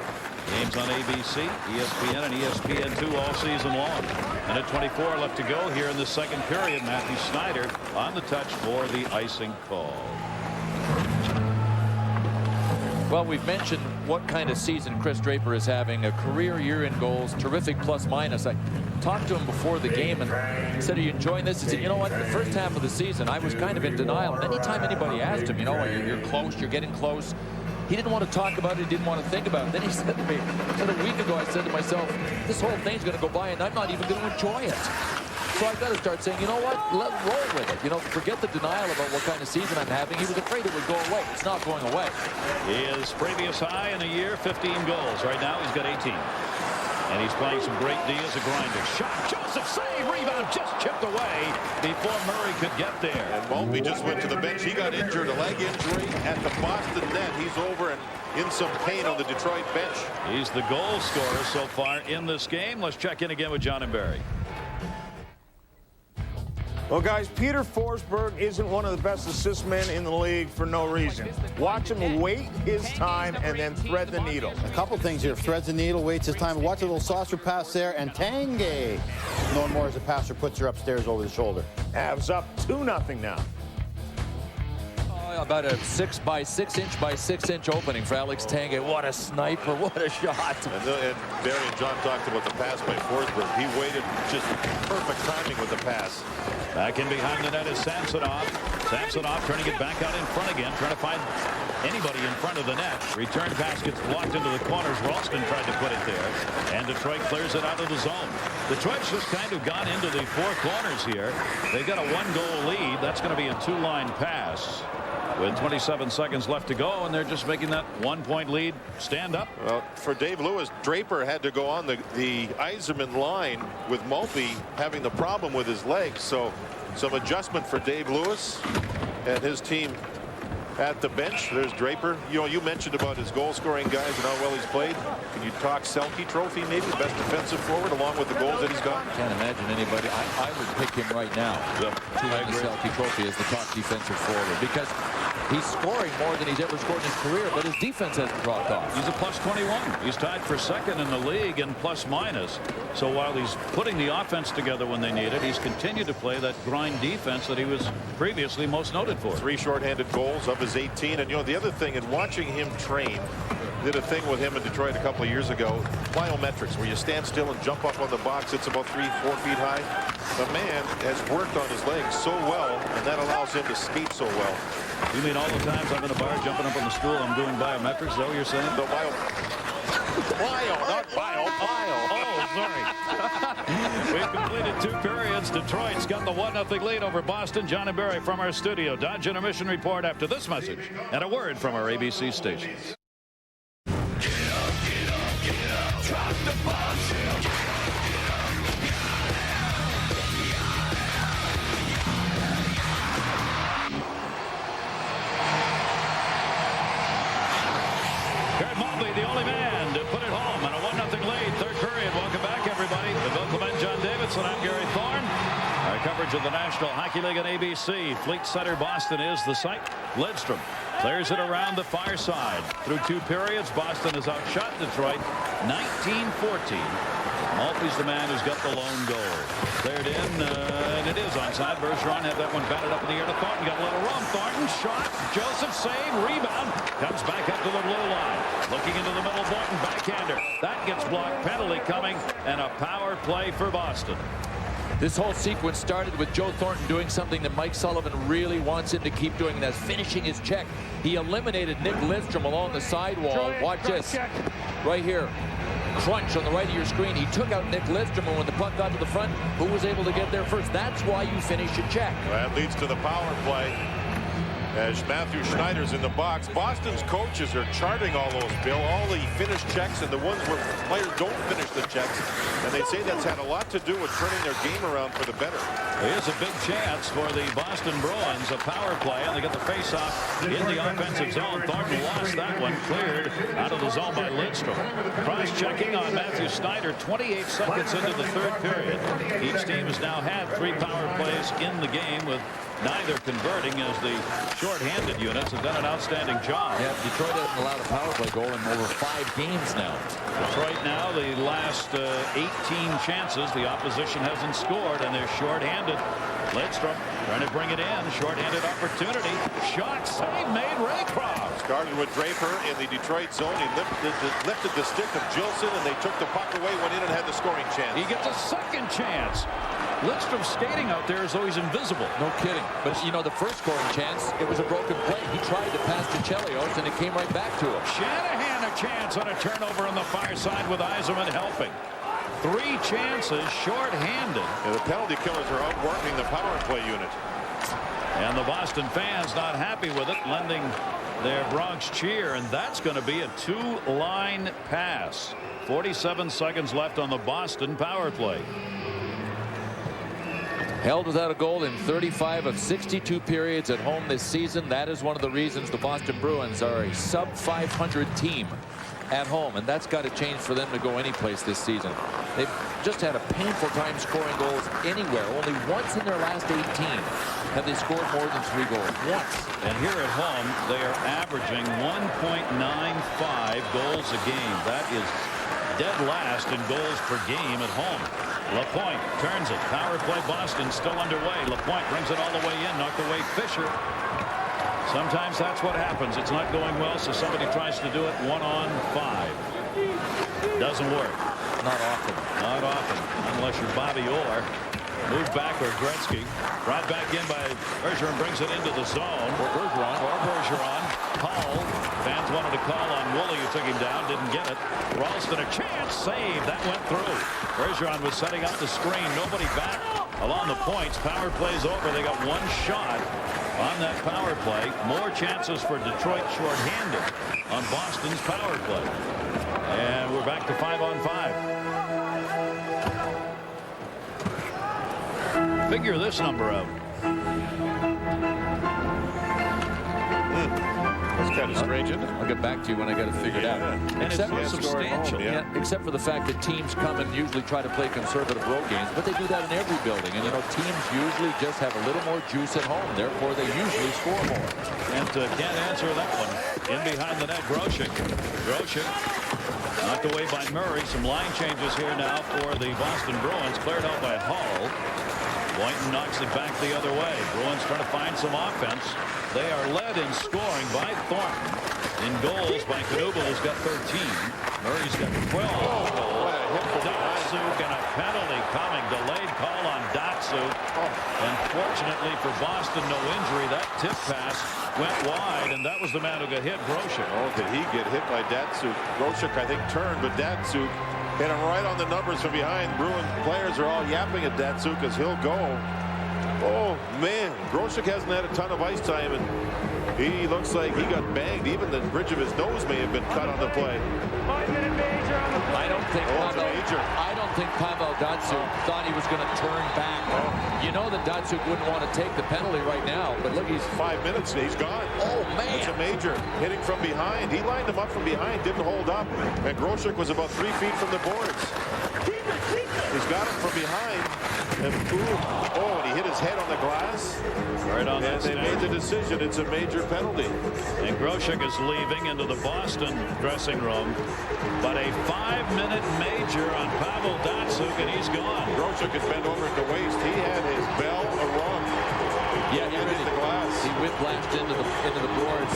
Games on ABC, ESPN, and ESPN2 all season long. And at 24 left to go here in the second period. Matthew Snyder on the touch for the icing call. Well, we've mentioned what kind of season Chris Draper is having. A career year in goals, terrific plus-minus. I talked to him before the game and said, are you enjoying this? He said, you know what, the first half of the season, I was kind of in denial. And anytime anybody asked him, you know, you're close, you're getting close, he didn't want to talk about it, he didn't want to think about it. Then he said to me, a week ago, I said to myself, this whole thing's going to go by and I'm not even going to enjoy it. So I've got to start saying, you know what, let roll with it. You know, forget the denial about what kind of season I'm having. He was afraid it would go away. It's not going away. His previous high in a year, 15 goals. Right now, he's got 18. And he's playing some great D as a grinder. Shot, Joseph, save, rebound, just chipped away before Murray could get there. And Maltby just went to the bench. He got injured, a leg injury at the Boston net. He's over and in some pain on the Detroit bench. He's the goal scorer so far in this game. Let's check in again with John and Barry. Well, guys, Peter Forsberg isn't one of the best assist men in the league for no reason. Watch him wait his time and then thread the needle. A couple things here. Threads the needle, waits his time. Watch a little saucer pass there, and Tanguay. No more as a passer puts her upstairs over the shoulder. Avs up 2-0 now. About a 6 by 6 inch by 6 inch opening for Alex Tanguay. What a sniper, what a shot. And Barry and John talked about the pass by Forsberg. He waited just perfect timing with the pass. Back in behind the net is Samsonov. Samsonov turning it back out in front again, trying to find anybody in front of the net. Return pass gets blocked into the corners. Ralston tried to put it there, and Detroit clears it out of the zone. Detroit's just kind of gone into the four corners here. They've got a 1-goal lead. That's going to be a 2-line pass with 27 seconds left to go, and they're just making that 1-point lead stand up. Well, for Dave Lewis, Draper had to go on the Yzerman line with Maltby having the problem with his legs, so some adjustment for Dave Lewis and his team at the bench. There's Draper. You know, you mentioned about his goal-scoring guys and how well he's played. Can you talk Selke Trophy, maybe best defensive forward, along with the goals that he's got? Can't imagine anybody. I would pick him right now to win the Selke Trophy as the top defensive forward, because he's scoring more than he's ever scored in his career, but his defense hasn't dropped off. He's a plus 21. He's tied for second in the league in plus-minus. So while he's putting the offense together when they need it, he's continued to play that grind defense that he was previously most noted for. 3 shorthanded goals of his 18. And you know, the other thing, in watching him train, did a thing with him in Detroit a couple of years ago, plyometrics, where you stand still and jump up on the box. It's about 3-4 feet high. The man has worked on his legs so well, and that allows him to skate so well. You mean all the times I'm in a bar jumping up on the stool, I'm doing biometrics? Is that what you're saying? No, not bio. Oh, sorry. We've completed 2 periods. Detroit's got the 1-0 lead over Boston. John and Barry from our studio. Dodge Intermission Report after this message and a word from our ABC stations. Get up, drop the bombshell. coverage of the National Hockey League on ABC. Fleet Center, Boston is the site. Lidstrom clears it around the far side. Through 2 periods, Boston has outshot Detroit 19-14. Maltby's the man who's got the lone goal. Cleared in, and it is onside. Bergeron had that one batted up in the air to Thornton. Got a little room. Thornton shot. Joseph save. Rebound. Comes back up to the blue line. Looking into the middle. Thornton backhander. That gets blocked. Penalty coming. And a power play for Boston. This whole sequence started with Joe Thornton doing something that Mike Sullivan really wants him to keep doing, and that's finishing his check. He eliminated Nick Lidstrom along the sidewall. Watch this. Right here. Crunch on the right of your screen. He took out Nick Lidstrom, and when the puck got to the front, who was able to get there first? That's why you finish your check. That leads to the power play as Matthew Schneider's in the box. Boston's coaches are charting all those, Bill, all the finished checks and the ones where players don't finish the checks, and they say that's had a lot to do with turning their game around for the better. Here's a big chance for the Boston Bruins, a power play, and they get the face-off in the offensive zone. Thornton lost that one, cleared out of the zone by Lidstrom. Cross-checking on Matthew Schneider 28 seconds into the 3rd period. Each team has now had 3 power plays in the game, with neither converting, as the short-handed units have done an outstanding job. Yeah, Detroit hasn't allowed a power play goal in over 5 games now. Detroit now, the last 18 chances, the opposition hasn't scored, and they're short-handed. Lidstrom trying to bring it in. Short-handed opportunity. Shot save made. Raycroft. Started with Draper in the Detroit zone. He lifted the stick of Gilson, and they took the puck away, went in and had the scoring chance. He gets a second chance. Lidstrom skating out there as though he's invisible. No kidding. But, you know, the first scoring chance, it was a broken play. He tried to pass to Chelios, and it came right back to him. Shanahan a chance on a turnover on the far side with Yzerman helping. 3 chances short-handed. And the penalty killers are outworking the power play unit. And the Boston fans not happy with it, lending their Bronx cheer, and that's going to be a 2-line pass. 47 seconds left on the Boston power play. Held without a goal in 35 of 62 periods at home this season. That is one of the reasons the Boston Bruins are a sub-500 team at home, and that's got to change for them to go any place this season. They've just had a painful time scoring goals anywhere. Only once in their last 18 have they scored more than 3 goals. Once. And here at home, they are averaging 1.95 goals a game. That is dead last in goals per game at home. Lapointe turns it. Power play Boston still underway. Lapointe brings it all the way in. Knocked away Fisher. Sometimes that's what happens. It's not going well, so somebody tries to do it 1-on-5. Doesn't work. Not often. Not often, unless you're Bobby Orr. Moved back, or Gretzky. Brought back in by Bergeron, brings it into the zone. Or Bergeron. Hull. Fans wanted to call on Woolley, who took him down. Didn't get it. Ralston a chance. Save. That went through. Bergeron was setting up the screen. Nobody back along the points. Power play's over. They got 1 shot on that power play. More chances for Detroit shorthanded on Boston's power play. And we're back to 5-on-5. Figure this number out. That's kind of strange, isn't it? I'll get back to you when I got it figured out. Except for substantial. Except for the fact that teams come and usually try to play conservative road games, but they do that in every building. And, you know, teams usually just have a little more juice at home. Therefore, they usually score more. And can't answer that one. In behind the net, Groshek. Knocked away by Murray. Some line changes here now for the Boston Bruins. Cleared out by Hull. Boynton knocks it back the other way. Bruins trying to find some offense. They are led in scoring by Thornton. In goals by Knuble, who's got 13. Murray's got 12. Datsuk, and a penalty coming. Delayed call on Datsuk. Unfortunately for Boston, no injury. That tip pass went wide, and that was the man who got hit, Groshek. Oh, did he get hit by Datsuk? Groshek, I think, turned, but Datsuk hit him right on the numbers from behind. Bruin players are all yapping at Datsuk as he'll go. Oh, man. Groshek hasn't had a ton of ice time, and he looks like he got banged. Even the bridge of his nose may have been cut on the play. I don't think think Pavel Datsyuk thought he was going to turn back. You know that Datsyuk wouldn't want to take the penalty right now, but look, he's 5 minutes, he's gone. Oh, man. It's a major. Hitting from behind. He lined him up from behind, didn't hold up, and Grosek was about 3 feet from the boards. He's got him from behind, and boom. Oh, and he hit his head on the glass. Right on and that they stand. made the decision. It's a major penalty. And Grosek is leaving into the Boston dressing room. But a 5-minute major on Pavel Datsyuk, and he's gone. Grosek is bent over at the waist. He had his bell rung. Yeah, he hit the glass. He whiplashed into the boards.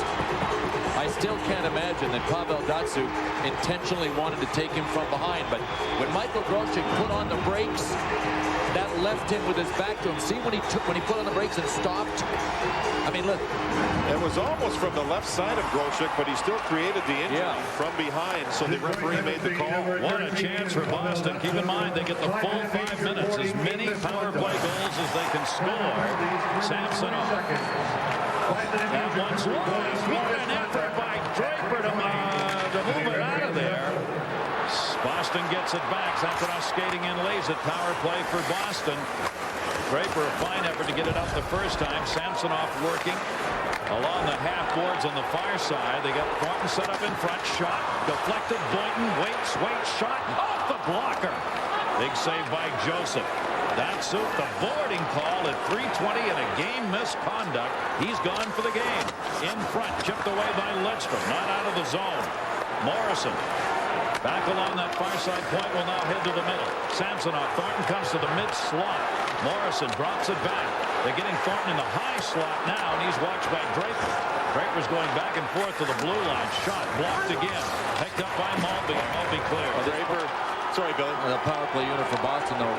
I still can't imagine that Pavel Datsyuk intentionally wanted to take him from behind. But when Michael Grosek put on the brakes, that left him with his back to him. See when he put on the brakes and stopped? I mean, look. It was almost from the left side of Grosek, but he still created the injury from behind, so the referee made the call. What a chance for Boston. Keep in mind, they get the full 5 minutes, as many power play goals as they can score. Samsonov. That one's what an effort by Draper to move it out of there. Boston gets it back. Samsonov skating in, lays it. Power play for Boston. Draper, a fine effort to get it up the first time. Samsonov working along the half boards on the far side. They got Thornton set up in front. Shot deflected. Boynton waits. Shot off the blocker. Big save by Joseph. Datsyuk, the boarding call at 3:20 and a game misconduct. He's gone for the game. In front, chipped away by Lidstrom. Not out of the zone. Morrison back along that far side point, will now head to the middle. Samsonov. Thornton comes to the mid slot. Morrison drops it back. They're getting Thornton in the high slot now, and he's watched by Draper. Draper's going back and forth to the blue line. Shot blocked again. Picked up by Maltby. Maltby clear. Draper. Sorry, Billy. The power play unit for Boston, though,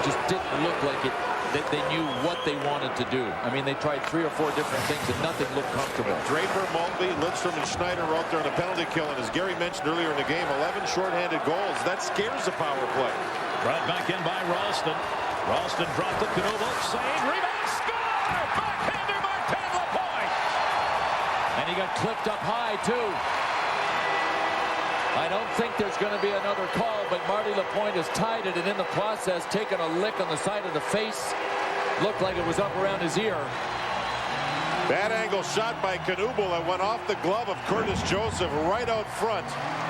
just didn't look like it. They knew what they wanted to do. I mean, they tried 3 or 4 different things, and nothing looked comfortable. Draper, Maltby, Lidstrom, and Schneider were out there on a penalty kill, and as Gary mentioned earlier in the game, 11 shorthanded goals. That scares the power play. Brought back in by Ralston. Ralston dropped it. Knuble, save, rebound, score! Backhander, Martin Lapointe! And he got clipped up high, too. I don't think there's going to be another call, but Marty Lapointe has tied it, and in the process taken a lick on the side of the face. Looked like it was up around his ear. Bad angle shot by Knuble that went off the glove of Curtis Joseph right out front.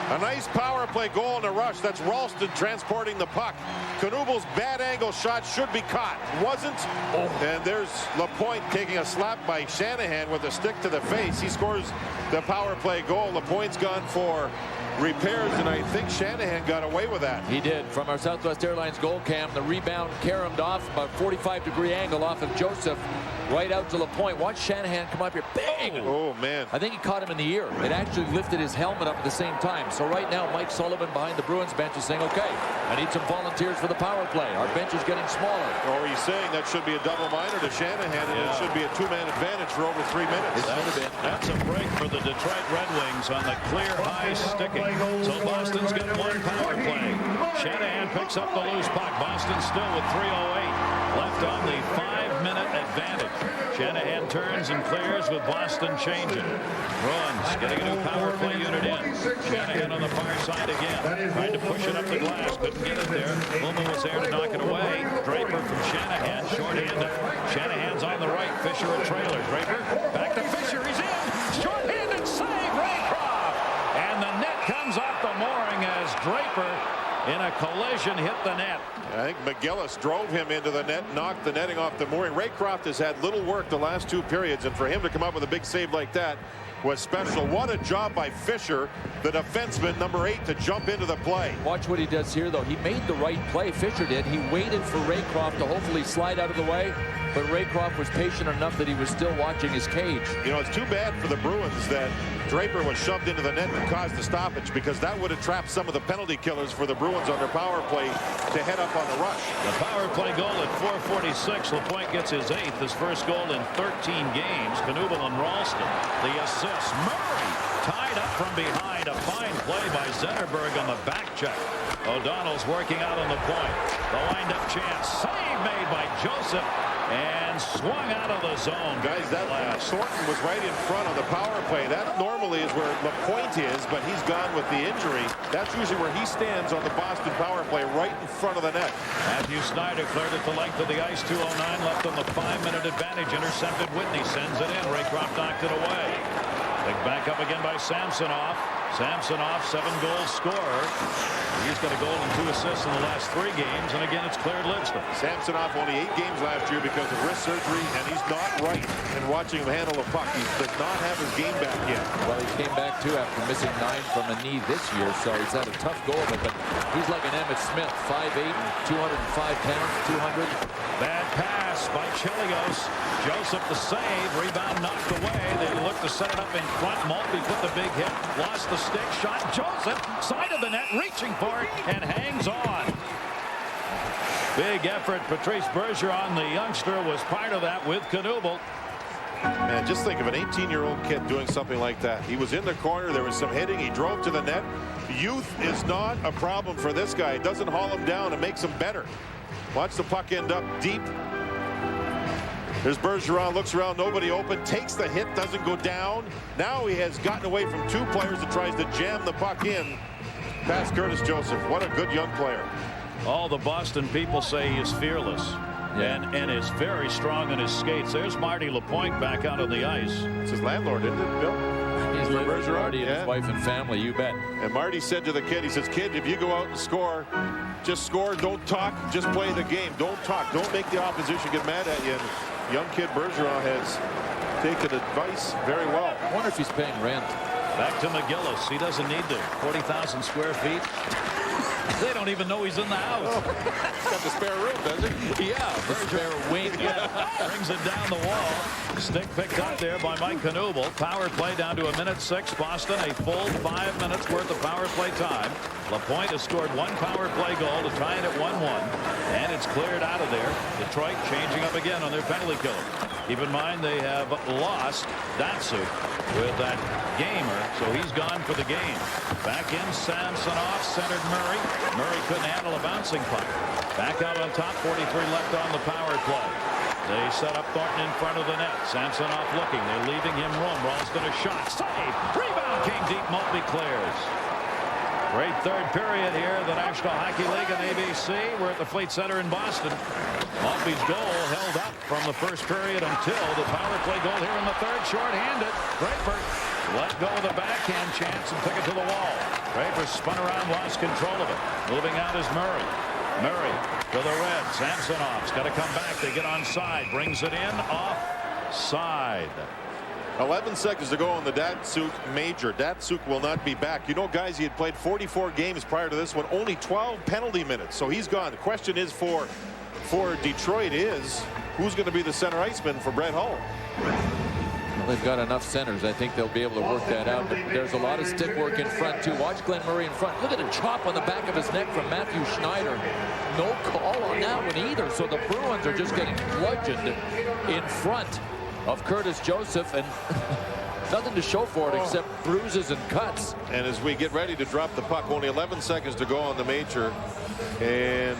A nice power play goal in a rush. That's Ralston transporting the puck. Knuble's bad angle shot should be caught. Wasn't. And there's Lapointe taking a slap by Shanahan with a stick to the face. He scores the power play goal. Lapointe's gone for repairs, and I think Shanahan got away with that. He did. From our Southwest Airlines goal cam, the rebound caromed off about 45-degree angle off of Joseph right out to Lapointe. Watch Shanahan come up here. Bang! Oh, man. I think he caught him in the ear. It actually lifted his helmet up at the same time. So right now, Mike Sullivan behind the Bruins bench is saying, okay, I need some volunteers for the power play. Our bench is getting smaller. Or he's saying that should be a double minor to Shanahan, and it should be a 2-man advantage for over 3 minutes. That's a break for the Detroit Red Wings on the clear high sticking. So Boston's got 1 power play. Shanahan picks up the loose puck. Boston still with 3:08 left on the 5-minute advantage. Shanahan turns and clears with Boston changing. Bruins getting a new power play unit in. Shanahan on the far side again. Trying to push it up the glass. Couldn't get it there. Bowman was there to knock it away. Draper from Shanahan. Short-handed. Shanahan's on the right. Fisher a trailer. Draper back to Fisher. He's in. Short-handed save. Raycroft. And the net comes off the mooring as Draper in a collision hit the net. I think McGillis drove him into the net, knocked the netting off the mooring. Raycroft has had little work the last 2 periods, and for him to come up with a big save like that was special. What a job by Fisher, the defenseman, number 8, to jump into the play. Watch what he does here, though. He made the right play. Fisher did. He waited for Raycroft to hopefully slide out of the way, but Raycroft was patient enough that he was still watching his cage. You know, it's too bad for the Bruins that Draper was shoved into the net and caused the stoppage, because that would have trapped some of the penalty killers for the Bruins on their power play to head up on the rush. The power play goal at 4:46. Lapointe gets his 8th, his first goal in 13 games. Knuble and Ralston. The assist. Murray tied up from behind. A fine play by Zetterberg on the back check. O'Donnell's working out on the point. The wind-up chance. Save made by Joseph. and swung out of the zone. Guys, that Thornton was right in front on the power play. That normally is where Lapointe is, but he's gone with the injury. That's usually where he stands on the Boston power play, right in front of the net. Matthew Snyder cleared it the length of the ice. 2:09 left on the 5-minute advantage. Intercepted. Whitney sends it in. Raycroft knocked it away. Picked back up again by Samsonov. Samsonov, 7-goal scorer. He's got a goal and 2 assists in the last 3 games, and again it's cleared Lidstrom. Samsonov only 8 games last year because of wrist surgery, and he's not right in watching him handle a puck. He does not have his game back yet. Well, he came back too after missing 9 from a knee this year, so he's had a tough go of it, but he's like an Emmett Smith, 5'8", 205 pounds, 200. Bad pass by Chelios. Joseph the save. Rebound knocked away. They look to set it up in front. Maltby put the big hit. Lost the stick. Shot. Joseph. Side of the net. Reaching for it. And hangs on. Big effort. Patrice Bergeron, the youngster, was part of that with Knuble. Man, just think of an 18-year-old kid doing something like that. He was in the corner. There was some hitting. He drove to the net. Youth is not a problem for this guy. It doesn't haul him down. It makes him better. Watch the puck end up deep. There's Bergeron, looks around, nobody open, takes the hit, doesn't go down. Now he has gotten away from 2 players and tries to jam the puck in past Curtis Joseph. What a good young player. All the Boston people say he is fearless. Yeah. And is very strong in his skates. There's Marty Lapointe back out on the ice. It's his landlord, isn't it, Bill? He's Mr. living with Bergeron, Marty and his wife and family, you bet. And Marty said to the kid, he says, kid, if you go out and score, just score, don't talk, just play the game. Don't talk, don't make the opposition get mad at you. And young kid Bergeron has taken advice very well. I wonder if he's paying rent. Back to McGillis. He doesn't need to. 40,000 square feet. They don't even know he's in the house. Oh, got the spare room, does he? Yeah, the spare wing. Brings it down the wall. Stick picked up there by Mike Knuble. Power play down to 1:06. Boston a full 5 minutes worth of power play time. Lapointe has scored 1 power play goal to tie it at 1-1. And it's cleared out of there. Detroit changing up again on their penalty killer. Keep in mind they have lost Datsuk with that gamer, so he's gone for the game. Back in Samsonov, centered Murray. Murray couldn't handle a bouncing puck. Back out on top, 43 left on the power play. They set up Thornton in front of the net. Samsonov looking. They're leaving him room. Ralston a shot. Save. Rebound came deep. Maltby clears. Great third period here. The National Hockey League and ABC. We're at the Fleet Center in Boston. Maltby's goal held up from the first period until the power play goal here in the third. Short-handed. Draper let go of the backhand chance and took it to the wall. Draper spun around, lost control of it. Moving out is Murray. Murray to the red. Samsonov's got to come back. They get onside. Brings it in. Offside. 11 seconds to go on the Datsuk major. Datsuk will not be back. You know, guys, he had played 44 games prior to this one. Only 12 penalty minutes. So he's gone. The question is for Detroit is who's going to be the center iceman for Brett Hull? Well, they've got enough centers. I think they'll be able to work that out. But there's a lot of stick work in front, too. Watch Glenn Murray in front. Look at a chop on the back of his neck from Matthew Schneider. No call on that one either. So the Bruins are just getting bludgeoned in front of Curtis Joseph, and nothing to show for it except bruises and cuts. And as we get ready to drop the puck, only 11 seconds to go on the major, and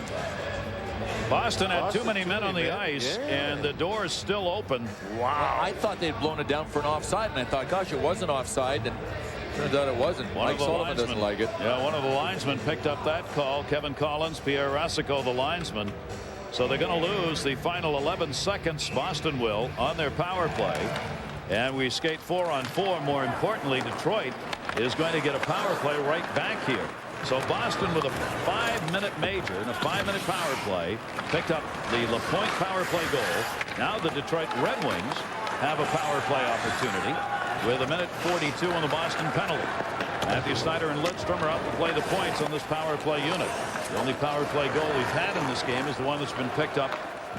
Boston had too many men on the ice, and the door is still open. Wow. I thought they'd blown it down for an offside, and I thought, gosh, it wasn't offside, and turns out it wasn't. Mike Sullivan doesn't like it. Yeah, one of the linesmen picked up that call. Kevin Collins, Pierre Rasico, the linesman. So they're going to lose the final 11 seconds. Boston will on their power play. And we skate 4-on-4. More importantly, Detroit is going to get a power play right back here. So Boston with a 5-minute major and a 5-minute power play picked up the Lapointe power play goal. Now the Detroit Red Wings have a power play opportunity with 1:42 on the Boston penalty. Matthew Snyder and Lidstrom are out to play the points on this power play unit. The only power play goal we've had in this game is the one that's been picked up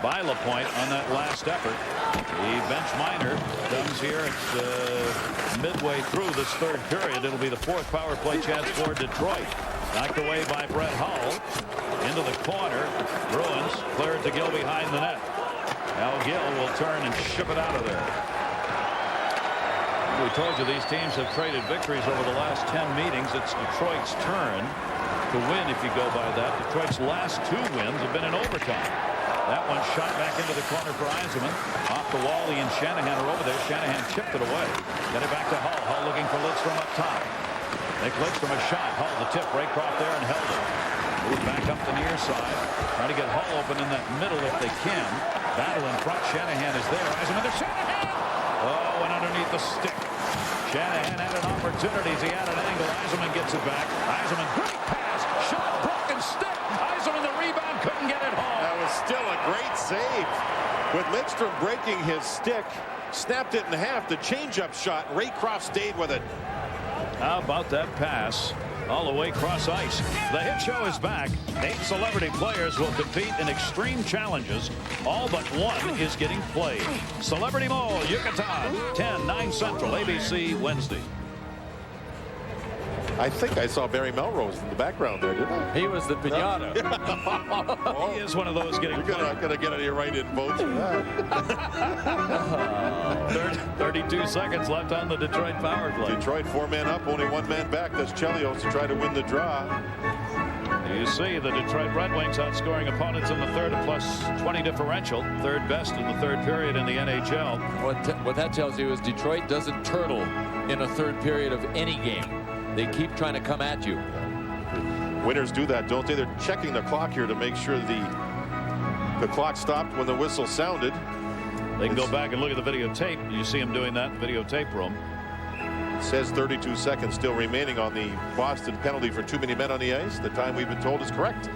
by Lapointe on that last effort. The bench minor comes here at midway through this third period. It'll be the 4th power play chance for Detroit. Knocked away by Brett Hull. Into the corner. Bruins clear it to Gill behind the net. Now Gill will turn and ship it out of there. We told you these teams have traded victories over the last 10 meetings. It's Detroit's turn to win if you go by that. Detroit's last 2 wins have been in overtime. That one shot back into the corner for Yzerman. Off the wall, he and Shanahan are over there. Shanahan chipped it away. Then it back to Hull. Hull looking for Lidstrom up top. Nick Lidstrom a shot. Hull the tip. Raycroft there and held it. Move back up the near side. Trying to get Hull open in that middle if they can. Battle in front. Shanahan is there. Yzerman to Shanahan. Oh, and underneath the stick. Shanahan had an opportunity. He had an angle. Yzerman gets it back. Yzerman, great pass. Shot, broken stick. Yzerman the rebound, couldn't get it home. That was still a great save. With Lidstrom breaking his stick, snapped it in half. The changeup shot. Raycroft stayed with it. How about that pass? All the way across ice. The hit show is back. 8 celebrity players will compete in extreme challenges. All but one is getting played. Celebrity Mole, Yucatan, 10, 9 Central, ABC, Wednesday. I think I saw Barry Melrose in the background there, didn't I? He was the pinata. He is one of those getting played. You're not going to get any write-in votes for that. 32 seconds left on the Detroit power play. Detroit 4 men up, only 1 man back. That's Chelios to try to win the draw. You see the Detroit Red Wings outscoring opponents in the third, a +20 differential. Third best in the third period in the NHL. What that tells you is Detroit doesn't turtle in a third period of any game. They keep trying to come at you. Winners do that, don't they? They're checking the clock here to make sure the clock stopped when the whistle sounded. They can go back and look at the videotape. You see him doing that in the videotape room. It says 32 seconds still remaining on the Boston penalty for too many men on the ice. The time we've been told is correct.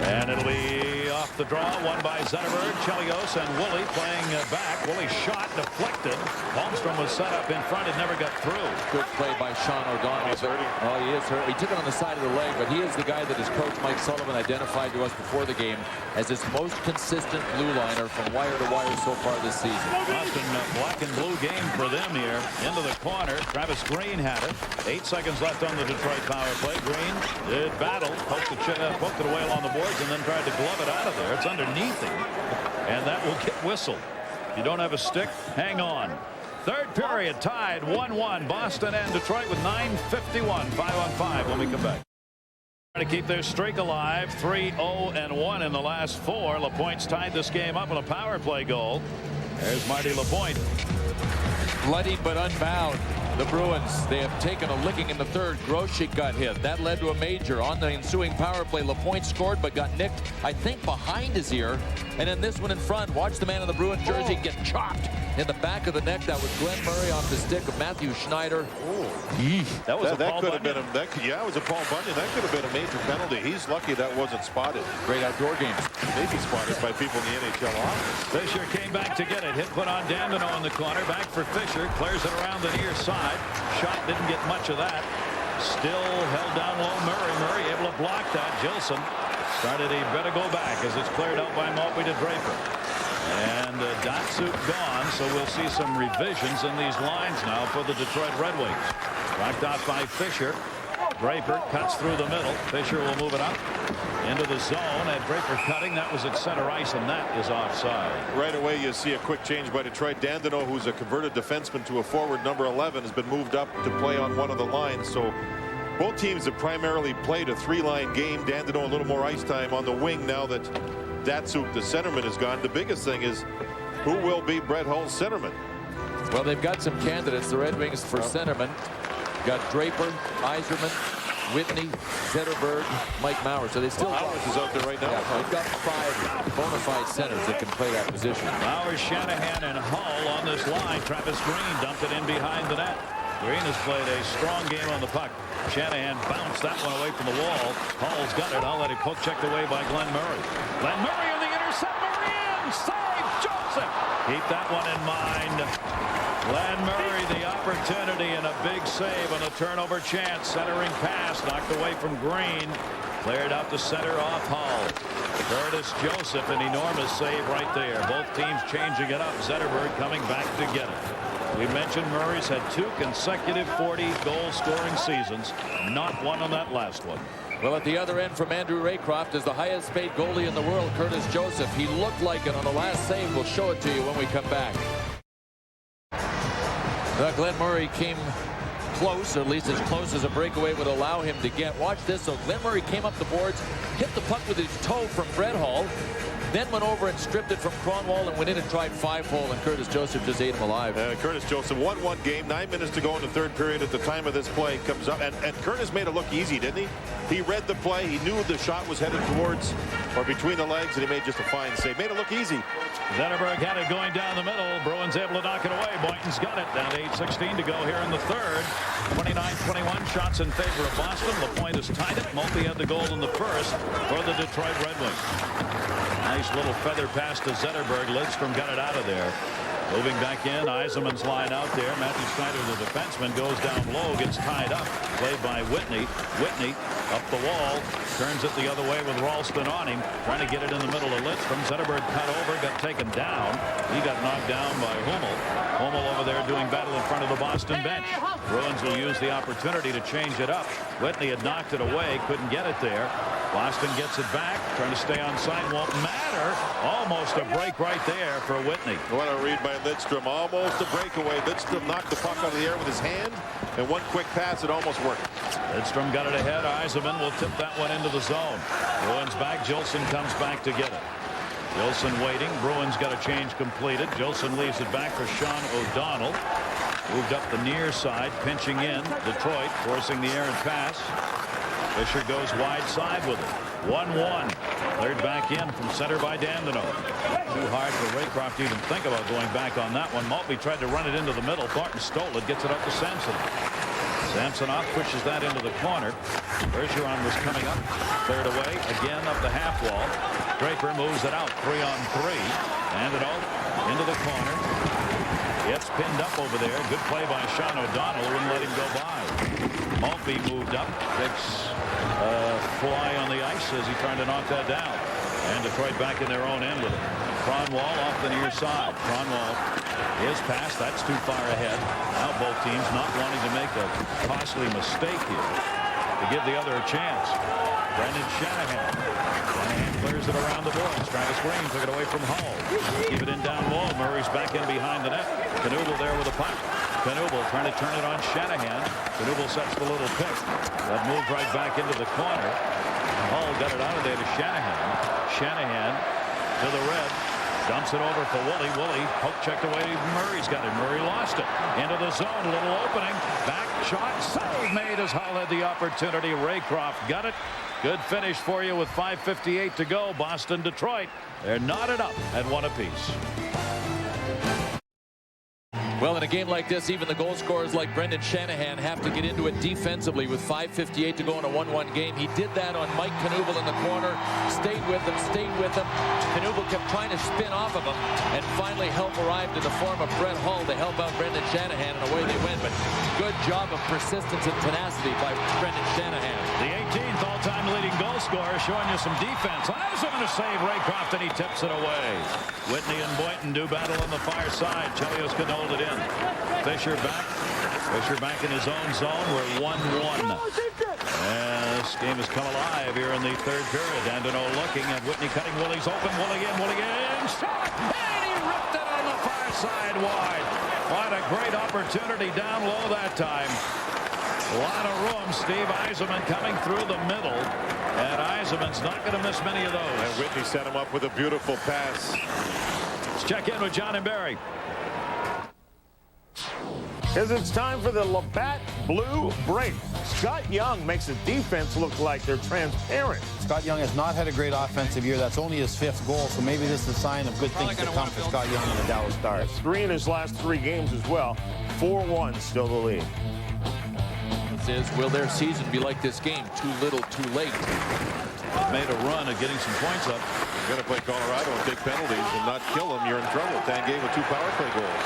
And it'll be off the draw, won by Zetterberg, Chelios, and Woolley playing back. Woolley shot, deflected. Holmstrom was set up in front and never got through. Good play by Sean O'Donnell. He's hurting. Oh, he is hurt. He took it on the side of the leg, but he is the guy that his coach Mike Sullivan identified to us before the game as his most consistent blue liner from wire to wire so far this season. Boston black and blue game for them here. Into the corner. Travis Green had it. 8 seconds left on the Detroit power play. Green did battle, poked it away along the boards, and then tried to glove it out of there. It's underneath him, and that will get whistled. If you don't have a stick, hang on. Third period tied 1-1. Boston and Detroit with 9:51. 5-on-5 when we come back. Trying to keep their streak alive. 3-0-1 in the last 4. LaPointe's tied this game up with a power play goal. There's Marty LaPointe. Bloody but unbound. The Bruins, they have taken a licking in the third. Groschick got hit. That led to a major. On the ensuing power play, LaPointe scored but got nicked, I think, behind his ear. And then this one in front. Watch the man in the Bruins jersey get chopped in the back of the neck. That was Glenn Murray off the stick of Matthew Schneider. That was that could have been it was a Paul Bunyan. That could have been a major penalty. He's lucky that wasn't spotted. Great outdoor games. Maybe spotted by people in the NHL office. Fisher came back to get it. Hit put on Dandino in the corner. Back for Fisher. Clears it around the near side. Shot didn't get much of that. Still held down low Murray. Murray able to block that. Gilson started. He better go back as it's cleared out by Maltby to Draper. And Datsuk gone, so we'll see some revisions in these lines now for the Detroit Red Wings. Knocked out by Fisher. Draper cuts through the middle. Fisher will move it up into the zone, and Draper cutting. That was at center ice, and that is offside. Right away, you see a quick change by Detroit. Dandino, who's a converted defenseman to a forward, number 11, has been moved up to play on one of the lines. So both teams have primarily played a 3-line game. Dandino a little more ice time on the wing now that Datsuk, the centerman, is gone. The biggest thing is who will be Brett Hull's centerman. Well, they've got some candidates, the Red Wings, for centerman. Got Draper, Yzerman, Whitney, Zetterberg, Mike Maurer. So they still Maurer is out there right now. Yeah, they've got 5 bona fide centers that can play that position. Maurer, Shanahan, and Hull on this line. Travis Green dumped it in behind the net. Green has played a strong game on the puck. Shanahan bounced that one away from the wall. Hull's got it. I'll let it poke checked away by Glenn Murray. Glenn Murray on the intercept. Murray in. Save Joseph. Keep that one in mind. Glenn Murray, the opportunity and a big save on a turnover chance. Centering pass knocked away from Green. Cleared out the center off Hull. Curtis Joseph, an enormous save right there. Both teams changing it up. Zetterberg coming back to get it. We mentioned Murray's had 2 consecutive 40-goal scoring seasons. Not one on that last one. Well, at the other end from Andrew Raycroft is the highest paid goalie in the world, Curtis Joseph. He looked like it on the last save. We'll show it to you when we come back. Glenn Murray came close, or at least as close as a breakaway would allow him to get. Watch this. So Glenn Murray came up the boards, hit the puck with his toe from Brett Hull. then went over and stripped it from Cronwall and went in and tried 5-hole, and Curtis Joseph just ate him alive. Curtis Joseph won one game, 9 minutes to go in the third period at the time of this play. Comes up, and Curtis made it look easy, didn't he? He read the play. He knew the shot was headed towards or between the legs, and he made just a fine save. Made it look easy. Zetterberg had it going down the middle. Bruins able to knock it away. Boynton's got it. Down to 8:16 to go here in the third. 29-21 shots in favor of Boston. LaPointe has tied it. Mulkey had the goal in the first for the Detroit Red Wings. Nice little feather pass to Zetterberg. Lidstrom got it out of there. Moving back in, Yzerman's line out there. Matthew Snyder, the defenseman, goes down low, gets tied up. Played by Whitney. Whitney up the wall, turns it the other way with Ralston on him, trying to get it in the middle of Lidstrom. Zetterberg cut over, got taken down. He got knocked down by Hummel. Hummel over there doing battle in front of the Boston bench. Bruins will use the opportunity to change it up. Whitney had knocked it away, couldn't get it there. Boston gets it back, trying to stay on side, won't matter. Almost a break right there for Whitney. What a read by Lidstrom. Almost a breakaway. Lidstrom knocked the puck out of the air with his hand, and one quick pass, it almost worked. Lidstrom got it ahead. Yzerman will tip that one into the zone. Bruins back. Gilson comes back to get it. Gilson waiting. Bruins got a change completed. Gilson leaves it back for Sean O'Donnell. Moved up the near side, pinching in. Detroit forcing the errant pass. Fisher goes wide side with it. 1-1. Cleared back in from center by Dandino. Too hard for Raycroft to even think about going back on that one. Maltby tried to run it into the middle. Thornton stole it. Gets it up to Samsonov. Samsonov pushes that into the corner. Bergeron was coming up. Cleared away. Again up the half wall. Draper moves it out. 3-on-3. And it out into the corner. Gets pinned up over there. Good play by Sean O'Donnell. Wouldn't let him go by. Maltby moved up. Takes fly on the ice as he tried to knock that down. And Detroit back in their own end with it. Cronwall off the near side. Cronwall is passed. That's too far ahead. Now both teams not wanting to make a costly mistake here to give the other a chance. Brendan Shanahan. Shanahan clears it around the boards. Travis Green took it away from Hull. Keep it in down low. Murray's back in behind the net. Knuble there with a puck. Knuble trying to turn it on Shanahan. Knuble sets the little pick. That moved right back into the corner. Hull got it out of there to Shanahan. Shanahan to the red. Dumps it over for Woolley. Woolley poke checked away. Murray's got it. Murray lost it. Into the zone. Little opening. Back shot. Save made as Hull had the opportunity. Raycroft got it. Good finish for you with 5:58 to go. Boston, Detroit. They're knotted up at 1 apiece. Well, in a game like this, even the goal scorers like Brendan Shanahan have to get into it defensively with 5:58 to go in a 1-1 game. He did that on Mike Knuble in the corner, stayed with him. Knuble kept trying to spin off of him, and finally help arrived in the form of Brett Hull to help out Brendan Shanahan, and away they went. But good job of persistence and tenacity by Brendan Shanahan. The 18th all-time leading goal scorer, showing you some defense. Yzerman to save Raycroft, and he tips it away. Whitney and Boynton do battle on the far side. Chelios can hold it in. Fisher back. Fisher back in his own zone. We're 1-1. And this game has come alive here in the third period. Dandino looking, and Whitney cutting. Willie's open. Willie in. Shot! And he ripped it on the far side wide. What a great opportunity down low that time. A lot of room. Steve Yzerman coming through the middle. And Yzerman's not going to miss many of those. And Whitney set him up with a beautiful pass. Let's check in with John and Barry. Because it's time for the Labatt Blue Break. Scott Young makes the defense look like they're transparent. Scott Young has not had a great offensive year. That's only his 5th goal, so maybe this is a sign of good things to come for Scott Young and the Dallas Stars. 3 in his last 3 games as well. 4-1 still the lead. This is, will their season be like this game? Too little, too late. Made a run at getting some points up. You're going to play Colorado and take penalties and not kill them. You're in trouble. Tangay with 2 power play goals.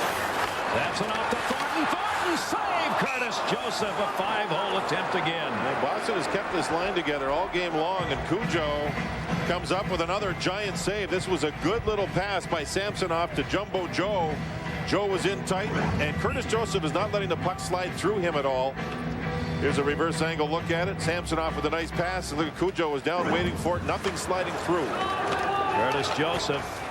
That's an off to Thornton. Thornton save. Curtis Joseph, a 5-hole attempt again. Well, Boston has kept this line together all game long, and Cujo comes up with another giant save. This was a good little pass by Samsonov to Jumbo Joe. Joe was in tight, and Curtis Joseph is not letting the puck slide through him at all. Here's a reverse angle look at it. Samsonov with a nice pass, and look at Cujo was down waiting for it. Nothing sliding through. Curtis Joseph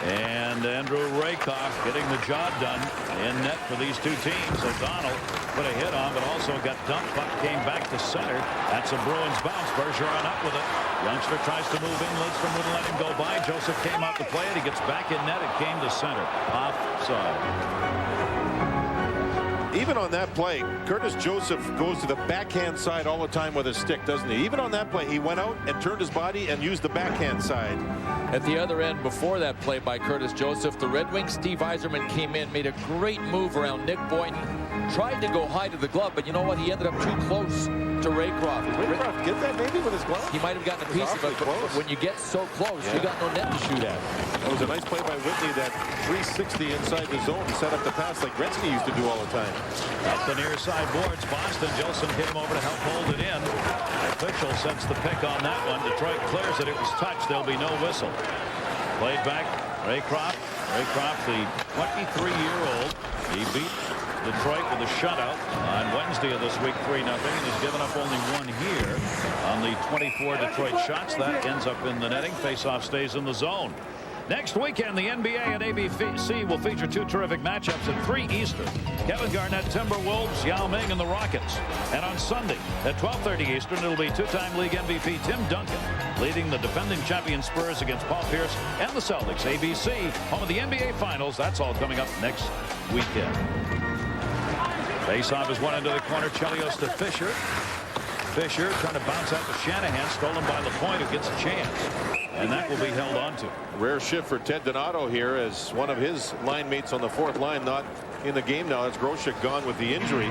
And Andrew Rakoff getting the job done in net for these two teams. O'Donnell put a hit on, but also got dumped. Puck came back to center. That's a Bruins bounce. Bergeron up with it. Youngster tries to move in. Lidstrom wouldn't let him go by. Joseph came out to play it. He gets back in net. It came to center. Offside. Even on that play, Curtis Joseph goes to the backhand side all the time with his stick, doesn't he? Even on that play, he went out and turned his body and used the backhand side. At the other end, before that play by Curtis Joseph, the Red Wings' Steve Yzerman came in, made a great move around Nick Boynton, tried to go high to the glove, but you know what? He ended up too close to Raycroft. Did Raycroft get that maybe with his glove? He might have gotten a piece of it, but when you get so close, you got no net to shoot at. That was a nice play by Whitney, that 360 inside the zone, set up the pass like Gretzky used to do all the time. Up the near side boards, Boston. Jolson hit him over to help hold it in. The official sets the pick on that one. Detroit clears it. It was touched. There'll be no whistle. Played back. Raycroft. Raycroft, the 23-year-old. He beat Detroit with a shutout on Wednesday of this week, 3-0, and has given up only one here on the 24 Detroit shots. That ends up in the netting. Faceoff stays in the zone. Next weekend, the NBA and ABC will feature two terrific matchups at 3 Eastern. Kevin Garnett, Timberwolves, Yao Ming, and the Rockets. And on Sunday at 12:30 Eastern, it'll be two-time league MVP Tim Duncan leading the defending champion Spurs against Paul Pierce and the Celtics. ABC, home of the NBA Finals. That's all coming up next weekend. Faceoff is one into the corner. Chelios to Fisher. Fisher trying to bounce out to Shanahan. Stolen by LaPointe, who gets a chance. And that will be held on to. Rare shift for Ted Donato here, as one of his line mates on the fourth line not in the game now. That's Grosek gone with the injury.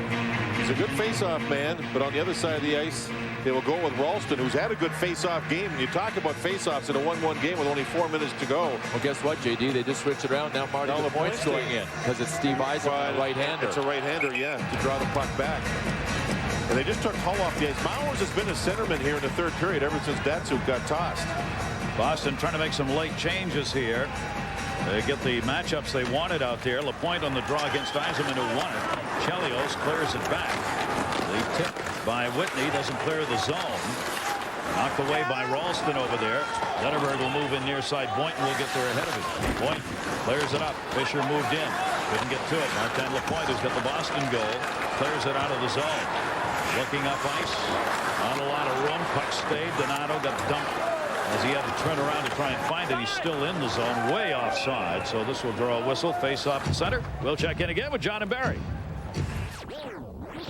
He's a good face-off man, but on the other side of the ice, they will go with Ralston, who's had a good face-off game. And you talk about face-offs in a 1-1 game with only 4 minutes to go. Well, guess what, JD? They just switched it around. Now Marty LaPointe's going in because it's Steve Yzerman, a right-hander. It's a right-hander, yeah, to draw the puck back. And they just took Hull off the ice. Mowers has been a centerman here in the third period ever since Datsuk got tossed. Boston trying to make some late changes here. They get the matchups they wanted out there. LaPointe on the draw against Yzerman, who won it. Chelios clears it back. The tip by Whitney doesn't clear the zone. Knocked away by Ralston over there. Zetterberg will move in near side. Boynton will get there ahead of him. Boynton clears it up. Fisher moved in. Couldn't get to it. Martin LaPointe, who's got the Boston goal, clears it out of the zone. Looking up ice. Not a lot of room. Puck stayed. Donato got dumped as he had to turn around to try and find it. He's still in the zone, way offside. So this will draw a whistle. Face off the center. We'll check in again with John and Barry.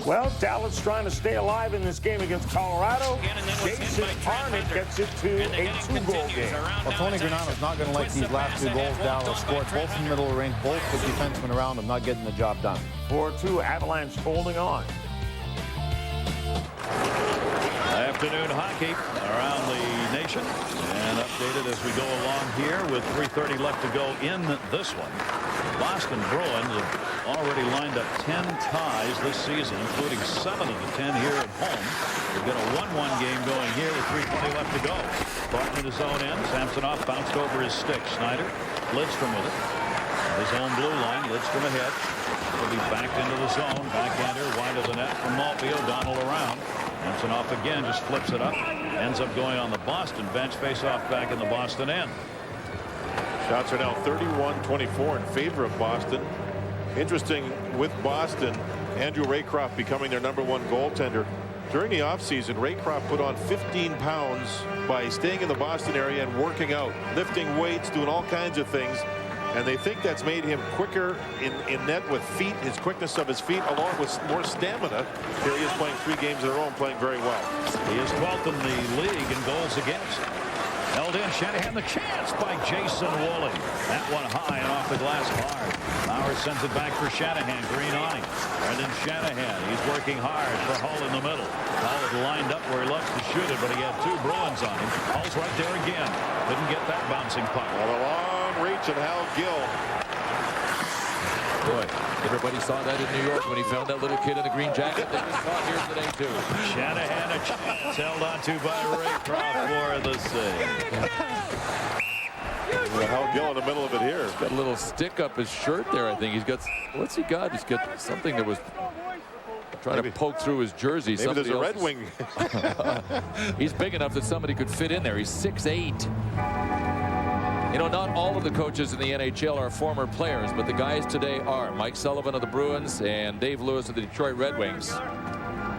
Well, Dallas trying to stay alive in this game against Colorado. Jason Arnott gets it to a 2-goal game. Well, Tony Granato's not going to like these last 2 goals Dallas scored. Both in the middle of the range, both with defensemen around them, not getting the job done. 4-2, Avalanche holding on. Afternoon hockey around the nation, and updated as we go along here with 3:30 left to go in this one. Boston Bruins have already lined up 10 ties this season, including 7 of the 10 here at home. We've got a 1-1 game going here with 3:20 left to go. Barton in his own end. Samsonov bounced over his stick. Schneider, Lidstrom with it. His own blue line. Lidstrom ahead. He'll be backed into the zone. Backhander wide of the net from Maltby. O'Donnell around. Samsonov again just flips it up. Ends up going on the Boston bench. Face-off back in the Boston end. Shots are now 31-24 in favor of Boston. Interesting with Boston, Andrew Raycroft becoming their #1 goaltender. During the offseason, Raycroft put on 15 pounds by staying in the Boston area and working out, lifting weights, doing all kinds of things. And they think that's made him quicker in net with feet, his quickness of his feet, along with more stamina. Here he is playing 3 games in a row and playing very well. He is 12th in the league in goals against. Held in. Shanahan, the chance by Jason Woolley. That one high and off the glass hard. Mowers sends it back for Shanahan. Green on him. Brendan Shanahan. He's working hard for Hull in the middle. Hull had lined up where he loves to shoot it, but he had 2 Bruins on him. Hull's right there again. Couldn't get that bouncing puck. Well, a long reach of Hal Gill. Boy, everybody saw that in New York when he found that little kid in the green jacket. They just saw it here today, too. Shanahan, a chance held on to by Raycroft for the save. Hal Gill in the middle of it here. He's got a little stick up his shirt there, I think. He's got, what's he got? He's got something that was trying to poke through his jersey. Maybe there's a Red Wing. He's big enough that somebody could fit in there. He's 6'8". You know, not all of the coaches in the NHL are former players, but the guys today are. Mike Sullivan of the Bruins and Dave Lewis of the Detroit Red Wings.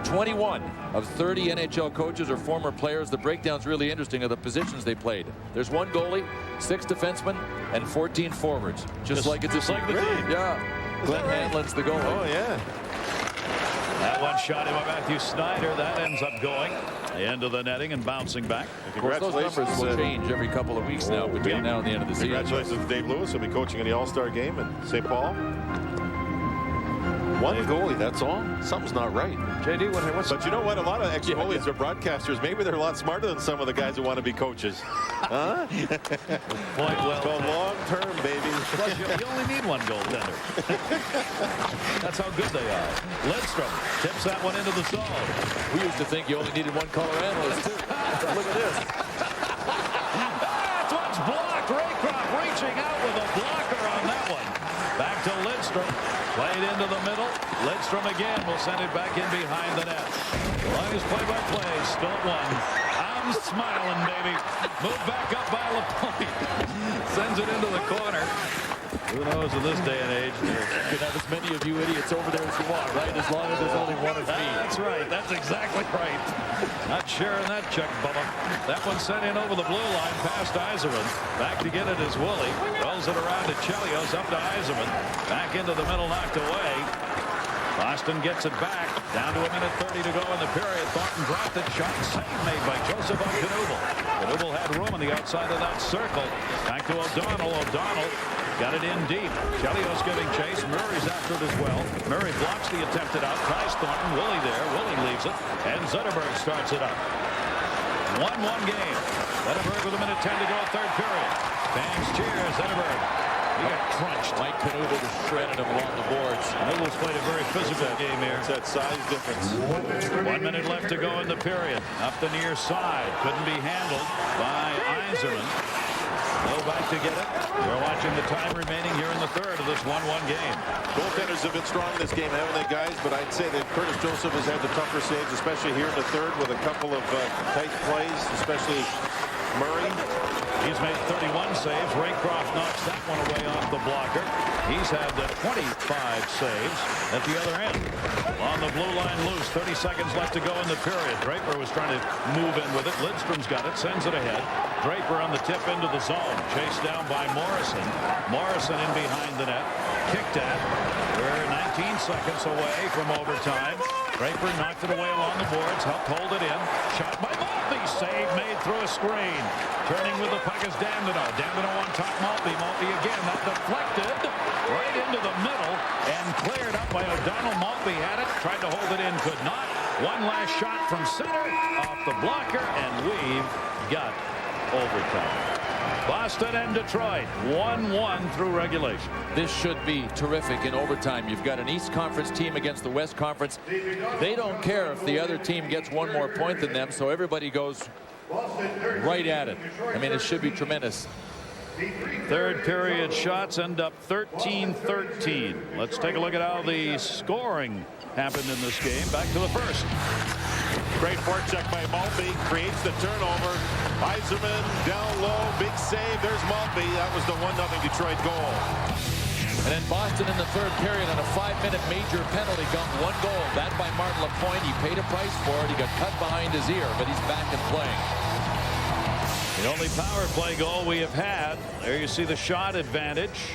21 of 30 NHL coaches are former players. The breakdown's really interesting of the positions they played. There's 1 goalie, 6 defensemen, and 14 forwards. Just like it's like the team. Yeah. Glenn Hanlon's the goalie. Oh, yeah. That one shot in by Matthew Snyder. That ends up going into the netting and bouncing back. Of course, those numbers will change every couple of weeks now between now and the end of the season. Congratulations to Dave Lewis. He'll be coaching in the All-Star game in St. Paul. 1 goalie, that's all. Something's not right. JD, but you know what? A lot of ex-goalies are broadcasters. Maybe they're a lot smarter than some of the guys who want to be coaches. Huh? Point well. Go long-term, baby. Plus, you only need 1 goaltender. That's how good they are. Lidstrom tips that one into the zone. We used to think you only needed 1 color analyst, too. Look at this. That's one's blocked. Raycroft reaching out with a blocker on that one. Back to Lidstrom. Played into the middle. Lidstrom again will send it back in behind the net. Lions play-by-play. Still at 1. I'm smiling, baby. Move back up by LaPointe. Sends it into the corner. Who knows in this day and age? You can have as many of you idiots over there as you want, right? As long as there's only 1 of me. That's right. That's exactly right. Not sharing that check, Bubba. That one sent in over the blue line past Yzerman. Back to get it is Woolley. Rolls it around to Chelios. Up to Yzerman. Back into the middle, knocked away. Boston gets it back. Down to 1:30 to go in the period. Thornton dropped it. Shot save made by Joseph on Knuble. Knuble had room on the outside of that circle. Back to O'Donnell. O'Donnell got it in deep. Chelios giving chase. Murray's after it as well. Murray blocks the attempted out. Tries Thornton. Woolley there. Woolley leaves it. And Zetterberg starts it up. 1-1 game. Zetterberg with 1:10 to go, 3rd period. Fans cheer. Zetterberg. He got crunched. Mike Knuble just shredded him along the boards. Knuble's played a very physical game here. It's that size difference. 1 minute left to go in the period. Up the near side. Couldn't be handled by Yzerman. Go back to get it. We're watching the time remaining here in the 3rd of this 1-1 game. Goaltenders have been strong in this game, haven't they, guys? But I'd say that Curtis Joseph has had the tougher saves, especially here in the 3rd with a couple of tight plays, especially Murray. He's made 31 saves. Raycroft knocks that one away off the blocker. He's had 25 saves at the other end. On the blue line loose. 30 seconds left to go in the period. Draper was trying to move in with it. Lidstrom's got it. Sends it ahead. Draper on the tip into the zone. Chased down by Morrison. Morrison in behind the net. Kicked at. We're 19 seconds away from overtime. Draper knocked it away along the boards. Helped hold it in. Shot by Maltby. Save made through a screen. Turning with the puck is Dandino. Dandino on top. Maltby. Maltby again. That deflected right into the middle and cleared up by O'Donnell. Maltby had it. Tried to hold it in. Could not. One last shot from center. Off the blocker. And we've got overtime. Boston and Detroit 1-1 through regulation. This should be terrific in overtime. You've got an East Conference team against the West Conference. They don't care if the other team gets 1 more point than them, so everybody goes right at it. I mean, it should be tremendous. 3rd period shots end up 13-13. Let's take a look at how the scoring happened in this game. Back to the 1st. Great forecheck by Maltby. Creates the turnover. Yzerman down low. Big save. There's Maltby. That was the 1-0 Detroit goal. And then Boston in the 3rd period on a 5-minute major penalty got 1 goal. That by Martin LaPointe. He paid a price for it. He got cut behind his ear, but he's back and playing. The only power play goal we have had. There you see the shot advantage.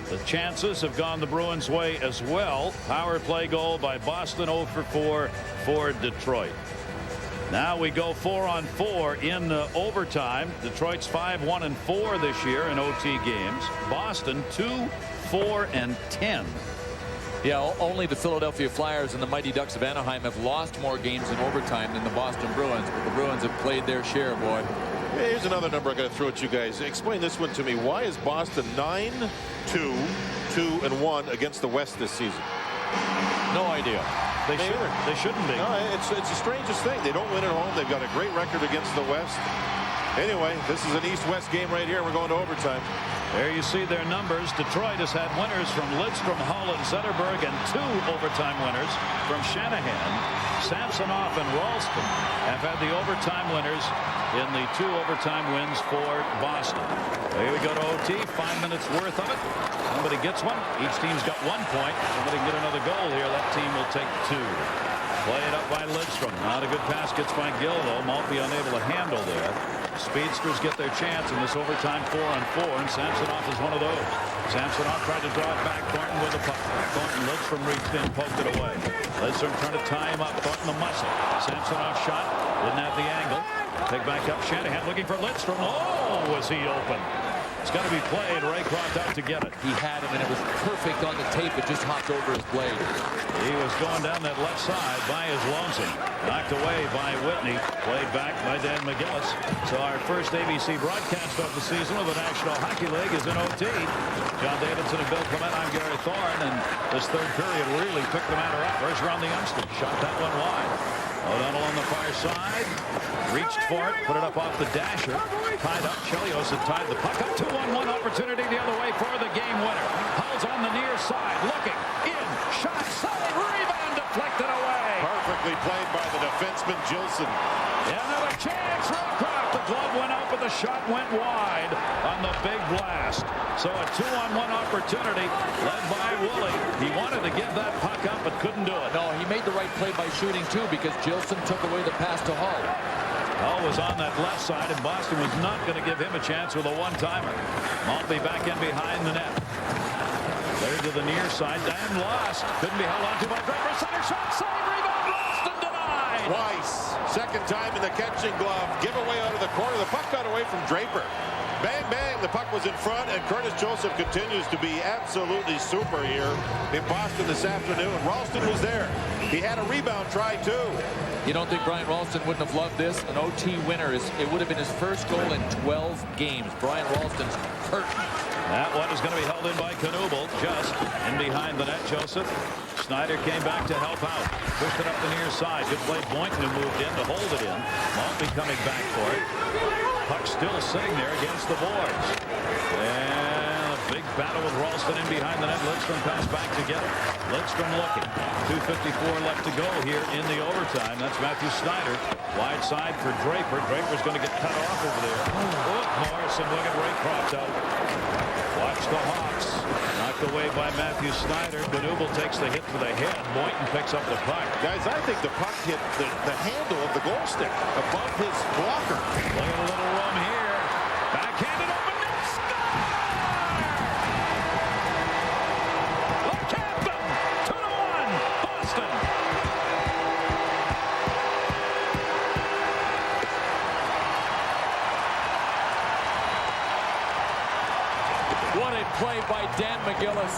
The chances have gone the Bruins' way as well. Power play goal by Boston, 0 for 4 for Detroit. Now we go 4-on-4 in overtime. Detroit's 5-1-4 this year in OT games. Boston 2-4-10. Yeah, only the Philadelphia Flyers and the Mighty Ducks of Anaheim have lost more games in overtime than the Boston Bruins, but the Bruins have played their share, boy. Hey, here's another number I got to throw at you guys. Explain this one to me. Why is Boston 9-2-2-1 against the West this season? No idea. They shouldn't be. No, it's the strangest thing. They don't win at home. They've got a great record against the West. Anyway, this is an East-West game right here. We're going to overtime. There you see their numbers. Detroit has had winners from Lidstrom, Hull, and Zetterberg, and 2 overtime winners from Shanahan. Samsonov and Ralston have had the overtime winners in the 2 overtime wins for Boston. Here we go to OT. 5 minutes worth of it. Somebody gets one. Each team's got 1 point. Somebody can get another goal here. That team will take 2. Play it up by Lidstrom. Not a good pass gets by Gill, though. Maltby unable to handle there. Speedsters get their chance in this overtime 4-on-4, and Samsonov is one of those. Samsonov tried to draw it back. Thornton with the puck. Thornton, Lidstrom reached in, poked it away. Lidstrom trying to tie him up. Thornton the muscle. Samsonov shot. Didn't have the angle. Take back up Shanahan looking for Lidstrom. Oh, was he open? It's got to be played. Raycroft out to get it. He had him, and it was perfect on the tape. It just hopped over his blade. He was going down that left side by his lonesome. Knocked away by Whitney. Played back by Dan McGillis. So our first ABC broadcast of the season of the National Hockey League is in OT. John Davidson and Bill Clement. I'm Gary Thorne. And this third period really took the matter up. First around the youngster. Shot that one wide. O'Donnell on the far side. Reached for it. Put it up off the dasher. Tied up. Chelios had tied the puck up. 2-on-1 opportunity the other way for the game winner. Hull's on the near side. Looking. In. Shot. Save. Rebound. Deflected away. Perfectly played by the defenseman Gilson. Another chance. Raycroft. The glove went out, but the shot went wide on the big blast. So a 2-on-1 opportunity led by Woolley. He wanted to give that puck up, but couldn't do it. No, he made the right play by shooting, too, because Gilson took away the pass to Hull. Hull was on that left side, and Boston was not going to give him a chance with a one-timer. Maltby back in behind the net. Cleared to the near side. Dan lost. Couldn't be held onto by Draper. Center shot. Save. Rebound. Ralston denied. Twice. Second time in the catching glove. Giveaway out of the corner. The puck got away from Draper. Bang, bang. The puck was in front, and Curtis Joseph continues to be absolutely super here in Boston this afternoon. Ralston was there. He had a rebound try, too. You don't think Brian Ralston wouldn't have loved this? An OT winner. It would have been his first goal in 12 games. Brian Ralston's curtain. That one is going to be held in by Knuble, just in behind the net. Joseph. Snyder came back to help out. Pushed it up the near side. Good play. Boynton who moved in to hold it in. Maltby coming back for it. Puck still sitting there against the boards. And a big battle with Ralston in behind the net. Lidstrom comes back to get it. Lidstrom looking. 2:54 left to go here in the overtime. That's Matthew Snyder. Wide side for Draper. Draper's going to get cut off over there. Oh, Morrison looking Raycroft out. Watch the Hawks. Knocked away by Matthew Snyder. Knuble takes the hit to the head. Boynton picks up the puck. Guys, I think the puck hit the handle of the goal stick above his blocker. Look at a little room here. Backhanded open net. Score! Look at them. 2-1. Boston. What a play by Dan McGillis.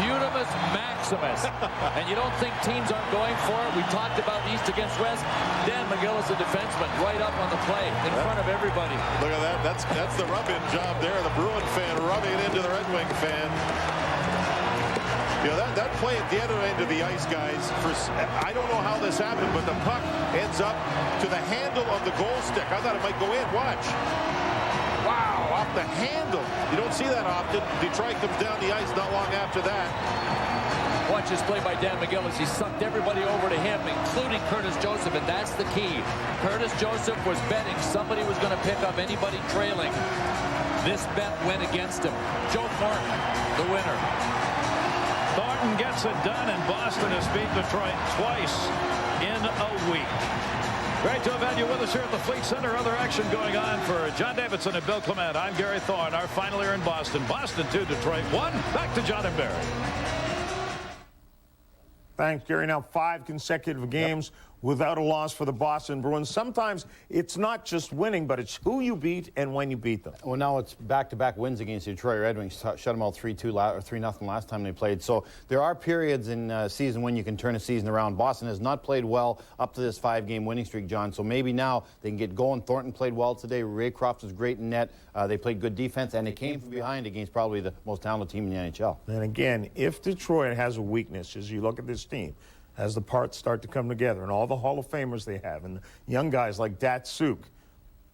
Unimus Maximus. And you don't think teams aren't going for it? We talked about East against West. Dan McGillis, a defenseman, right up on the play in front of everybody. Look at that. That's the rub-in job there. The Bruin fan rubbing it into the Red Wing fan. You know, that play at the other end of the ice, guys, I don't know how this happened, but the puck ends up to the handle of the goal stick. I thought it might go in. Watch. Wow, off the handle. You don't see that often. Detroit comes down the ice not long after that. Watch this play by Dan McGillis. He sucked everybody over to him, including Curtis Joseph, and that's the key. Curtis Joseph was betting somebody was going to pick up anybody trailing. This bet went against him. Joe Thornton, the winner. Thornton gets it done, and Boston has beat Detroit twice in a week. Great to have had you with us here at the Fleet Center. Other action going on for John Davidson and Bill Clement. I'm Gary Thorne. Our final here in Boston. Boston 2, Detroit 1. Back to John and Barry. Thanks, Gary. Now 5 consecutive games without a loss for the Boston Bruins. Sometimes it's not just winning, but it's who you beat and when you beat them. Well, now it's back-to-back wins against the Detroit Red Wings. Shut them out 3-2 or 3-0 last time they played. So there are periods in season when you can turn a season around. Boston has not played well up to this 5-game winning streak, John. So maybe now they can get going. Thornton played well today. Raycroft was great in net. They played good defense, and they came from behind against probably the most talented team in the NHL. And again, if Detroit has a weakness, as you look at this team, as the parts start to come together and all the Hall of Famers they have and young guys like Datsuk,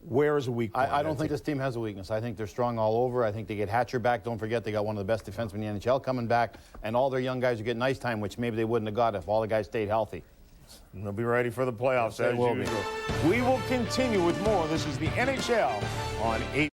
where is a weak point? I don't think this team has a weakness. I think they're strong all over. I think they get Hatcher back. Don't forget they got one of the best defensemen in the NHL coming back, and all their young guys are getting ice time, which maybe they wouldn't have got if all the guys stayed healthy. And they'll be ready for the playoffs as will usual. We will continue with more. This is the NHL on 8.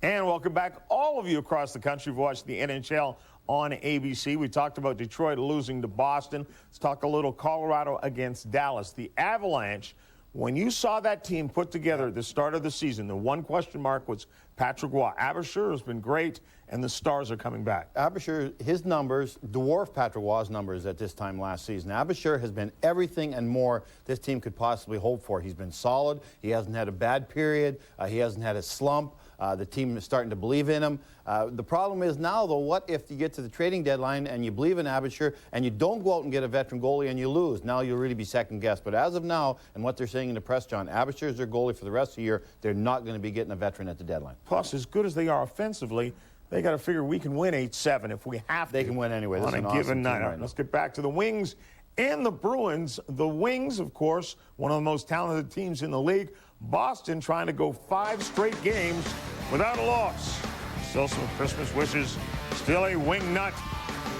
And welcome back, all of you across the country who've watched the NHL on ABC. We talked about Detroit losing to Boston. Let's talk a little Colorado against Dallas. The Avalanche, when you saw that team put together at the start of the season, the one question mark was Patrick Roy. Aboucher has been great, and the Stars are coming back. Aboucher, his numbers dwarf Patrick Roy's numbers at this time last season. Aboucher has been everything and more this team could possibly hope for. He's been solid. He hasn't had a bad period. He hasn't had a slump. The team is starting to believe in him. The problem is now, though, what if you get to the trading deadline and you believe in Aboucher and you don't go out and get a veteran goalie and you lose? Now you'll really be second-guessed. But as of now, and what they're saying in the press, John, Aboucher is their goalie for the rest of the year. They're not going to be getting a veteran at the deadline. Plus, as good as they are offensively, they got to figure we can win 8-7 if we have to. They can win anyway. On a given night. Right, let's get back to the Wings and the Bruins. The Wings, of course, one of the most talented teams in the league. Boston trying to go 5 straight games without a loss. Still some Christmas wishes. Still a wing nut.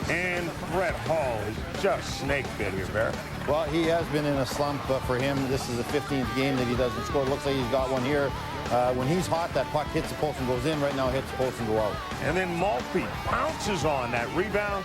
And Brett Hall is just snake bit here, Bear. Well, he has been in a slump for him. This is the 15th game that he doesn't score. It looks like he's got one here. When he's hot, that puck hits the post and goes in. Right now, it hits the post and go out. And then Maltby bounces on that rebound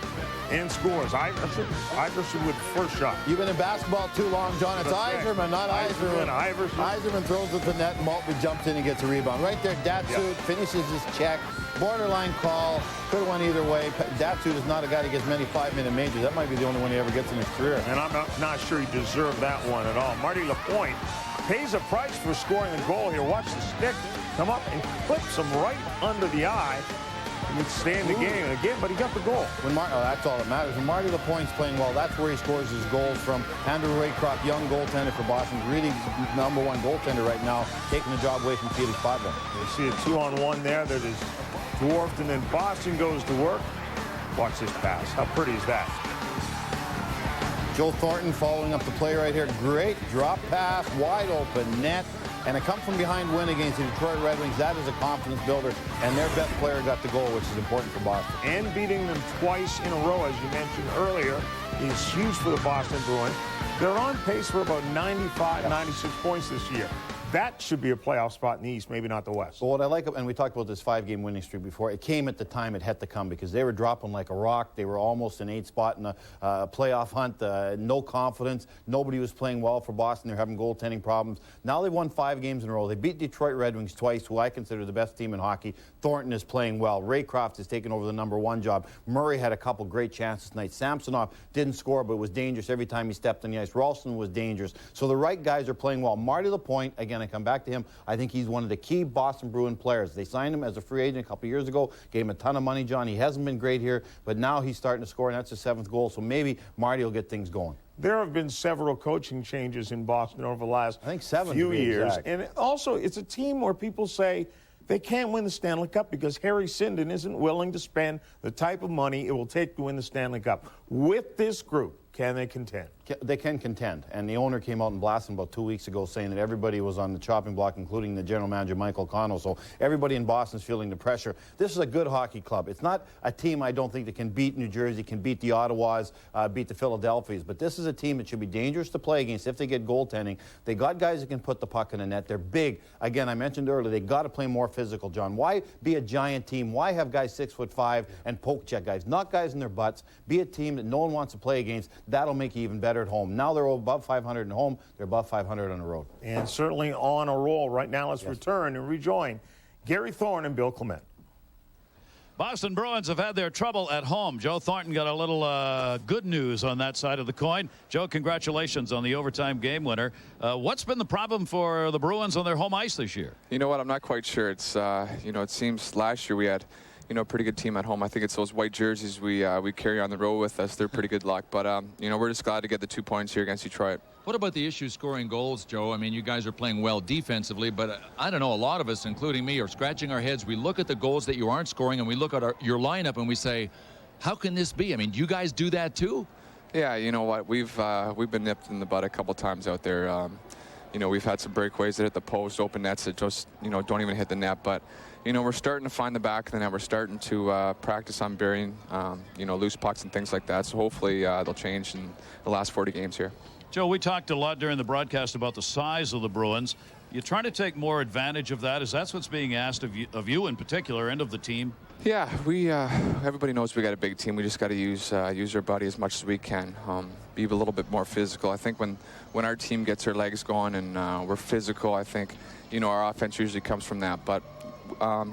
and scores. Iverson with first shot. You've been in basketball too long, John. It's Yzerman, not Iserman. Iverson throws it to the net, and Maltby jumps in and gets a rebound. Right there, Datsuk finishes his check. Borderline call. Could have went either way. Datsuk is not a guy that gets many 5-minute majors. That might be the only one he ever gets in his career. And I'm not sure he deserved that one at all. Marty Lapointe pays a price for scoring a goal here. Watch the stick come up and clips him right under the eye. He would stay in the game again, but he got the goal. That's all that matters. When Marty Lapointe's playing well, that's where he scores his goals from. Andrew Raycroft, young goaltender for Boston, really #1 goaltender right now, taking the job away from Felix Potvin. You see a 2-on-1 there that is dwarfed, and then Boston goes to work. Watch this pass. How pretty is that? Joe Thornton following up the play right here. Great drop pass, wide open net. And a come-from-behind win against the Detroit Red Wings. That is a confidence builder. And their best player got the goal, which is important for Boston. And beating them twice in a row, as you mentioned earlier, is huge for the Boston Bruins. They're on pace for about 95, 96 points this year. That should be a playoff spot in the East, maybe not the West. Well, what I like, and we talked about this 5-game winning streak before, it came at the time it had to come because they were dropping like a rock. They were almost an 8th spot in a playoff hunt. No confidence. Nobody was playing well for Boston. They're having goaltending problems. Now they've won 5 games in a row. They beat Detroit Red Wings twice, who I consider the best team in hockey. Thornton is playing well. Raycroft has taken over the #1 job. Murray had a couple great chances tonight. Samsonov didn't score, but was dangerous every time he stepped on the ice. Ralston was dangerous. So the right guys are playing well. Marty Lapointe, again, I come back to him. I think he's one of the key Boston Bruin players. They signed him as a free agent a couple years ago, gave him a ton of money, John. He hasn't been great here, but now he's starting to score, and that's his 7th goal. So maybe Marty will get things going. There have been several coaching changes in Boston over the last few years. Exact. And also, it's a team where people say they can't win the Stanley Cup because Harry Sinden isn't willing to spend the type of money it will take to win the Stanley Cup. With this group, can they contend? They can contend. And the owner came out and blasted him about 2 weeks ago saying that everybody was on the chopping block, including the general manager, Michael Connell. So everybody in Boston's feeling the pressure. This is a good hockey club. It's not a team I don't think that can beat New Jersey, can beat the Ottawas, beat the Philadelphias. But this is a team that should be dangerous to play against if they get goaltending. They got guys that can put the puck in the net. They're big. Again, I mentioned earlier, they got to play more physical, John. Why be a giant team? Why have guys 6'5" and poke check guys? Not guys in their butts. Be a team that no one wants to play against. That'll make you even better at home. Now they're above 500 at home. They're above 500 on the road. And certainly on a roll. Right now, let's return and rejoin Gary Thorne and Bill Clement. Boston Bruins have had their trouble at home. Joe Thornton got a little good news on that side of the coin. Joe, congratulations on the overtime game winner. What's been the problem for the Bruins on their home ice this year? You know what? I'm not quite sure. It's it seems last year we had a pretty good team at home. I think it's those white jerseys we carry on the road with us. They're pretty good luck. But, we're just glad to get the 2 points here against Detroit. What about the issue scoring goals, Joe? I mean, you guys are playing well defensively, but I don't know, a lot of us, including me, are scratching our heads. We look at the goals that you aren't scoring, and we look at your lineup, and we say, how can this be? I mean, you guys do that too? Yeah, you know what? We've been nipped in the butt a couple times out there. you know, we've had some breakaways that hit the post, open nets that just, you know, don't even hit the net. But, you know, we're starting to find the back of the net. We're starting to practice on burying, you know, loose pucks and things like that. So hopefully they'll change in the last 40 games here. Joe, we talked a lot during the broadcast about the size of the Bruins. You're trying to take more advantage of that. Is that what's being asked of you in particular and of the team? Yeah, we everybody knows we got a big team. We just got to use our body as much as we can. Be a little bit more physical. I think when our team gets their legs going and we're physical, I think, you know, our offense usually comes from that. But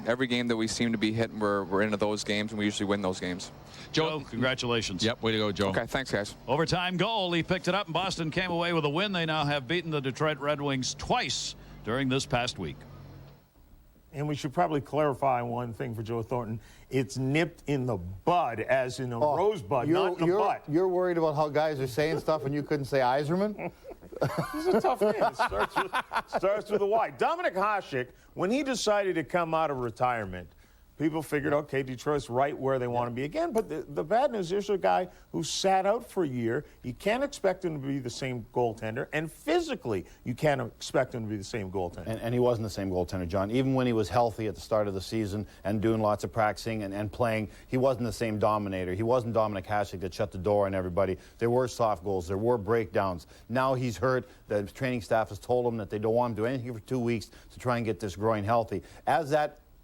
every game that we seem to be hitting, we're into those games, and we usually win those games. Joe, congratulations. Yep, way to go, Joe. Okay, thanks, guys. Overtime goal. He picked it up, and Boston came away with a win. They now have beaten the Detroit Red Wings twice during this past week. And we should probably clarify one thing for Joe Thornton. It's nipped in the bud, as in a rosebud, not in the butt. You're worried about how guys are saying stuff and you couldn't say Yzerman? This is a tough name. It starts with a Y. Dominik Hasek, when he decided to come out of retirement, people figured, okay, Detroit's right where they want to be again. But the bad news is a guy who sat out for a year. You can't expect him to be the same goaltender. And physically, you can't expect him to be the same goaltender. And he wasn't the same goaltender, John. Even when he was healthy at the start of the season and doing lots of practicing and playing, he wasn't the same dominator. He wasn't Dominik Hasek that shut the door on everybody. There were soft goals. There were breakdowns. Now he's hurt. The training staff has told him that they don't want him to do anything for 2 weeks to try and get this groin healthy.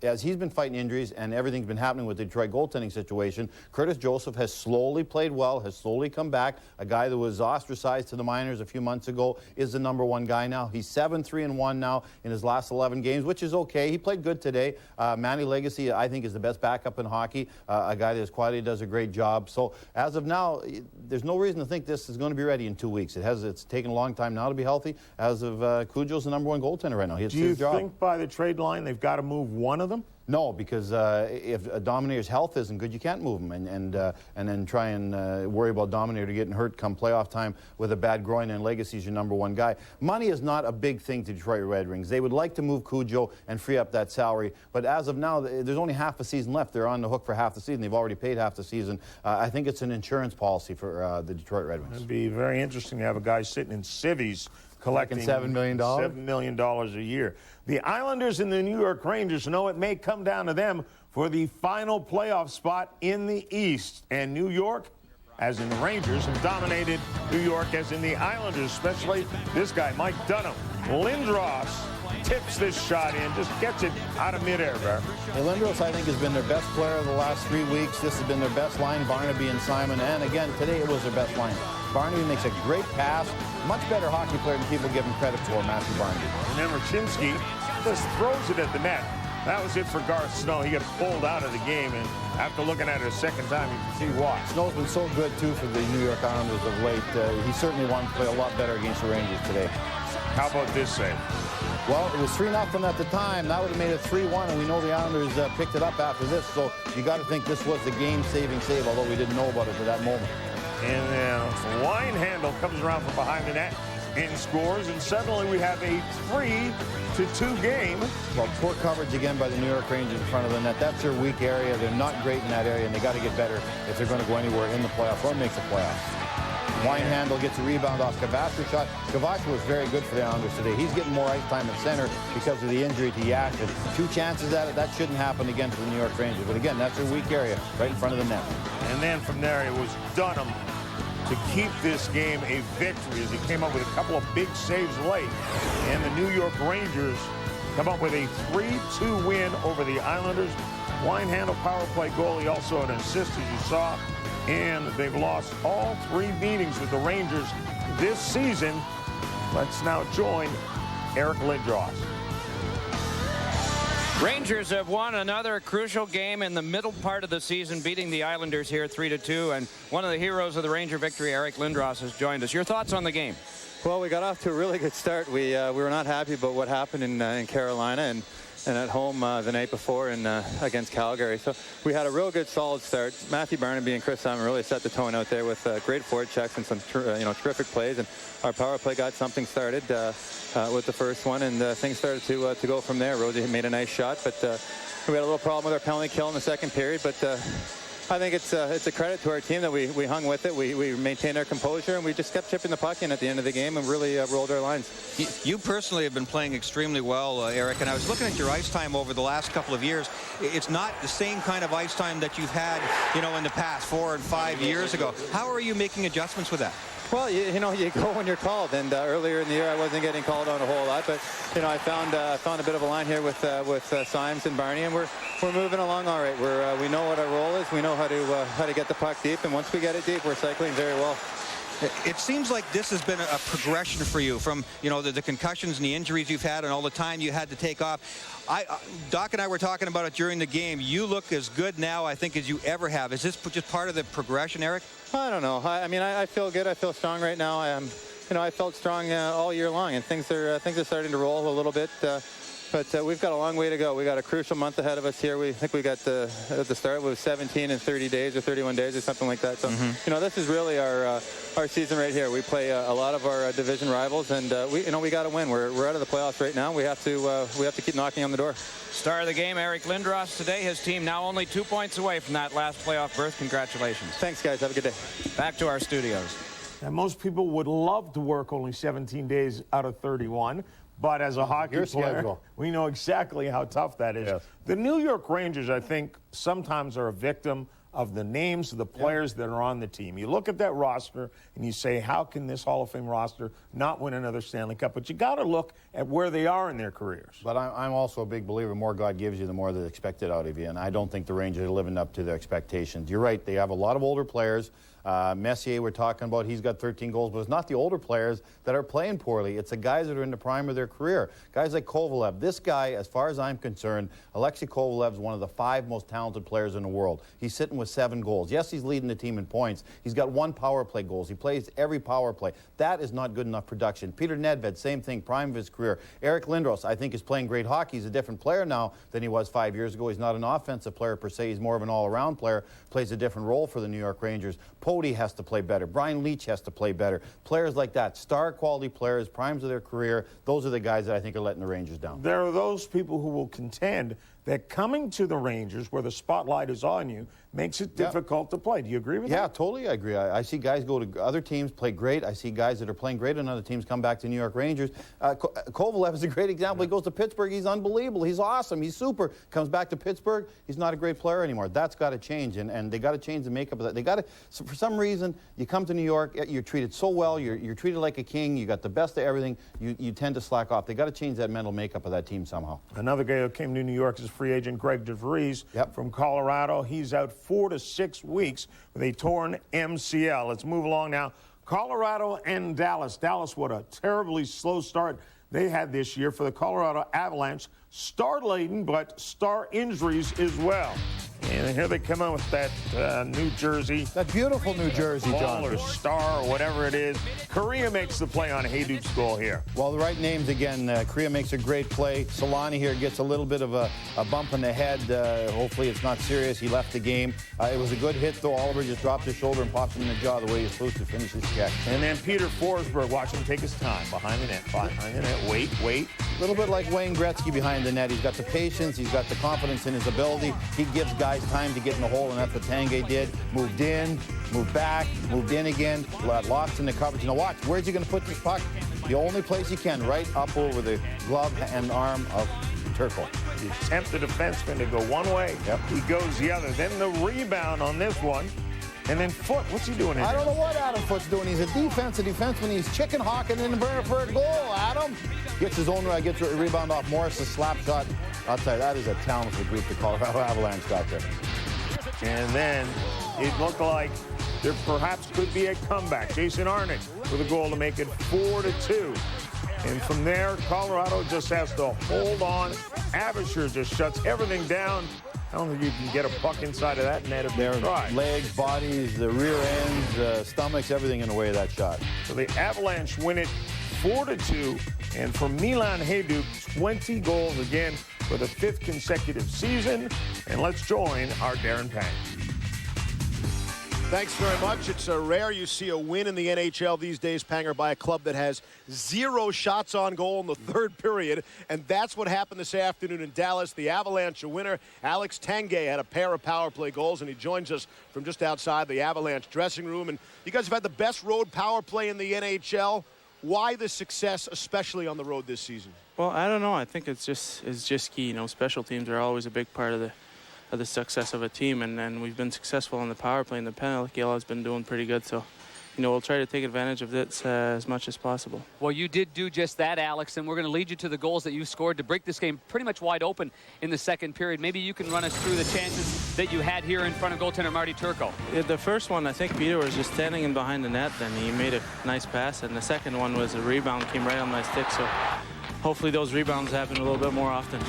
As he's been fighting injuries and everything's been happening with the Detroit goaltending situation, Curtis Joseph has slowly played well, has slowly come back. A guy that was ostracized to the minors a few months ago is the #1 guy now. He's 7-3-1 now in his last 11 games, which is okay. He played good today. Manny Legacy, I think, is the best backup in hockey, a guy that is quietly does a great job. So as of now, there's no reason to think this is going to be ready in 2 weeks. It's taken a long time now to be healthy. As of Cujo's the #1 goaltender right now. Do you think by the trade line they've got to move one of them? No, because if a Dominator's health isn't good, you can't move him and then try and worry about Dominator getting hurt come playoff time with a bad groin, and Legacy's your #1 guy. Money is not a big thing to Detroit Red Wings. They would like to move Cujo and free up that salary, but as of now, there's only half a season left. They're on the hook for half the season. They've already paid half the season. I think it's an insurance policy for the Detroit Red Wings. It'd be very interesting to have a guy sitting in civvies collecting $7 million? $7 million a year. The Islanders and the New York Rangers know it may come down to them for the final playoff spot in the East. And New York, as in the Rangers, have dominated New York as in the Islanders, especially this guy, Mike Dunham. Lindros tips this shot in, just gets it out of midair. Lindros, I think, has been their best player of the last 3 weeks. This has been their best line, Barnaby and Simon. And again, today it was their best line. Barnaby makes a great pass. Much better hockey player than people give him credit for, Matthew Barnaby. And then Raczynski just throws it at the net. That was it for Garth Snow. He got pulled out of the game, and after looking at it a second time, you can see why. Snow's been so good, too, for the New York Islanders of late. He certainly wanted to play a lot better against the Rangers today. How about this save? Well, it was 3-0 at the time. That would have made it 3-1, and we know the Islanders picked it up after this. So you got to think this was the game-saving save, although we didn't know about it at that moment. And then Winehandle comes around from behind the net and scores, and suddenly we have a 3-2 game. Well, poor coverage again by the New York Rangers in front of the net. That's their weak area. They're not great in that area, and they got to get better if they're going to go anywhere in the playoffs or make the playoffs. Winehandle gets a rebound off Kavach's shot. Kavach was very good for the Islanders today. He's getting more ice time at center because of the injury to Yashin. 2 chances at it. That shouldn't happen again for the New York Rangers. But again, that's their weak area, right in front of the net. And then from there, it was Dunham to keep this game a victory as he came up with a couple of big saves late. And the New York Rangers come up with a 3-2 win over the Islanders. Winehandle power play goal. He also had an assist, as you saw. And they've lost all 3 meetings with the Rangers this season. Let's now join Eric Lindros. Rangers have won another crucial game in the middle part of the season, beating the Islanders here 3-2. And one of the heroes of the Ranger victory, Eric Lindros, has joined us. Your thoughts on the game? Well, we got off to a really good start. We were not happy about what happened in Carolina and at home the night before against Calgary. So we had a real good, solid start. Matthew Barnaby and Chris Simon really set the tone out there with great forward checks and some terrific plays. And our power play got something started with the first one, and things started to go from there. Rosie made a nice shot, but we had a little problem with our penalty kill in the second period. But I think it's a credit to our team that we hung with it. We maintained our composure, and we just kept chipping the puck in at the end of the game and really rolled our lines. You personally have been playing extremely well, Eric, and I was looking at your ice time over the last couple of years. It's not the same kind of ice time that you've had, in the past 4 and 5 years ago. How are you making adjustments with that? Well, you go when you're called, and earlier in the year I wasn't getting called on a whole lot, but I found a bit of a line here with Symes and Barney, and we're moving along all right. We know what our role is. We know how to get the puck deep, and once we get it deep, we're cycling very well. It seems like this has been a progression for you from, the concussions and the injuries you've had and all the time you had to take off. Doc and I were talking about it during the game. You look as good now, I think, as you ever have. Is this just part of the progression, Eric? I don't know. I feel good. I feel strong right now. I felt strong all year long, and things are starting to roll a little bit. But we've got a long way to go. We got a crucial month ahead of us here. We think we got at the start with 17 and 30 days or 31 days or something like that. So this is really our season right here. We play a lot of our division rivals, and we got to win. We're out of the playoffs right now. We have to keep knocking on the door. Star of the game, Eric Lindros today. His team now only 2 points away from that last playoff berth. Congratulations. Thanks, guys. Have a good day. Back to our studios. And most people would love to work only 17 days out of 31. But as a hockey player, we know exactly how tough that is. Yes. The New York Rangers, I think, sometimes are a victim of the names of the players that are on the team. You look at that roster and you say, how can this Hall of Fame roster not win another Stanley Cup? But you got to look at where they are in their careers. But I'm also a big believer, the more God gives you, the more that's expected out of you. And I don't think the Rangers are living up to their expectations. You're right, they have a lot of older players. Messier, we're talking about, he's got 13 goals, but it's not the older players that are playing poorly. It's the guys that are in the prime of their career. Guys like Kovalev. This guy, as far as I'm concerned, Alexei Kovalev is one of the 5 most talented players in the world. He's sitting with 7 goals. Yes, he's leading the team in points. He's got 1 power play goals. He plays every power play. That is not good enough production. Peter Nedved, same thing, prime of his career. Eric Lindros, I think, is playing great hockey. He's a different player now than he was 5 years ago. He's not an offensive player per se. He's more of an all-around player. Plays a different role for the New York Rangers. Pody has to play better. Brian Leach has to play better. Players like that, star quality players, primes of their career, those are the guys that I think are letting the Rangers down. There are those people who will contend that coming to the Rangers, where the spotlight is on you, makes it difficult to play. Do you agree with that? Yeah, totally I agree. I see guys go to other teams, play great. I see guys that are playing great on other teams come back to New York Rangers. Kovalev is a great example. He goes to Pittsburgh. He's unbelievable. He's awesome. He's super. Comes back to Pittsburgh. He's not a great player anymore. That's got to change, and they got to change the makeup of that. They got to. So for some reason, you come to New York, you're treated so well. You're treated like a king. You got the best of everything. You tend to slack off. They got to change that mental makeup of that team somehow. Another guy who came to New York is free agent Greg DeVries from Colorado. He's out 4 to 6 weeks with a torn MCL. Let's move along now. Colorado and Dallas. Dallas, what a terribly slow start they had this year for the Colorado Avalanche. Star-laden, but star injuries as well. And here they come out with that New Jersey. That beautiful New Jersey, John. Or Star, or whatever it is. Korea makes the play on Hayduk's goal here. Well, the right names again. Korea makes a great play. Solani here gets a little bit of a bump in the head. Hopefully it's not serious. He left the game. It was a good hit, though. Oliver just dropped his shoulder and popped him in the jaw the way he's supposed to finish his check. And then Peter Forsberg, watch him take his time. Behind the net, behind the net. Wait. A little bit like Wayne Gretzky behind the net. He's got the patience. He's got the confidence in his ability. He gives guys time to get in the hole, and that's what Tanguay did. Moved in, moved back, moved in again, lost in the coverage. Now watch, where's he going to put this puck? The only place he can, right up over the glove and arm of Turco. He attempts the defenseman to go one way. He goes the other. Then the rebound on this one. And then Foote, what's he doing here? I don't know what Adam Foote's doing. He's a defenseman. He's chicken hawking in the burner for a goal, Adam. Gets his own gets a rebound off Morris's slap shot. I'll tell you, that is a talented group the Colorado Avalanche got there. And then it looked like there perhaps could be a comeback. Jason Arnott with a goal to make it 4-2. And from there, Colorado just has to hold on. Abisher just shuts everything down. I don't think you can get a puck inside of that net if they try. Legs, bodies, the rear ends, stomachs, everything in the way of that shot. So the Avalanche win it 4-2. And for Milan Hajduk, 20 goals again for the 5th consecutive season. And let's join our Darren Pang. Thanks very much. It's rare you see a win in the NHL these days, Panger, by a club that has 0 shots on goal in the third period, and that's what happened this afternoon in Dallas. The Avalanche, a winner. Alex Tanguay had a pair of power play goals, and he joins us from just outside the Avalanche dressing room. And you guys have had the best road power play in the NHL. Why the success, especially on the road this season? Well, I don't know. I think it's just key. You know, special teams are always a big part of the success of a team, and we've been successful on the power play, and the penalty kill has been doing pretty good. So, you know, we'll try to take advantage of this as much as possible. Well, you did do just that, Alex, and we're going to lead you to the goals that you scored to break this game pretty much wide open in the second period. Maybe you can run us through the chances that you had here in front of goaltender Marty Turco. Yeah, the first one, I think Peter was just standing in behind the net, and he made a nice pass, and the second one was a rebound, came right on my stick. So hopefully those rebounds happen a little bit more often.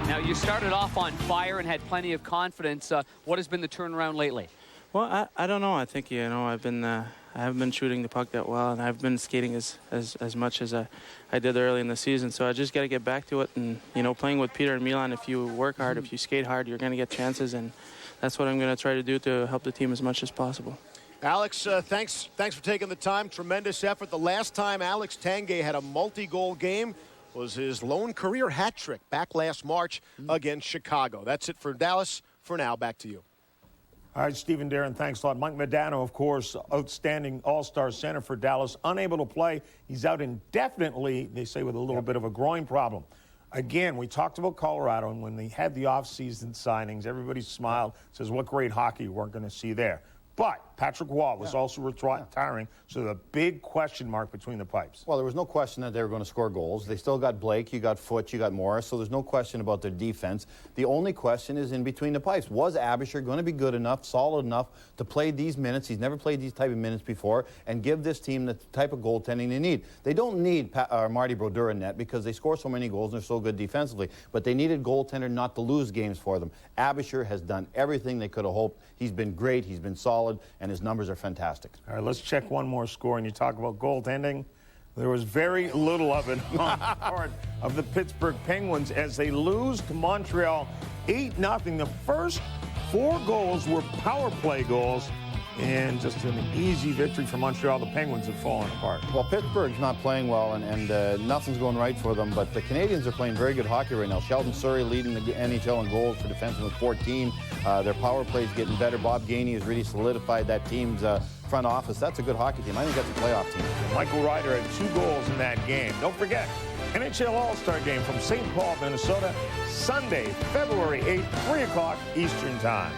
Now, you started off on fire and had plenty of confidence. What has been the turnaround lately? Well, I don't know. I think, you know, I haven't been shooting the puck that well, and I've been skating as much as I did early in the season. So I just got to get back to it. And, you know, playing with Peter and Milan, if you work hard, if you skate hard, you're going to get chances. And that's what I'm going to try to do to help the team as much as possible. Alex, thanks for taking the time. Tremendous effort. The last time Alex Tanguay had a multi-goal game was his lone career hat trick back last March against Chicago. That's it for Dallas. For now, back to you. All right, Stephen Darren, thanks a lot. Mike Modano, of course, outstanding all-star center for Dallas, unable to play. He's out indefinitely, they say, with a little bit of a groin problem. Again, we talked about Colorado, and when they had the off-season signings, everybody smiled, says what great hockey we're going to see there. But Patrick Waugh was also retiring, so the big question mark between the pipes. Well, there was no question that they were going to score goals. They still got Blake, you got Foote, you got Morris, so there's no question about their defense. The only question is in between the pipes. Was Abisher going to be good enough, solid enough to play these minutes? He's never played these type of minutes before, and give this team the type of goaltending they need. They don't need Marty Brodeur in net because they score so many goals and they're so good defensively, but they needed goaltender not to lose games for them. Abisher has done everything they could have hoped. He's been great, he's been solid, and his numbers are fantastic. All right, let's check one more score. And you talk about goaltending. There was very little of it on the part of the Pittsburgh Penguins as they lose to Montreal 8-0. The first 4 goals were power play goals. And just an easy victory for Montreal. The Penguins have fallen apart. Well, Pittsburgh's not playing well, and nothing's going right for them. But the Canadians are playing very good hockey right now. Sheldon Surrey leading the NHL in goals for defensemen with 14. Their power play is getting better. Bob Gainey has really solidified that team's front office. That's a good hockey team. I think that's a playoff team. Michael Ryder had 2 goals in that game. Don't forget, NHL All-Star Game from St. Paul, Minnesota, Sunday, February 8th, 3 o'clock Eastern Time.